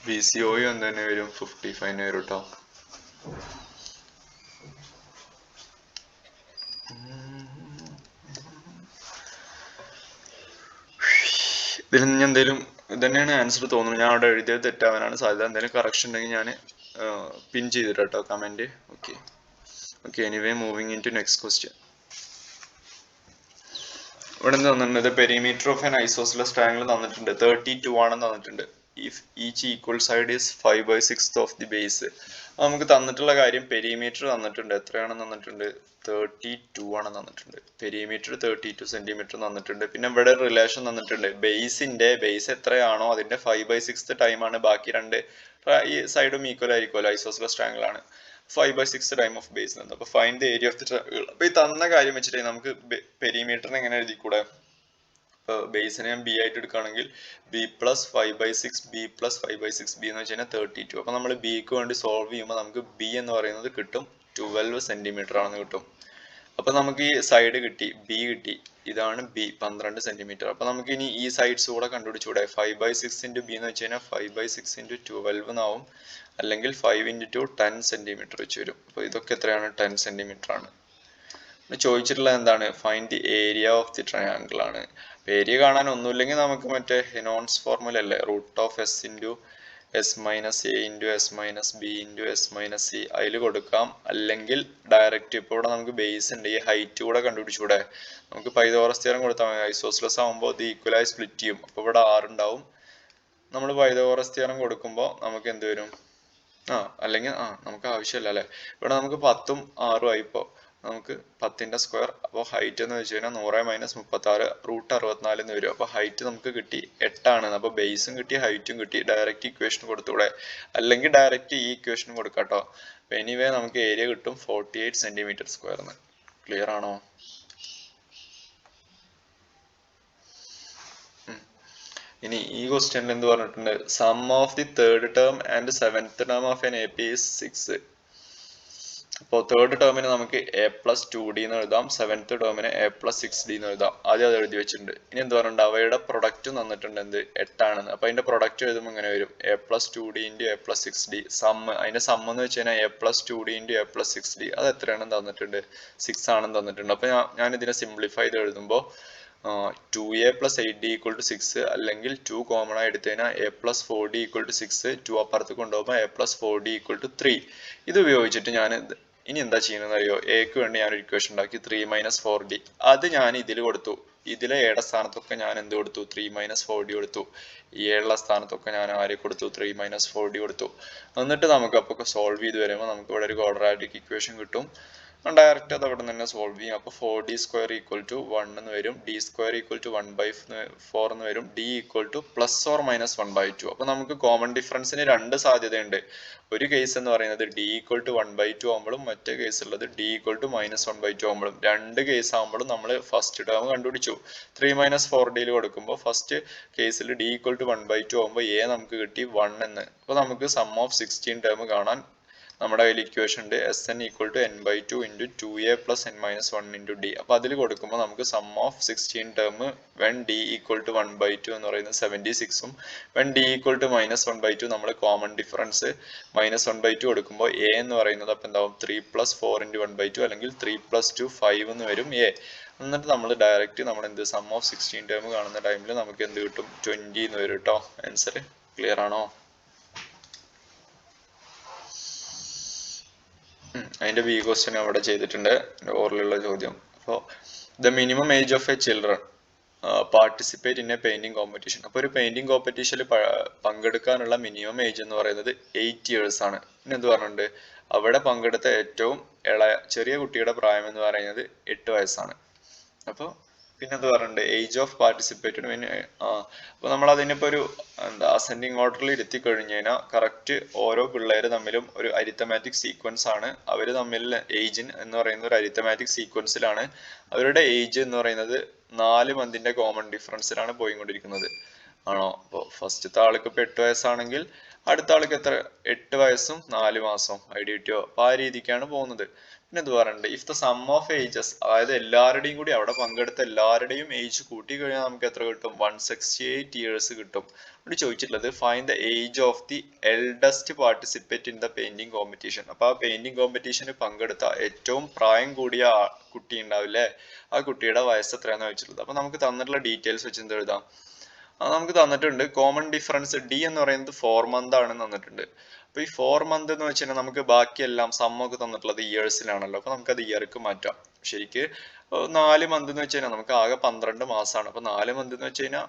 BCOയും എന്ത് തന്നെ വരും? 55 വരും കേട്ടോ. ഇതിൽ നിന്ന് എന്തെങ്കിലും ഇതന്നെയാണ് ആൻസർ തോന്നുന്നു. ഞാൻ അവിടെ എഴുതിയത് തെറ്റാവാനാണ് സാധ്യത. എന്തെങ്കിലും കറക്ഷൻ ഉണ്ടെങ്കിൽ ഞാൻ പിൻ ചെയ്തിട്ട് കേട്ടോ comment. Okay, anyway moving in to next question. ഇവിടെ നിന്ന് തന്നിട്ടുണ്ട് perimeter of an isosceles triangle തന്നിട്ടുണ്ട്. 32 ആണെന്ന് തന്നിട്ടുണ്ട്. If each equal side is 5/6 of the base. നമുക്ക് തന്നിട്ടുള്ള കാര്യം പെരിമീറ്റർ തന്നിട്ടുണ്ട്. എത്രയാണെന്ന് തന്നിട്ടുണ്ട്? 32 ആണെന്ന് തന്നിട്ടുണ്ട്. പെരിമീറ്റർ 32 സെന്റിമീറ്റർ തന്നിട്ടുണ്ട്. പിന്നെ ഇവിടെ റിലേഷൻ തന്നിട്ടുണ്ട്. ബേസ് എത്രയാണോ അതിന്റെ 5/6 ടൈം ആണ് ബാക്കി രണ്ട് ഈ സൈഡും ഈക്വൽ ആയിരിക്കുമല്ലോ, ഐസോസിലസ് ട്രയാങ്കിൾ ആണ്. 5/6 ടൈം ഓഫ് ബേസ് എന്ന്. അപ്പൊ find the area of the triangle. അപ്പൊ ഈ തന്ന കാര്യം വെച്ചിട്ട് നമുക്ക് പെരിമീറ്ററിനെ എങ്ങനെ എഴുതി കൂടെ? ഇപ്പൊ ബേസിനെ ഞാൻ ബി ആയിട്ട് എടുക്കുകയാണെങ്കിൽ B plus 5/6 B plus 5/6 B എന്ന് വെച്ച് കഴിഞ്ഞാൽ 32. അപ്പൊ നമ്മൾ ബിക്ക് വേണ്ടി സോൾവ് ചെയ്യുമ്പോൾ നമുക്ക് ബി എന്ന് പറയുന്നത് കിട്ടും 12 സെന്റിമീറ്റർ ആണെന്ന് കിട്ടും. അപ്പൊ നമുക്ക് ഈ സൈഡ് കിട്ടി, ബി കിട്ടി, ഇതാണ് ബി 12 സെന്റിമീറ്റർ. അപ്പൊ നമുക്ക് ഇനി ഈ സൈഡ്സ് കൂടെ കണ്ടുപിടിച്ചൂടെ? 5/6 ഇൻറ്റു ബി എന്ന് വെച്ച് കഴിഞ്ഞാൽ 5/6 ഇൻറ്റു 12 എന്നാവും, അല്ലെങ്കിൽ 5 ഇൻറ്റു 2 10 സെന്റിമീറ്റർ വെച്ച് വരും. അപ്പൊ ഇതൊക്കെ എത്രയാണ്? 10 സെന്റിമീറ്റർ ആണ്. ചോദിച്ചിട്ടുള്ളത് എന്താണ്? Find the area of the triangle ആണ്. ഏരിയ കാണാൻ ഒന്നുമില്ലെങ്കിൽ നമുക്ക് മറ്റേ ഹെനോൺസ് ഫോർമുല അല്ലേ, root of S into S minus A into S minus B into S minus C അതിൽ കൊടുക്കാം. അല്ലെങ്കിൽ ഡയറക്റ്റ് ഇപ്പോൾ ഇവിടെ നമുക്ക് ബേസ് ഉണ്ട്, ഈ ഹൈറ്റ് കൂടെ കണ്ടുപിടിച്ചൂടെ? നമുക്ക് പൈതഗോറസ് തിയറം കൊടുത്താൽ മതി. ഐസോസ്ലസ് ആകുമ്പോൾ ഇത് ഈക്വലായി സ്പ്ലിറ്റ് ചെയ്യും. അപ്പോൾ ഇവിടെ 6 ഉണ്ടാവും. നമ്മൾ പൈതഗോറസ് തിയറം കൊടുക്കുമ്പോൾ നമുക്ക് എന്ത് വരും? അല്ലെങ്കിൽ നമുക്ക് ആവശ്യമില്ല അല്ലേ, ഇവിടെ നമുക്ക് 10ഉം 6ഉം ആയി. ഇപ്പോൾ നമുക്ക് 10ന്റെ സ്ക്വയർ, അപ്പോൾ ഹൈറ്റ് എന്ന് വെച്ച് കഴിഞ്ഞാൽ 100 മൈനസ് 36 റൂട്ട് 64 എന്ന് വരും. അപ്പോൾ ഹൈറ്റ് നമുക്ക് കിട്ടി 8 ആണ്. അപ്പോൾ ബേസും കിട്ടി, ഹൈറ്റും കിട്ടി. ഡയറക്റ്റ് ഇക്വേഷൻ കൊടുത്തൂടെ? അല്ലെങ്കിൽ ഡയറക്റ്റ് ഈ ഇക്വേഷൻ കൊടുക്കാം കേട്ടോ. അപ്പോൾ എനിവേ നമുക്ക് ഏരിയ കിട്ടും 48 സെന്റിമീറ്റർ സ്ക്വയർന്ന്. ക്ലിയർ ആണോ? ഇനി ഈ ക്വസ്റ്റ്യനിൽ എന്ത് പറഞ്ഞിട്ടുണ്ട്? Sum of the third term and seventh term of an A P is 6. അപ്പോൾ തേർഡ് ടേമിന് നമുക്ക് എ പ്ലസ് 2d എന്ന് എഴുതാം, സെവൻത്ത് ടേമിന് എ പ്ലസ് 6d എന്ന് എഴുതാം. ആദ്യം അത് എഴുതി വെച്ചിട്ടുണ്ട്. ഇനി എന്ത് പറഞ്ഞിട്ടുണ്ട്? അവയുടെ പ്രൊഡക്റ്റ് തന്നിട്ടുണ്ട്, എന്ത്? 8 ആണെന്ന്. അപ്പൊ അതിന്റെ പ്രൊഡക്റ്റ് എഴുതുമ്പോൾ ഇങ്ങനെ വരും, A plus 2d into A plus 6d. അതിന്റെ സം എന്ന് വെച്ച് കഴിഞ്ഞാൽ A plus 2d into A plus 6d. അത് എത്രയാണെന്ന് തന്നിട്ടുണ്ട്? 6 ആണെന്ന് തന്നിട്ടുണ്ട്. അപ്പൊ ഞാൻ ഇതിനെ സിംപ്ലിഫൈ ചെയ്ത് എഴുതുമ്പോൾ 2a plus 8d equal to 6, അല്ലെങ്കിൽ 2 കോമൺ ആയി എടുത്തു കഴിഞ്ഞാൽ a plus 4d equal to 6, 2 അപ്പുറത്ത് കൊണ്ടുപോകുമ്പോൾ a plus 4d equal to 3. ഇത് ഉപയോഗിച്ചിട്ട് ഞാൻ ഇനി എന്താ ചെയ്യുന്നത് അറിയോ? എക്ക് വേണ്ടി ഞാൻ ഒരു ഇക്വേഷൻ ഉണ്ടാക്കി, 3 minus 4d. അത് ഞാൻ ഇതിൽ കൊടുത്തു. ഇതിലെ എയുടെ സ്ഥാനത്തൊക്കെ ഞാൻ എന്ത് കൊടുത്തു? 3 minus 4d കൊടുത്തു. ഈ ഉള്ള സ്ഥാനത്തൊക്കെ ഞാൻ ആരെ കൊടുത്തു? 3 minus 4d കൊടുത്തു. എന്നിട്ട് നമുക്ക് അപ്പോൾ സോൾവ് ചെയ്ത് വരുമ്പോൾ നമുക്ക് ഇവിടെ ഒരു ക്വാഡ്രാറ്റിക് ഇക്വേഷൻ കിട്ടും. ഡയറക്റ്റ് അത് അവിടെ തന്നെ സോൾവ് ചെയ്യും. അപ്പോൾ 4d സ്ക്വയർ ഈക്വൽ ടു 1 എന്ന് വരും, d സ്ക്വയർ ഈക്വൽ ടു 1/4 എന്ന് വരും, d equal two plus or minus 1/2. അപ്പോൾ നമുക്ക് കോമൺ ഡിഫറൻസിന് 2 സാധ്യതയുണ്ട്. ഒരു കേസ് എന്ന് പറയുന്നത് d ഈക്വൽ ടു 1/2 ആകുമ്പോഴും, മറ്റേ കേസ് ഉള്ളത് d ഈക്വൽ ടു മൈനസ് 1/2 ആകുമ്പോഴും. 2 കേസ് ആകുമ്പോഴും നമ്മൾ ഫസ്റ്റ് ടേം കണ്ടുപിടിച്ചു. 3 minus 4d കൊടുക്കുമ്പോൾ ഫസ്റ്റ് കേസിൽ d ഈക്വൽ ടു 1/2 ആകുമ്പോൾ a നമുക്ക് കിട്ടി 1 എന്ന്. അപ്പോൾ നമുക്ക് സം ഓഫ് 16 ടേം കാണാൻ നമ്മുടെ കയ്യിൽ ഇക്വേഷൻ ഉണ്ട്, Sn equal to n/2 into 2a plus n minus 1 into d. അപ്പോൾ അതിൽ കൊടുക്കുമ്പോൾ നമുക്ക് sum of 16 term when d equal to 1/2 എന്ന് പറയുന്നത് 76ഉം when d equal to minus 1/2 നമ്മൾ കോമൺ ഡിഫറൻസ് മൈനസ് 1/2 കൊടുക്കുമ്പോൾ a എന്ന് പറയുന്നത് അപ്പോൾ എന്താവും? 3 പ്ലസ് 4 ഇൻറ്റു 1/2 അല്ലെങ്കിൽ 3 പ്ലസ് 2 5 എന്ന് വരും a. എന്നിട്ട് നമ്മൾ ഡയറക്റ്റ് നമ്മൾ എന്ത് സം ഓഫ് 16 ടേം കാണുന്ന ടൈമിൽ നമുക്ക് എന്ത് കിട്ടും? 20 എന്ന് വരും കേട്ടോ. ആൻസർ ക്ലിയർ ആണോ? അതിന്റെ ബി ക്വസ്റ്റ്യൻ അവിടെ ചെയ്തിട്ടുണ്ട്, ഓറിലുള്ള ചോദ്യം. അപ്പോൾ the minimum age of A children participate in A painting competition. അപ്പോൾ ഒരു പെയിന്റിംഗ് കോമ്പറ്റീഷനിൽ പങ്കെടുക്കാനുള്ള മിനിമം ഏജ് എന്ന് പറയുന്നത് 8 years ആണ്. പിന്നെ എന്ത് പറഞ്ഞിട്ടുണ്ട്? അവിടെ പങ്കെടുത്ത ഏറ്റവും ചെറിയ കുട്ടിയുടെ പ്രായം എന്ന് പറയുന്നത് 8 വയസ്സാണ്. അപ്പോൾ പിന്നെ എന്ത് പറഞ്ഞിട്ടുണ്ട്? ഏജ് ഓഫ് പാർട്ടിസിപ്പേറ്റഡ് അപ്പോൾ നമ്മൾ അതിനിപ്പോൾ ഒരു അസെൻഡിങ് ഓർഡറിൽ ഇരുത്തി കഴിഞ്ഞ് കഴിഞ്ഞാൽ കറക്റ്റ് ഓരോ പിള്ളേർ തമ്മിലും ഒരു അരിത്തമാറ്റിക് സീക്വൻസ് ആണ്. അവർ തമ്മിൽ ഏജ് എന്ന് പറയുന്നത് ഒരു അരിത്തമാറ്റിക് സീക്വൻസിലാണ്. അവരുടെ ഏജ് എന്ന് പറയുന്നത് 4 മന്തിന്റെ കോമൺ ഡിഫറൻസിലാണ് പോയിക്കൊണ്ടിരിക്കുന്നത്. ആണോ? അപ്പോൾ ഫസ്റ്റത്തെ ആൾക്ക് ഇപ്പോൾ 8 വയസ്സാണെങ്കിൽ അടുത്ത ആൾക്ക് എത്ര? 8 വയസ്സും 4 മാസവും. ഐഡിയ കിട്ടിയോ? അപ്പോൾ ആ രീതിക്കാണ് പോകുന്നത്. പിന്നെ എന്ത് പറയുന്നുണ്ട്? If the sum of ages, അതായത് എല്ലാവരുടെയും കൂടി അവിടെ പങ്കെടുത്ത എല്ലാവരുടെയും ഏജ് കൂട്ടി കഴിഞ്ഞാൽ നമുക്ക് എത്ര കിട്ടും? 168 years കിട്ടും. ഇവിടെ ചോദിച്ചിട്ടുള്ളത് find the age of the eldest participate in the painting competition. അപ്പൊ ആ പെയിന്റിംഗ് കോമ്പറ്റീഷന് പങ്കെടുത്ത ഏറ്റവും പ്രായം കൂടിയ കുട്ടി ഉണ്ടാവില്ലേ, ആ കുട്ടിയുടെ വയസ്സ് എത്രയാണെന്ന് ചോദിച്ചിട്ടുള്ളത്. അപ്പൊ നമുക്ക് തന്നിട്ടുള്ള ഡീറ്റെയിൽസ് വെച്ച് എന്ത് എഴുതാം? നമുക്ക് തന്നിട്ടുണ്ട് കോമൺ ഡിഫറൻസ് d എന്ന് പറയുന്നത് 4 month ആണെന്ന് തന്നിട്ടുണ്ട്. അപ്പൊ ഈ 4 month എന്ന് വെച്ച് കഴിഞ്ഞാൽ നമുക്ക് ബാക്കിയെല്ലാം സം ഒക്കെ തന്നിട്ടുള്ളത് ഇയേഴ്സിലാണല്ലോ. അപ്പൊ നമുക്ക് അത് ഇയർക്ക് മാറ്റാം. ശരിക്ക് 4 month എന്ന് വെച്ച് കഴിഞ്ഞാൽ നമുക്ക് ആകെ 12 മാസമാണ്. അപ്പൊ 4 month എന്ന് വെച്ച് കഴിഞ്ഞാൽ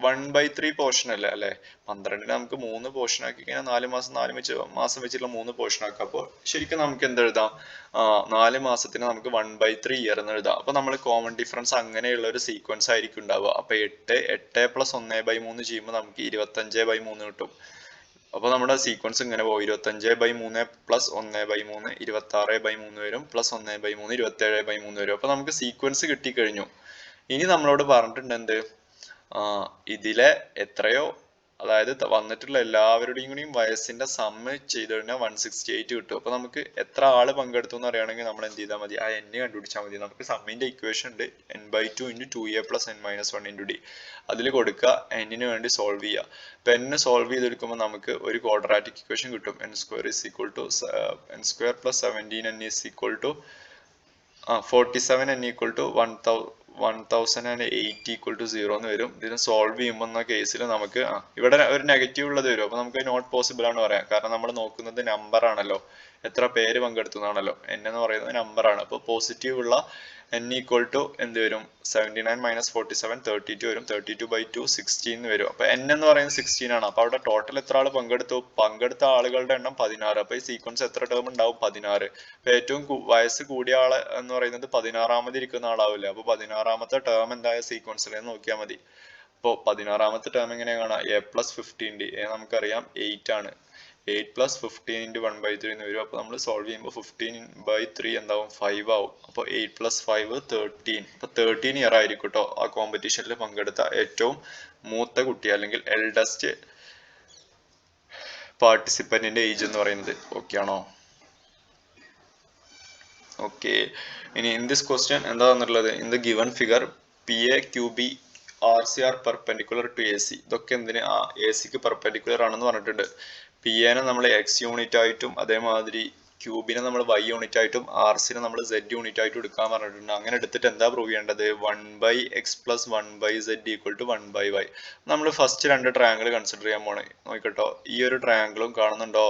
1/3 പോർഷൻ അല്ലേ. 12നെ നമുക്ക് 3 പോർഷൻ ആക്കി കഴിഞ്ഞാൽ 4 മാസം 4 മാസം വെച്ചിട്ടുള്ള 3 പോർഷൻ ആക്കാം. അപ്പോൾ ശരിക്കും നമുക്ക് എന്ത് എഴുതാം? 4 മാസത്തിന് നമുക്ക് 1/3 ഇയർ എന്ന് എഴുതാം. അപ്പൊ നമ്മൾ കോമൺ ഡിഫറൻസ് അങ്ങനെയുള്ള ഒരു സീക്വൻസ് ആയിരിക്കും ഉണ്ടാവുക. അപ്പൊ 8 + 1/3 ചെയ്യുമ്പോൾ നമുക്ക് 25/3 കിട്ടും. അപ്പോൾ നമ്മുടെ സീക്വൻസ് ഇങ്ങനെ പോകും 25/3 പ്ലസ് 1/3 26/3 വരും പ്ലസ് 1/3 27/3 വരും. അപ്പോൾ നമുക്ക് സീക്വൻസ് കിട്ടിക്കഴിഞ്ഞു. ഇനി നമ്മളോട് പറഞ്ഞിട്ടുണ്ട് എന്ത്, ഇതിലെ എത്രയോ, അതായത് വന്നിട്ടുള്ള എല്ലാവരുടെയും കൂടിയും വയസ്സിന്റെ സമ്മ് ചെയ്ത് കഴിഞ്ഞാൽ 168 കിട്ടും. അപ്പൊ നമുക്ക് എത്ര ആള് പങ്കെടുത്തു എന്ന് അറിയണമെങ്കിൽ നമ്മൾ എന്ത് ചെയ്താൽ മതി, ആ n കണ്ടുപിടിച്ചാൽ മതി. നമുക്ക് സമ്മിന്റെ ഇക്വേഷൻ ഉണ്ട് n/2 × 2a + n - 1 × d. അതിൽ കൊടുക്കുക, n ന് വേണ്ടി സോൾവ് ചെയ്യുക. അപ്പൊ n സോൾവ് ചെയ്തെടുക്കുമ്പോൾ നമുക്ക് ഒരു ക്വാഡ്രാറ്റിക് ഇക്വേഷൻ കിട്ടും. n² + 17n = 47n = 1080 = 0 എന്ന് വരും. ഇതിന് സോൾവ് ചെയ്യുമ്പോൾ എന്ന കേസിൽ നമുക്ക് ഇവിടെ ഒരു നെഗറ്റീവ് ഉള്ളത് വരും. അപ്പൊ നമുക്ക് നോട്ട് പോസിബിൾ ആണ് പറയാം. കാരണം നമ്മൾ നോക്കുന്നത് നമ്പർ ആണല്ലോ, എത്ര പേര് പങ്കെടുത്തു എന്നാണല്ലോ. n എന്ന് പറയുന്നത് നമ്പർ ആണ്. അപ്പോൾ പോസിറ്റീവ് ഉള്ള n = എന്ത് വരും, 79 - 47 32 വരും. 32/2 16 വരും. അപ്പൊ n എന്ന് പറയുന്നത് 16 ആണ്. അപ്പൊ അവിടെ ടോട്ടൽ എത്ര ആൾ പങ്കെടുത്ത ആളുകളുടെ എണ്ണം 16. അപ്പൊ ഈ സീക്വൻസ് എത്ര ടേം ഉണ്ടാവും, 16. അപ്പൊ ഏറ്റവും വയസ്സ് കൂടിയ ആള് എന്ന് പറയുന്നത് 16ാമത് ഇരിക്കുന്ന ആളാവില്ല. അപ്പൊ 16ാമത്തെ ടേം എന്തായ സീക്വൻസിൽ നോക്കിയാൽ മതി. അപ്പോൾ 16ാമത്തെ ടേം എങ്ങനെയാ കാണാം, a + 15 a നമുക്കറിയാം 8 ആണ്. 8 + 15 × 1/3 എന്ന് വരും. അപ്പോൾ നമ്മൾ സോൾവ് ചെയ്യുമ്പോൾ 15/3 എന്താവും, 5 ആവും. അപ്പോൾ 8 + 5 13. അപ്പോൾ 13 ഇയർ ആയിരിക്കും കേട്ടോ ആ കോമ്പറ്റീഷനിൽ പങ്കെടുത്ത ഏറ്റവും മൂത്ത കുട്ടി അല്ലെങ്കിൽ എൽഡസ്റ്റ് പാർട്ടിസിപ്പന്റിന്റെ ഏജ് എന്ന് പറയുന്നത്. ഓക്കെ ആണോ? ഓക്കെ. ഇനി ഇൻ ദിസ് ക്വസ്റ്റ്യൻ എന്താ തന്നിട്ടുള്ളത്, in the given figure PA, QB, RC are perpendicular to AC. ഇതൊക്കെ എന്തിന്, AC-ക്ക് പെർപെൻഡിക്കുലർ ആണെന്ന് പറഞ്ഞിട്ടുണ്ട്. PA നെ നമ്മൾ x യൂണിറ്റ് ആയിട്ടും അതേമാതിരി ക്യൂബിനെ നമ്മൾ y യൂണിറ്റ് ആയിട്ടും RC-നെ നമ്മൾ z യൂണിറ്റ് ആയിട്ടും എടുക്കാൻ പറഞ്ഞിട്ടുണ്ട്. അങ്ങനെ എടുത്തിട്ട് എന്താ പ്രൂവ് ചെയ്യേണ്ടത്, 1/x + 1/z = 1/y. നമ്മൾ ഫസ്റ്റ് രണ്ട് ട്രയാങ്കിൾ കൺസിഡർ ചെയ്യാൻ പോണേ. നോക്കട്ടോ, ഈ ഒരു ട്രയാങ്കിളും കാണുന്നുണ്ടോ,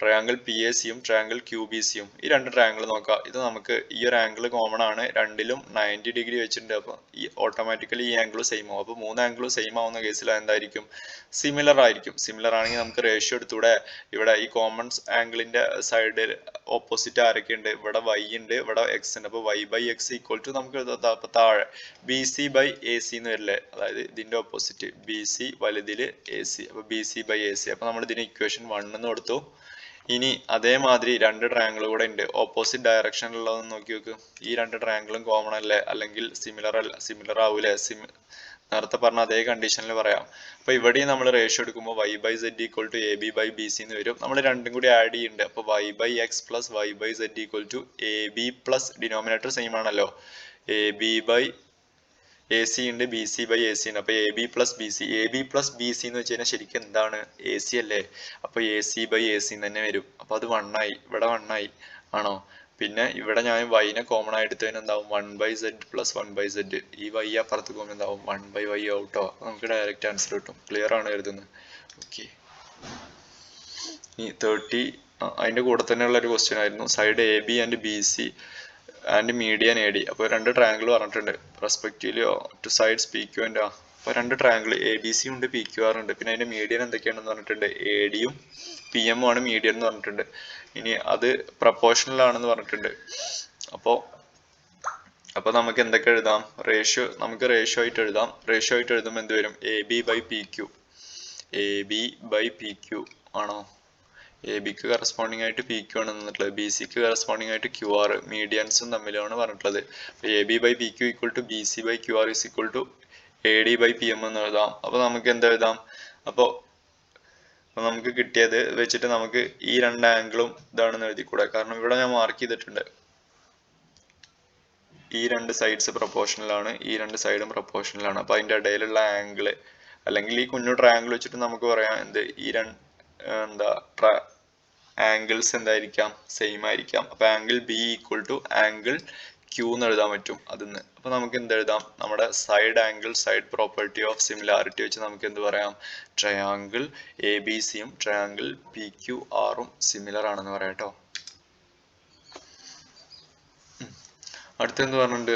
ട്രയാങ്കിൾ PAC യും ട്രയാങ്കിൾ QBC യും. ഈ രണ്ട് ട്രയാങ്കിൾ നോക്കാം. ഇത് നമുക്ക് ഈ ഒരു ആംഗിൾ കോമൺ ആണ്, രണ്ടിലും 90 ഡിഗ്രി വെച്ചിട്ടുണ്ട്. അപ്പോൾ ഈ ഓട്ടോമാറ്റിക്കലി ഈ ആംഗിൾ സെയിം ആവും. അപ്പോൾ മൂന്ന് ആംഗിളും സെയിം ആവുന്ന കേസിൽ എന്തായിരിക്കും, സിമിലർ ആയിരിക്കും. സിമിലർ ആണെങ്കിൽ നമുക്ക് റേഷ്യോ എടുത്തൂടെ, ഇവിടെ ഈ കോമൺ ആംഗിളിന്റെ സൈഡിൽ ഓപ്പോസിറ്റ് ആരൊക്കെ ഉണ്ട്, ഇവിടെ y ഉണ്ട്, ഇവിടെ x ഉണ്ട്. അപ്പോൾ y/x = നമുക്ക് താഴെ BC/AC എന്ന് വരില്ലേ, അതായത് ഇതിന്റെ ഓപ്പോസിറ്റ് BC വലുതില് AC. അപ്പോൾ BC/AC. അപ്പോൾ നമ്മൾ ഇതിന് ഇക്വേഷൻ 1 എന്ന് കൊടുത്തു. ഇനി അതേമാതിരി രണ്ട് ട്രയാങ്കിൾ കൂടെ ഉണ്ട്, ഓപ്പോസിറ്റ് ഡയറക്ഷനിലുള്ളതെന്ന് നോക്കി നോക്ക്. ഈ രണ്ട് ട്രയാങ്കിളും കോമൺ അല്ലേ, അല്ലെങ്കിൽ സിമിലർ ആവൂലേ, നേരത്തെ പറഞ്ഞ അതേ കണ്ടീഷനിൽ പറയാം. അപ്പൊ ഇവിടെയും നമ്മൾ റേഷ്യോ എടുക്കുമ്പോൾ y/z = AB/BC എന്ന് വരും. നമ്മൾ രണ്ടും കൂടി ആഡ് ചെയ്യുന്നുണ്ട്. അപ്പൊ y/x + y/z = AB plus denominator same ആണല്ലോ, AB/AC ഉണ്ട്, BC/AC ഉണ്ട്. അപ്പൊ AB + BC. AB + BC എന്ന് വെച്ച് കഴിഞ്ഞാൽ ശരിക്കും എന്താണ്, AC അല്ലേ. അപ്പൊ AC/AC തന്നെ വരും. അപ്പൊ അത് 1 ആയി, ഇവിടെ 1 ആയി ആണോ. പിന്നെ ഇവിടെ ഞാൻ y നെ കോമൺ ആയി എടുത്തതിന് എന്താവും, 1/z + 1/z. ഈ y അപ്പുറത്ത് പോകുമ്പോൾ എന്താവും, 1/y ആവട്ടോ. നമുക്ക് ഡയറക്റ്റ് ആൻസർ കിട്ടും. ക്ലിയർ ആണ് എഴുതുന്നത്. ഓക്കെ. ഈ 30 അതിന്റെ കൂടെ തന്നെയുള്ള ഒരു ക്വസ്റ്റ്യൻ ആയിരുന്നു. Side AB and BC and median AD. അപ്പോൾ രണ്ട് ട്രയാങ്കിൾ പറഞ്ഞിട്ടുണ്ട്, respectively two sides PQ and അപ്പോൾ രണ്ട് ട്രയാങ്കിൾ ABC ഉണ്ട്, PQR ഉണ്ട്. പിന്നെ അതിന്റെ മീഡിയൻ എന്തൊക്കെയാണെന്ന് പറഞ്ഞിട്ടുണ്ട്, AD യും PM ആണ് മീഡിയൻ എന്ന് പറഞ്ഞിട്ടുണ്ട്. ഇനി അത് പ്രപ്പോർഷണൽ ആണെന്ന് പറഞ്ഞിട്ടുണ്ട്. അപ്പോൾ നമുക്ക് എന്തൊക്കെ എഴുതാം, നമുക്ക് റേഷ്യോ ആയിട്ട് എഴുതാം. റേഷ്യോ ആയിട്ട് എഴുതുമ്പോൾ എന്ത് വരും, AB/PQ. AB/PQ ആണോ, AB-ക്ക് കറസ്പോണ്ടിങ് ആയിട്ട് PQ ആണ് തന്നിട്ടുള്ളത്, BC-ക്ക് കറസ്പോണ്ടിങ് ആയിട്ട് QR. മീഡിയൻസും തമ്മിലാണ് പറഞ്ഞിട്ടുള്ളത്. AB/PQ = BC/QR = AD/PM എന്ന് എഴുതാം. അപ്പൊ നമുക്ക് എന്താ എഴുതാം, അപ്പോൾ നമുക്ക് കിട്ടിയത് വെച്ചിട്ട് നമുക്ക് ഈ രണ്ട് ആംഗിളും ഇതാണെന്ന് എഴുതിക്കൂടെ. കാരണം ഇവിടെ ഞാൻ മാർക്ക് ചെയ്തിട്ടുണ്ട്, ഈ രണ്ട് സൈഡ്സ് പ്രൊപ്പോർഷണൽ ആണ്, ഈ രണ്ട് സൈഡും പ്രൊപ്പോർഷണൽ ആണ്. അപ്പൊ അതിന്റെ ഇടയിലുള്ള ആംഗിൾ അല്ലെങ്കിൽ ഈ കുഞ്ഞു ട്രയാംഗിൾ വെച്ചിട്ട് നമുക്ക് പറയാം എന്ത്, ഈ ആംഗിൾസ് എന്തായിരിക്കാം, സെയിം ആയിരിക്കാം. അപ്പൊ ആംഗിൾ B = ആംഗിൾ Q എന്ന് എഴുതാൻ പറ്റും അതിന്ന്. അപ്പൊ നമുക്ക് എന്ത് എഴുതാം, നമ്മുടെ side angle side property of similarity വെച്ച് നമുക്ക് എന്ത് പറയാം, ട്രയാംഗിൾ ABC യും ട്രയാംഗിൾ PQR ഉം സിമിലർ ആണെന്ന് പറയാം കേട്ടോ. അടുത്തെന്ത് പറഞ്ഞിട്ടുണ്ട്,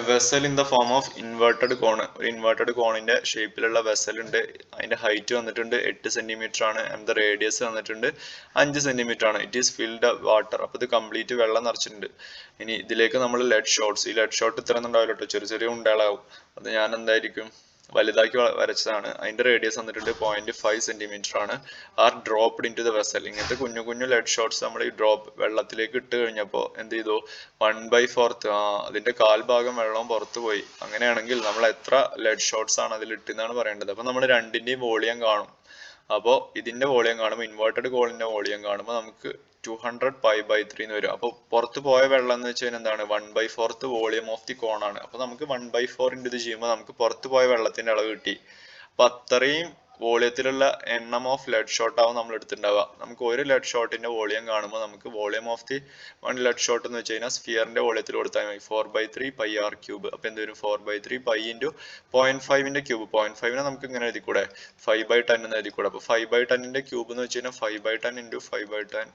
vessel in the form of inverted cone. ഒരു ഇൻവേർട്ടഡ് കോണിന്റെ ഷേപ്പിലുള്ള വെസൽ ഉണ്ട്. അതിന്റെ ഹൈറ്റ് വന്നിട്ടുണ്ട് 8 സെന്റിമീറ്റർ ആണ്. ആൻഡ് റേഡിയസ് വന്നിട്ടുണ്ട് 5 സെന്റിമീറ്റർ ആണ്. It is filled water. അപ്പൊ ഇത് കംപ്ലീറ്റ് വെള്ളം നിറച്ചിട്ടുണ്ട്. ഇനി ഇതിലേക്ക് നമ്മൾ ലെഡ് ഷോട്ട്സ്, ഈ ലെഡ് ഷോട്ട് ഇത്ര ഉണ്ടാവില്ല കേട്ടോ, ചെറിയ ചെറിയ ഉണ്ടകളാവും. അത് ഞാൻ എന്തായിരിക്കും, വലുതാക്കി വരച്ചതാണ്. അതിന്റെ റേഡിയസ് വന്നിട്ടുണ്ട് 0.5 സെന്റിമീറ്റർ ആണ്. Are dropped in to the vessel. ഇങ്ങനത്തെ കുഞ്ഞു കുഞ്ഞു ലെഡ് ഷോട്ട്സ് നമ്മൾ ഈ വെള്ളത്തിലേക്ക് ഇട്ട് കഴിഞ്ഞപ്പോൾ എന്ത് ചെയ്തു, 1/4 അതിന്റെ കാൽഭാഗം വെള്ളം പുറത്തു പോയി. അങ്ങനെയാണെങ്കിൽ നമ്മൾ എത്ര ലെഡ് ഷോട്ട്സ് ആണ് അതിൽ ഇട്ടെന്നാണ് പറയേണ്ടത്. അപ്പൊ നമ്മൾ രണ്ടിന്റെയും വോളിയം കാണും. അപ്പോൾ ഇതിന്റെ വോളിയം കാണുമ്പോൾ ഇൻവേർട്ടഡ് കോളിന്റെ വോളിയം കാണുമ്പോൾ നമുക്ക് 200 π/3 എന്ന് വരും. അപ്പോൾ പുറത്ത് പോയ വെള്ളം എന്ന് വെച്ചാൽ എന്താണ്, 1/4 വോളിയം ഓഫ് ദി കോൺ ആണ്. അപ്പൊ നമുക്ക് 1/4 ഇത് ചെയ്യുമ്പോൾ നമുക്ക് പുറത്ത് പോയ വെള്ളത്തിന്റെ അളവ് കിട്ടി. അപ്പൊ അത്രയും വോളിയത്തിലുള്ള എണ്ണം ഓഫ് ലെഡ് ഷോട്ട് ആവും നമ്മൾ എടുത്തിട്ടുണ്ടാവുക. നമുക്ക് ഒരു ലെഡ് ഷോട്ടിന്റെ വോളിയം കാണുമ്പോൾ നമുക്ക് volume of the 1 lead shot എന്ന് വെച്ച് കഴിഞ്ഞാൽ സ്ഫിയറിന്റെ വോളിയത്തിൽ കൊടുത്താൽ മതി. 4/3 πr³ അപ്പൊ എന്ത് വരും, 4/3 π × 0.5 ക്യൂബ്. 0.5 നമുക്ക് ഇങ്ങനെ എഴുതിക്കൂടെ, 5/10 എന്ന് എഴുതിക്കൂടെ. അപ്പൊ 5/10 ക്യൂബ് എന്ന് വെച്ച് കഴിഞ്ഞാൽ 5/10 × 5/10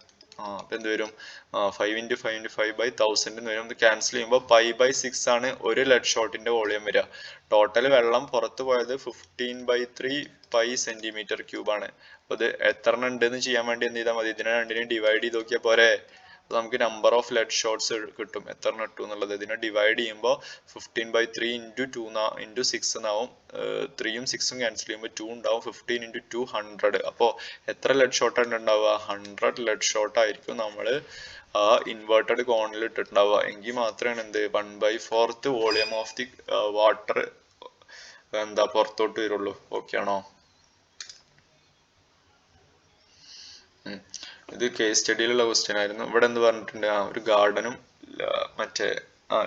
അപ്പൊ എന്ത് വരും, 5 × 5 × 5/1000 എന്ന് വരും. ക്യാൻസൽ ചെയ്യുമ്പോൾ π/6 ആണ് ഒരു ലെഡ് ഷോട്ടിന്റെ വോളിയം വരിക. ടോട്ടൽ വെള്ളം പുറത്തു പോയത് 15/3 π സെന്റിമീറ്റർ ക്യൂബ് ആണ്. അപ്പൊ ഇത് എത്ര ഉണ്ട് എന്ന് ചെയ്യാൻ വേണ്ടി എന്ത് ചെയ്താൽ മതി, ഇതിനെ രണ്ടിനെയും ഡിവൈഡ് ചെയ്ത് നോക്കിയാൽ പോരെ. നമുക്ക് നമ്പർ ഓഫ് ലെഡ് ഷോട്ട്സ് കിട്ടും, എത്ര ഇട്ടു എന്നുള്ളത്. ഇതിനെ ഡിവൈഡ് ചെയ്യുമ്പോൾ 15/3 × 2 × 6 എന്നാവും. 3ഉം 6ഉം ക്യാൻസൽ ചെയ്യുമ്പോൾ 2 ഉണ്ടാവും. 15 × 2 100. അപ്പോൾ എത്ര ലെഡ് ഷോട്ട് ആണ് ഉണ്ടാവുക, 100 ലെഡ് ഷോട്ട് ആയിരിക്കും നമ്മൾ ആ ഇൻവേർട്ടഡ് കോണിൽ ഇട്ടിട്ടുണ്ടാവുക. എങ്കിൽ മാത്രമാണ് എന്ത് 1/4 വോളിയം ഓഫ് ദി വാട്ടർ എന്താ പുറത്തോട്ട് വരുള്ളൂ. ഓക്കെ ആണോ? ഇത് കേസ് സ്റ്റഡിയിലുള്ള ക്വസ്റ്റ്യൻ ആയിരുന്നു. ഇവിടെ എന്ത് പറഞ്ഞിട്ടുണ്ട്, ഒരു ഗാർഡനും മറ്റേ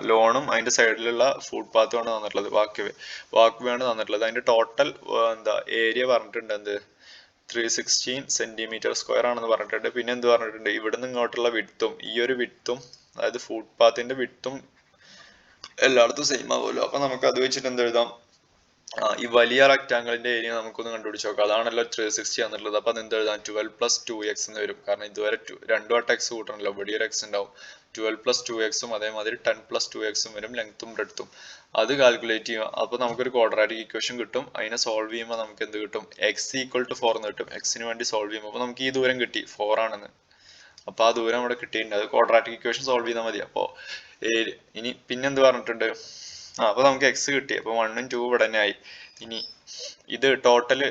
ലോണും അതിന്റെ സൈഡിലുള്ള ഫുഡ് പാത്തുമാണ് തന്നിട്ടുള്ളത്, വാക്ക് വേ ആണ് തന്നിട്ടുള്ളത്. അതിന്റെ ടോട്ടൽ എന്താ ഏരിയ പറഞ്ഞിട്ടുണ്ട്, എന്ത് 316 cm² ആണെന്ന് പറഞ്ഞിട്ടുണ്ട്. പിന്നെ എന്ത് പറഞ്ഞിട്ടുണ്ട്, ഇവിടുന്ന് ഇങ്ങോട്ടുള്ള വിഡ്ത്തും ഈ ഒരു വിഡ്ത്തും, അതായത് ഫുഡ് പാത്തിന്റെ വിഡ്ത്തും എല്ലായിടത്തും സെയിം ആവുമല്ലോ. അപ്പൊ നമുക്ക് അത് വെച്ചിട്ട് എന്ത് എഴുതാം, ഈ വലിയ റെക്ടാങ്കിളിന്റെ ഏരിയ നമുക്കൊന്ന് കണ്ടുപിടിച്ച് നോക്കാം. അതാണല്ലോ 360 എന്നുള്ളത്. അപ്പൊ അത് എന്ത് എഴുതാം, 12 + 2x എന്ന് വരും. കാരണം ഇതുവരെ 2 വട്ടം x കൂട്ടണല്ലോ, ഇവിടെ ഒരു x ഉണ്ടാവും. 12 + 2x അതേമാതിരി 10 + 2x വരും, ലെങ്ത്തും ബ്രെഡ്ത്തും. അത് കാൽക്കുലേറ്റ് ചെയ്യുക. അപ്പൊ നമുക്കൊരു ക്വാഡ്രാറ്റിക് ഇക്വേഷൻ കിട്ടും. അതിനെ സോൾവ് ചെയ്യുമ്പോൾ നമുക്ക് എന്ത് കിട്ടും, x = 4 എന്ന് കിട്ടും. എക്സിന് വേണ്ടി സോൾവ് ചെയ്യുമ്പോൾ അപ്പൊ നമുക്ക് ഈ ദൂരം കിട്ടി 4 ആണെന്ന്. അപ്പൊ ആ ദൂരം ഇവിടെ കിട്ടിയിട്ടുണ്ട്. അത് ക്വാഡ്രാറ്റിക് ഇക്വേഷൻ സോൾവ് ചെയ്താൽ മതി. അപ്പോ ഇനി പിന്നെന്ത് പറഞ്ഞിട്ടുണ്ട്, അപ്പൊ നമുക്ക് x കിട്ടി. അപ്പൊ 1ഉം 2ഉം ഇവിടെ തന്നെ ആയി. ഇനി ഇത് ടോട്ടൽ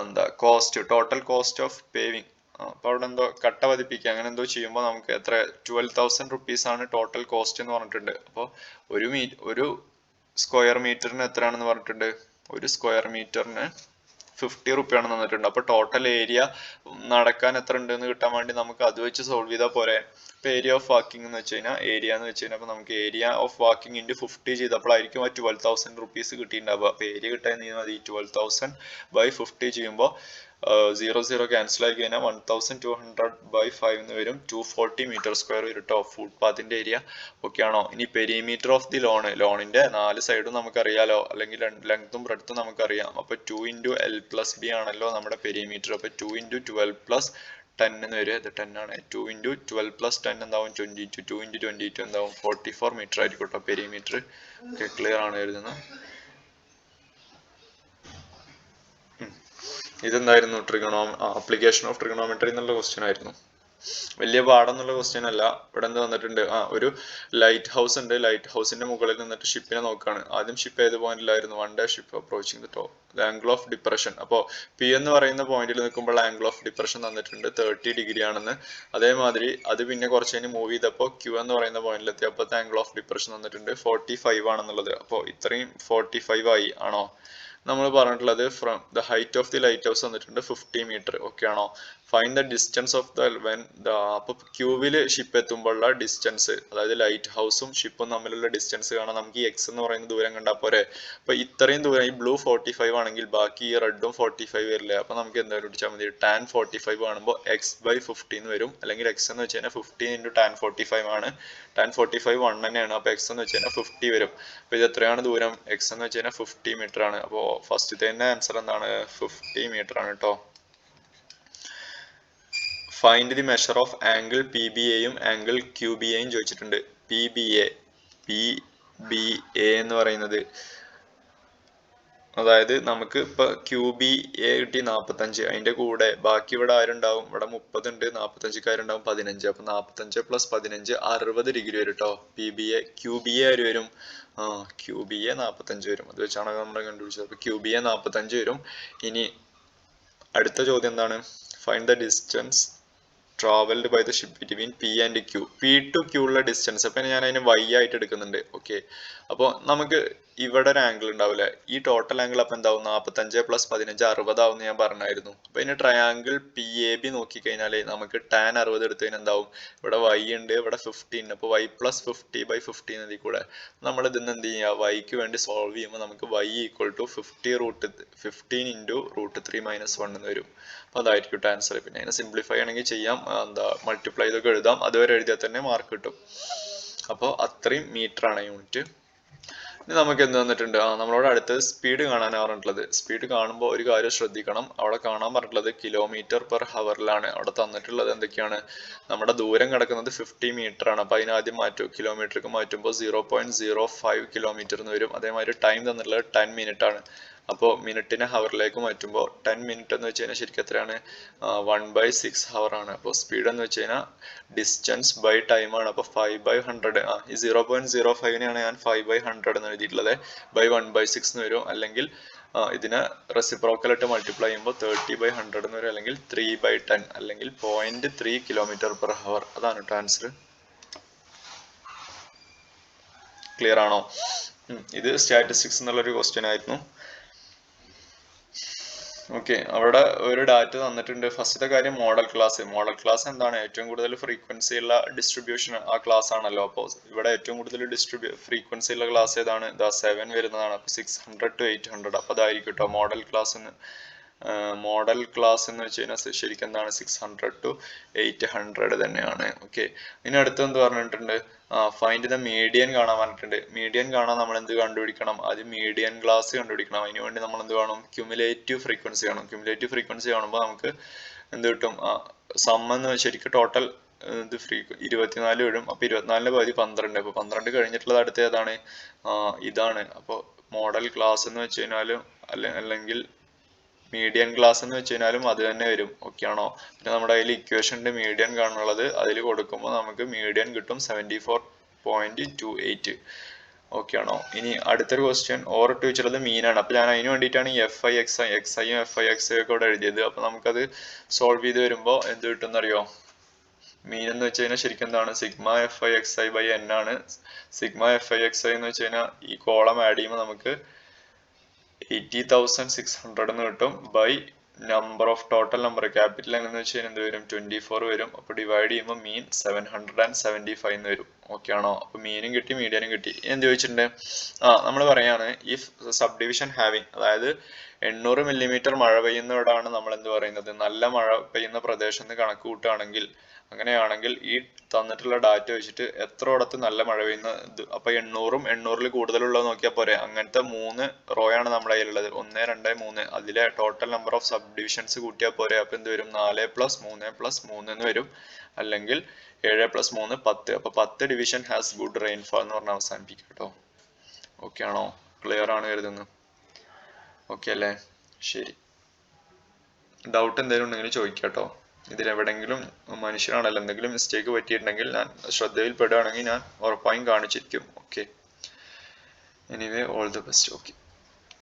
എന്താ ടോട്ടൽ കോസ്റ്റ് ഓഫ് പേവിങ്. അപ്പൊ അവിടെ എന്തോ കട്ട പതിപ്പിക്കുക അങ്ങനെ എന്തോ ചെയ്യുമ്പോൾ നമുക്ക് എത്ര 12,000 rupees ആണ് ടോട്ടൽ കോസ്റ്റ് എന്ന് പറഞ്ഞിട്ടുണ്ട്. അപ്പോൾ ഒരു സ്ക്വയർ മീറ്ററിന് എത്രയാണെന്ന് പറഞ്ഞിട്ടുണ്ട്, ഒരു സ്ക്വയർ മീറ്ററിന് 50 റുപ്യാണ് തന്നിട്ടുണ്ട്. അപ്പൊ ടോട്ടൽ ഏരിയ നടക്കാൻ എത്ര ഉണ്ട് എന്ന് കിട്ടാൻ വേണ്ടി നമുക്ക് അത് വെച്ച് സോൾവ് ചെയ്താൽ പോരെ. ഇപ്പൊ ഏരിയ ഓഫ് വാക്കിംഗ് എന്ന് വെച്ച് കഴിഞ്ഞാൽ അപ്പൊ നമുക്ക് ഏരിയ ഓഫ് വാക്കിംഗ് × 50 ചെയ്തപ്പോഴായിരിക്കും ആ 12,000 rupees കിട്ടിയിട്ടുണ്ടാവുക. അപ്പൊ ഏരിയ കിട്ടാൻ മതി 12,000/50 ചെയ്യുമ്പോൾ 0 ക്യാൻസൽ ആയി കഴിഞ്ഞാൽ 1,200/5 എന്ന് വരും. 240 m² വരും കേട്ടോ ഫുഡ് പാത്തിന്റെ ഏരിയ. ഓക്കെ ആണോ? ഇനി പെരിമീറ്റർ ഓഫ് ദി ലോണിന്റെ 4 സൈഡും നമുക്കറിയാലോ, അല്ലെങ്കിൽ ലെങ്ത്തും ബ്രെഡ്ത്തും നമുക്കറിയാം. അപ്പൊ 2 × L + B ആണല്ലോ നമ്മുടെ പെരിമീറ്റർ. അപ്പൊ 2 × 12 + 10 എന്ന് വരും. ഇത് 10 ആണ്. 2 × 12 + 10 എന്താവും, 22. 2 × 22 എന്താവും, 44 മീറ്റർ ആയിരിക്കും കേട്ടോ പെരിമീറ്റർ. ക്ലിയർ ആണ് എഴുതുന്നത്. ഇതെന്തായിരുന്നു, ആപ്ലിക്കേഷൻ ഓഫ് ട്രിഗണോമെട്രി എന്നുള്ള ക്വസ്റ്റ്യൻ ആയിരുന്നു. വലിയ പാടെന്നുള്ള ക്വസ്റ്റ്യൻ അല്ല. ഇവിടെ എന്ത് വന്നിട്ടുണ്ട്, ഒരു ലൈറ്റ് ഹൗസ് ഉണ്ട്. ലൈറ്റ് ഹൗസിന്റെ മുകളിൽ നിന്നിട്ട് ഷിപ്പിനെ നോക്കാണ്. ആദ്യം ഷിപ്പ് ഏത് പോയിന്റിലായിരുന്നു, 1 day ship approaching the top, angle of depression. അപ്പോൾ പി എന്ന് പറയുന്ന പോയിന്റിൽ നിൽക്കുമ്പോൾ ആംഗിൾ ഓഫ് ഡിപ്രഷൻ തന്നിട്ടുണ്ട് 30 ഡിഗ്രി ആണെന്ന്. അതേമാതിരി അത് പിന്നെ കുറച്ച് കഴിഞ്ഞ് മൂവ് ചെയ്തപ്പോൾ ക്യൂ എന്ന് പറയുന്ന പോയിന്റിൽ എത്തി. അപ്പോഴത്തെ ആംഗിൾ ഓഫ് ഡിപ്രഷൻ തന്നിട്ടുണ്ട് 45 ആണെന്നുള്ളത്. അപ്പോൾ ഇത്രയും 45 ആയി ആണോ നമ്മൾ പറഞ്ഞിട്ടുള്ളത്. From the height of the light house വന്നിട്ടുണ്ട് 50 മീറ്റർ. ഓക്കെ ആണോ? ഫൈൻഡ് ദ ഡിസ്റ്റൻസ് ഓഫ് അപ്പൊ ക്യൂവില് ഷിപ്പ് എത്തുമ്പോഴുള്ള ഡിസ്റ്റൻസ്, അതായത് ലൈറ്റ് ഹൗസും ഷിപ്പും തമ്മിലുള്ള ഡിസ്റ്റൻസ് കാണാൻ നമുക്ക് ഈ എക്സ് എന്ന് പറയുന്ന ദൂരം കണ്ടാൽ പോരെ. അപ്പൊ ഇത്രയും ദൂരം ഈ ബ്ലൂ 45 ആണെങ്കിൽ ബാക്കി ഈ റെഡും 45 വരില്ലേ. അപ്പൊ നമുക്ക് എന്താ പിടിച്ചാൽ മതി, tan 45 കാണുമ്പോൾ x/50 എന്ന് വരും. അല്ലെങ്കിൽ x എന്ന് വെച്ച് കഴിഞ്ഞാൽ 15 × tan 45 ആണ്. tan 45 1 തന്നെയാണ്. അപ്പൊ x എന്ന് വെച്ച് കഴിഞ്ഞാൽ 50 വരും. അപ്പൊ ഇത് എത്രയാണ് ദൂരം, x എന്ന് വെച്ച് കഴിഞ്ഞാൽ 50 മീറ്റർ ആണ്. അപ്പോ ഫസ്റ്റ് തന്നെ ആൻസർ എന്താണ്, 50 മീറ്റർ ആണ് കേട്ടോ. Find the measure of angle PBAയും ആംഗിൾ QBAയും ചോദിച്ചിട്ടുണ്ട്. PBA എന്ന് പറയുന്നത് അതായത് നമുക്ക് ഇപ്പൊ QBA കിട്ടി 45, അതിന്റെ കൂടെ ബാക്കി ഇവിടെ ആരുണ്ടാവും, ഇവിടെ 30 ഉണ്ട്, 45 ആരുണ്ടാവും 15, അപ്പൊ 45 + 15 60 ഡിഗ്രി വരും കേട്ടോ. QBA ആര് വരും, QBA 45 വരും. അത് വെച്ചാണ് നമ്മൾ കണ്ടുപിടിച്ചത്. അപ്പൊ QBA 45 വരും. ഇനി അടുത്ത ചോദ്യം എന്താണ്, find the distance travelled by the ship between P and Q. P to Q ഉള്ള ഡിസ്റ്റൻസ്, അപ്പൊ ഞാൻ അതിന് Y ആയിട്ട് എടുക്കുന്നുണ്ട്. ഓക്കെ, അപ്പോൾ നമുക്ക് ഇവിടെ ഒരു ആംഗിൾ ഉണ്ടാവില്ലേ, ഈ ടോട്ടൽ ആംഗിൾ അപ്പൊ എന്താവും, 45 + 15 60 ആവും ഞാൻ പറഞ്ഞായിരുന്നു. അപ്പൊ ഇതിന് ട്രയാംഗിൾ PAB നോക്കിക്കഴിഞ്ഞാല് നമുക്ക് tan 60 എടുത്തു കഴിഞ്ഞാൽ എന്താവും, ഇവിടെ Y ഉണ്ട്, ഇവിടെ 15, അപ്പൊ Y + 50/15 എന്നതിൽ കൂടെ നമ്മൾ ഇതിന്ന് എന്ത് ചെയ്യുക, Yക്ക് വേണ്ടി സോൾവ് ചെയ്യുമ്പോൾ നമുക്ക് Y = 15 × √3 - 1 എന്ന് വരും. അപ്പൊ അതായിരിക്കും ആൻസർ. പിന്നെ അതിനെ സിംപ്ലിഫൈ ആണെങ്കിൽ ചെയ്യാം, മൾട്ടിപ്ലൈ ഇതൊക്കെ എഴുതാം, അതുവരെ എഴുതിയാൽ തന്നെ മാർക്ക് കിട്ടും. അപ്പോൾ അത്രയും മീറ്റർ ആണ് യൂണിറ്റ്. ഇനി നമുക്ക് എന്ത് തന്നിട്ടുണ്ട്, നമ്മളോട് അടുത്തത് സ്പീഡ് കാണാനാണ് പറഞ്ഞിട്ടുള്ളത്. സ്പീഡ് കാണുമ്പോൾ ഒരു കാര്യം ശ്രദ്ധിക്കണം, അവിടെ കാണാൻ പറഞ്ഞിട്ടുള്ളത് km/h അവിടെ തന്നിട്ടുള്ളത് എന്തൊക്കെയാണ്, നമ്മുടെ ദൂരം കിടക്കുന്നത് 50 മീറ്റർ ആണ്. അപ്പൊ അതിനാദ്യം മാറ്റും, കിലോമീറ്റർക്ക് മാറ്റുമ്പോൾ 0.05 കിലോമീറ്റർ എന്ന് വരും. അതേമാതിരി ടൈം തന്നിട്ടുള്ളത് 10 മിനിറ്റ് ആണ്. അപ്പോൾ മിനിറ്റിനെ ഹവറിലേക്ക് മാറ്റുമ്പോൾ 10 മിനിറ്റ് എന്ന് വെച്ച് കഴിഞ്ഞാൽ ശരിക്കും എത്രയാണ്, 1/6 ഹവർ ആണ്. അപ്പോൾ സ്പീഡ് എന്ന് വെച്ച് കഴിഞ്ഞാൽ ഡിസ്റ്റൻസ് ബൈ ടൈം ആണ്. അപ്പോൾ 5/100, ഈ 0.05നെയാണ് ഞാൻ 5/100 എന്ന് എഴുതിയിട്ടുള്ളത്, ബൈ 1/6 എന്ന് വരും. അല്ലെങ്കിൽ ഇതിനെ റെസിപ്രോക്കൽ ആയിട്ട് മൾട്ടിപ്ലൈ ചെയ്യുമ്പോൾ 30/100 എന്ന് വരും, അല്ലെങ്കിൽ 3/10, അല്ലെങ്കിൽ 0.3 km/h. അതാണ് ആൻസർ. ക്ലിയർ ആണോ? ഇത് സ്റ്റാറ്റിസ്റ്റിക്സ് എന്നുള്ളൊരു ക്വസ്റ്റ്യൻ ആയിരുന്നു. ഓക്കെ, അവിടെ ഒരു ഡാറ്റ തന്നിട്ടുണ്ട്. ഫസ്റ്റത്തെ കാര്യം മോഡൽ ക്ലാസ് എന്താണ്, ഏറ്റവും കൂടുതൽ ഫ്രീക്വൻസി ഉള്ള ഡിസ്ട്രിബ്യൂഷൻ ആ ക്ലാസ് ആണല്ലോ. അപ്പോൾ ഇവിടെ ഏറ്റവും കൂടുതൽ ഫ്രീക്വൻസി ഉള്ള ക്ലാസ് ഏതാണ്, 7 വരുന്നതാണ്. അപ്പോൾ 600 to 800, അപ്പോൾ അതായിരിക്കും കേട്ടോ മോഡൽ ക്ലാസ് എന്ന്. മോഡൽ ക്ലാസ് എന്ന് വെച്ച് കഴിഞ്ഞാൽ ശരിക്കും എന്താണ്, 600 to 800 തന്നെയാണ്. ഓക്കെ, ഇനി അടുത്ത് എന്ത് പറഞ്ഞിട്ടുണ്ട്, ഫൈൻഡ് ദ മീഡിയൻ കാണാൻ പറഞ്ഞിട്ടുണ്ട്. മീഡിയൻ കാണാൻ നമ്മൾ എന്ത് കണ്ടുപിടിക്കണം, ആദ്യം മീഡിയൻ ക്ലാസ് കണ്ടുപിടിക്കണം. അതിന് വേണ്ടി നമ്മൾ എന്ത് വേണം, ക്യുമുലേറ്റീവ് ഫ്രീക്വൻസി കാണും. ക്യുമുലേറ്റീവ് ഫ്രീക്വൻസി കാണുമ്പോൾ നമുക്ക് എന്ത് കിട്ടും, സം എന്ന് ശരിക്കും ടോട്ടൽ ഇത് 24 വരും. അപ്പൊ 24ന്റെ പകുതി 12. അപ്പൊ 12 കഴിഞ്ഞിട്ടുള്ളത് അടുത്ത ഏതാണ്, ഇതാണ്. അപ്പോൾ മോഡൽ ക്ലാസ് എന്ന് വെച്ച് കഴിഞ്ഞാലും അല്ലെങ്കിൽ മീഡിയൻ ക്ലാസ് എന്ന് വെച്ച് കഴിഞ്ഞാലും അത് തന്നെ വരും. ഓക്കെ ആണോ? പിന്നെ നമ്മുടെ കയ്യിൽ ഇക്വേഷൻ ഉണ്ട് മീഡിയൻ കാണുന്നുള്ളത്, അതിൽ കൊടുക്കുമ്പോൾ നമുക്ക് മീഡിയൻ കിട്ടും 74.28. ഓക്കെ ആണോ? ഇനി അടുത്തൊരു ക്വസ്റ്റ്യൻ ഓർ ടു വെച്ചുള്ളത് മീനാണ്. അപ്പൊ ഞാൻ അതിന് വേണ്ടിയിട്ടാണ് ഈ FI XI XIയും FI XI ഒക്കെ ഇവിടെ എഴുതിയത്. അപ്പൊ നമുക്കത് സോൾവ് ചെയ്ത് വരുമ്പോൾ എന്ത് കിട്ടും എന്നറിയോ, മീൻ എന്ന് വെച്ച് കഴിഞ്ഞാൽ ശരിക്കും എന്താണ്, σFI XI/n ആണ്. σFI XI എന്ന് വെച്ച് കഴിഞ്ഞാൽ ഈ കോളം ആഡ് ചെയ്യുമ്പോൾ നമുക്ക് 80,600 എന്ന് കിട്ടും, by number of total number capital എന്ന് വെച്ച് കഴിഞ്ഞാൽ എന്ത് വരും, 24 വരും. അപ്പൊ ഡിവൈഡ് ചെയ്യുമ്പോൾ മീൻ 775 എന്ന് വരും. ഓക്കെ ആണോ? അപ്പൊ മീനും കിട്ടി, മീഡിയനും കിട്ടി. എന്ത് ചോദിച്ചിട്ടുണ്ട്, നമ്മൾ പറയാണ് ഇഫ് സബ് ഡിവിഷൻ ഹാവിങ്, അതായത് 800 മില്ലിമീറ്റർ മഴ പെയ്യുന്നിടമാണ് നമ്മൾ എന്ത് പറയുന്നത്, നല്ല മഴ പെയ്യുന്ന പ്രദേശം എന്ന് കണക്ക് കൂട്ടുകയാണെങ്കിൽ, അങ്ങനെയാണെങ്കിൽ ഈ തന്നിട്ടുള്ള ഡാറ്റ വെച്ചിട്ട് എത്രയിടത്ത് നല്ല മഴ പെയ്യുന്ന ഇത്, അപ്പൊ 800ഉം 800ൽ കൂടുതലുള്ളത് നോക്കിയാൽ പോരെ. അങ്ങനത്തെ 3 റോ ആണ് നമ്മുടെ കയ്യിലുള്ളത്, 1 2 3. അതിലെ total number of sub divisions കൂട്ടിയാൽ പോരെ. അപ്പൊ എന്ത് വരും, 4 + 3 + 3 എന്ന് വരും, അല്ലെങ്കിൽ 7 + 3 10. അപ്പൊ 10 ഡിവിഷൻ ഹാസ് ഗുഡ് റെയിൻഫാൾ എന്ന് പറഞ്ഞാൽ അവസാനിപ്പിക്കും കേട്ടോ. ഓക്കെ ആണോ? ക്ലിയർ ആണ് കരുതുന്നു. ഓക്കെ അല്ലേ? ശരി, ഡൗട്ട് എന്തെങ്കിലും ഉണ്ടെങ്കിൽ ചോദിക്കാം കേട്ടോ. ഇതിലെവിടെങ്കിലും മനുഷ്യനാണല്ലോ, എന്തെങ്കിലും മിസ്റ്റേക്ക് പറ്റിയിട്ടുണ്ടെങ്കിൽ, ഞാൻ ശ്രദ്ധയിൽ പെടുകയാണെങ്കിൽ ഞാൻ ഉറപ്പായും കാണിച്ചിരിക്കും. Okay, anyway all the best. Okay.